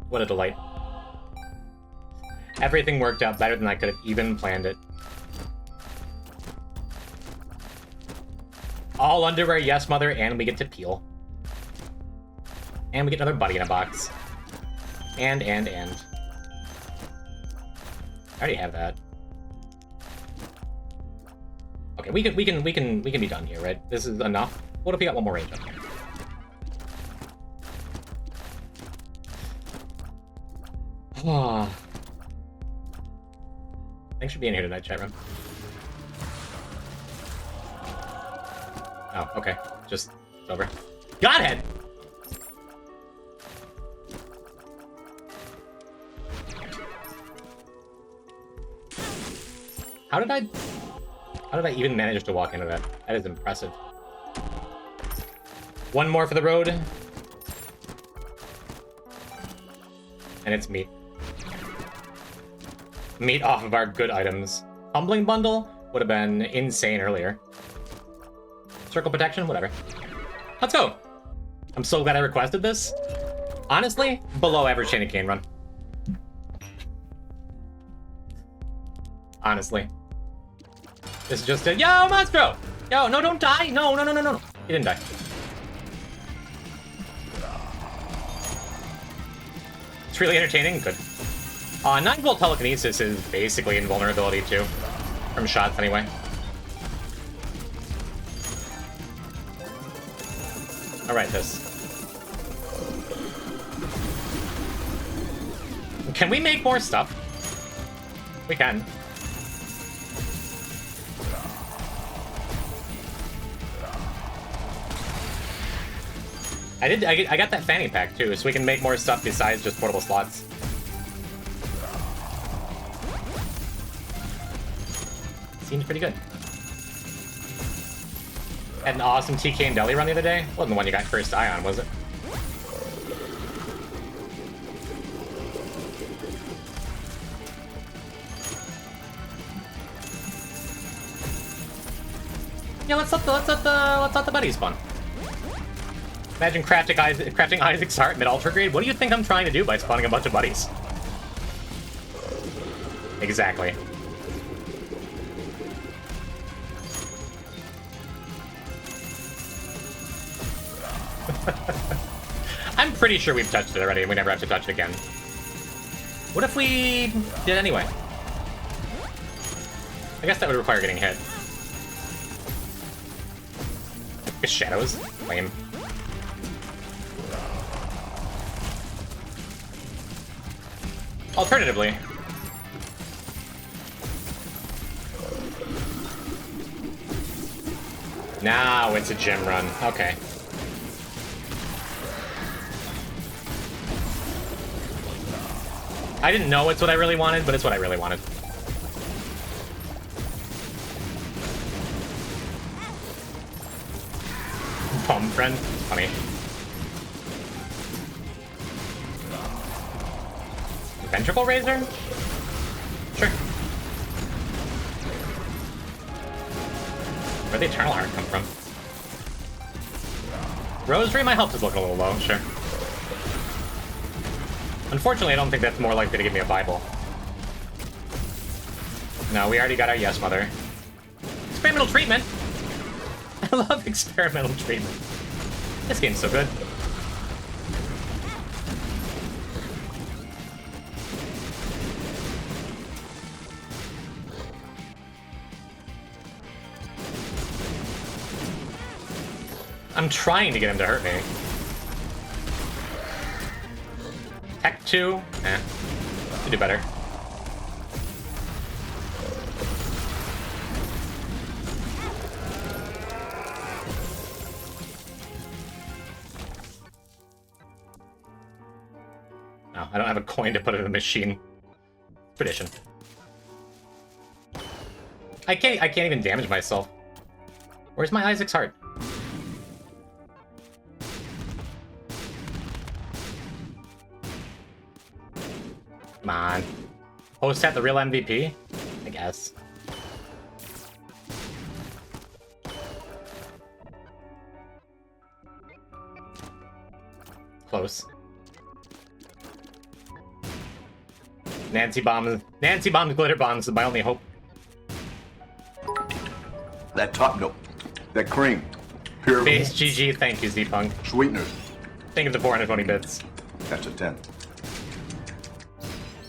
S1: what a delight. Everything worked out better than I could have even planned it. All underwear, yes, mother, and we get to peel. And we get another buddy in a box. And. I already have that. Okay, we can be done here, right? This is enough. What if we got one more range up? Thanks for being here tonight, chat room. Oh, okay. Just, it's over. Godhead! How did I even manage to walk into that? That is impressive. One more for the road. And it's meat. Meat off of our good items. Humbling bundle would have been insane earlier. Circle protection, whatever. Let's go. I'm so glad I requested this. Honestly, below average t.cain run. Honestly. This is just a... Yo, Monstro! Yo, no, don't die! No. He didn't die. It's really entertaining? Good. 9-volt telekinesis is basically invulnerability, too. From shots, anyway. Alright, this. Can we make more stuff? We can. I got that fanny pack too, so we can make more stuff besides just portable slots. Seems pretty good. Had an awesome t.cain deli run the other day. Wasn't the one you got first eye on, was it? Yeah, let's let the buddies spawn. Imagine crafting Isaac's heart mid altar grade. What do you think I'm trying to do by spawning a bunch of buddies? Exactly. I'm pretty sure we've touched it already and we never have to touch it again. What if we did anyway? I guess that would require getting hit. Shadows? Lame. Alternatively... Now it's a gym run. Okay. I didn't know it's what I really wanted, but it's what I really wanted. Palm friend? Funny. Ventricle Razor? Sure. Where'd the Eternal Heart come from? Rosary, my health is looking a little low, sure. Unfortunately, I don't think that's more likely to give me a Bible. No, we already got our Yes Mother. Experimental treatment! I love experimental treatment. This game's so good. I'm trying to get him to hurt me. Tech 2? Eh. Could do better. No, I don't have a coin to put in the machine. Tradition. I can't even damage myself. Where's my Isaac's heart? Come on. Post at the real MVP? I guess. Close. Nancy bombs, glitter bombs is my only hope.
S6: That top note, that cream, pure
S1: Base GG, thank you, Z-Punk.
S6: sweeteners.
S1: Thank you for the 420 bits.
S6: That's a 10.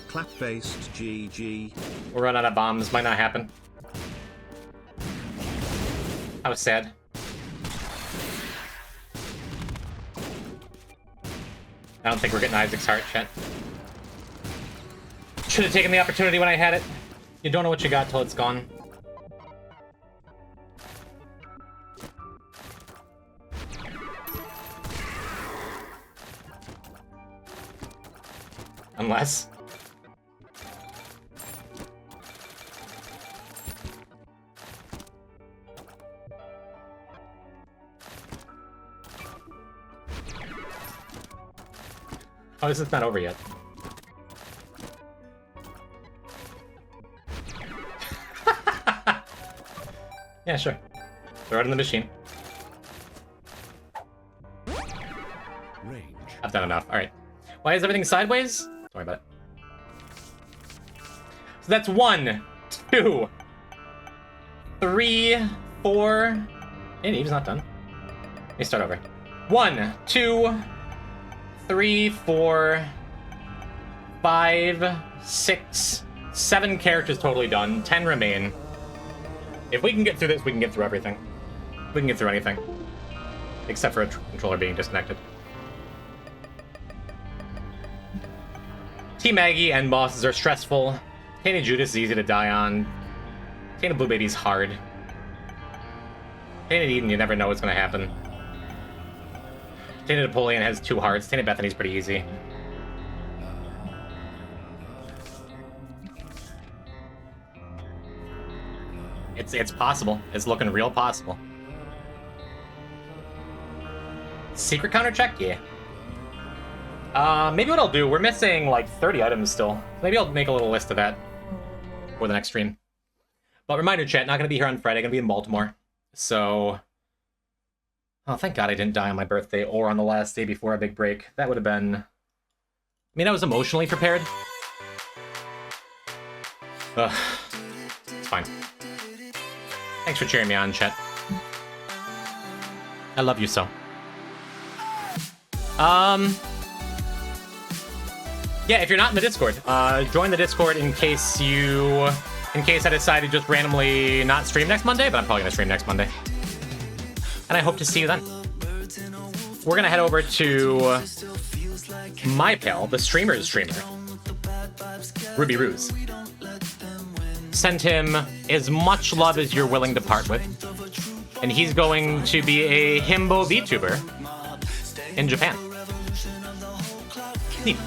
S7: Clap-faced GG.
S1: We'll run out of bombs, might not happen. I was sad. I don't think we're getting Isaac's heart, chat. Should have taken the opportunity when I had it. You don't know what you got till it's gone. Unless... Oh, this is not over yet. Yeah, sure. Throw it in the machine.
S7: Range.
S1: I've done enough. Alright. Why is everything sideways? Don't worry about it. So that's 1, 2, 3, 4... Hey, Eve's not done. Let me start over. 1, 2, 3, 4, 5, 6, 7 characters totally done. 10 remain. If we can get through this, we can get through everything. We can get through anything. Except for a controller being disconnected. Team Maggie and bosses are stressful. Tainted Judas is easy to die on. Tainted Blue Baby's hard. Tainted Eden, you never know what's going to happen. Tainted Napoleon has 2 hearts. Tainted Bethany's pretty easy. It's possible. It's looking real possible. Secret counter check? Yeah. Maybe what I'll do, we're missing like 30 items still. Maybe I'll make a little list of that for the next stream. But reminder chat, not going to be here on Friday, going to be in Baltimore. So, oh, thank God I didn't die on my birthday or on the last day before a big break. That would have been... I mean, I was emotionally prepared. Ugh. It's fine. Thanks for cheering me on, Chet. I love you so. Yeah, if you're not in the Discord, join the Discord in case I decide to just randomly not stream next Monday, but I'm probably gonna stream next Monday. And I hope to see you then. We're gonna head over to my pal, the streamer's streamer, Ruby Ruse. Send him as much love as you're willing to part with. And he's going to be a himbo VTuber in Japan. Neat.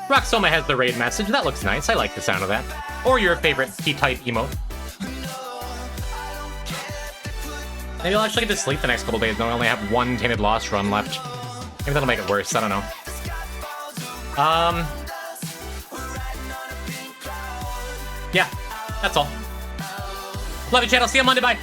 S1: Roxoma has the raid message. That looks nice. I like the sound of that. Or your favorite T-type emote. Maybe I'll actually get to sleep the next couple days. Though I only have one Tainted Lost run left. Maybe that'll make it worse. I don't know. Yeah, that's all. Love you, chat. I'll see you on Monday. Bye.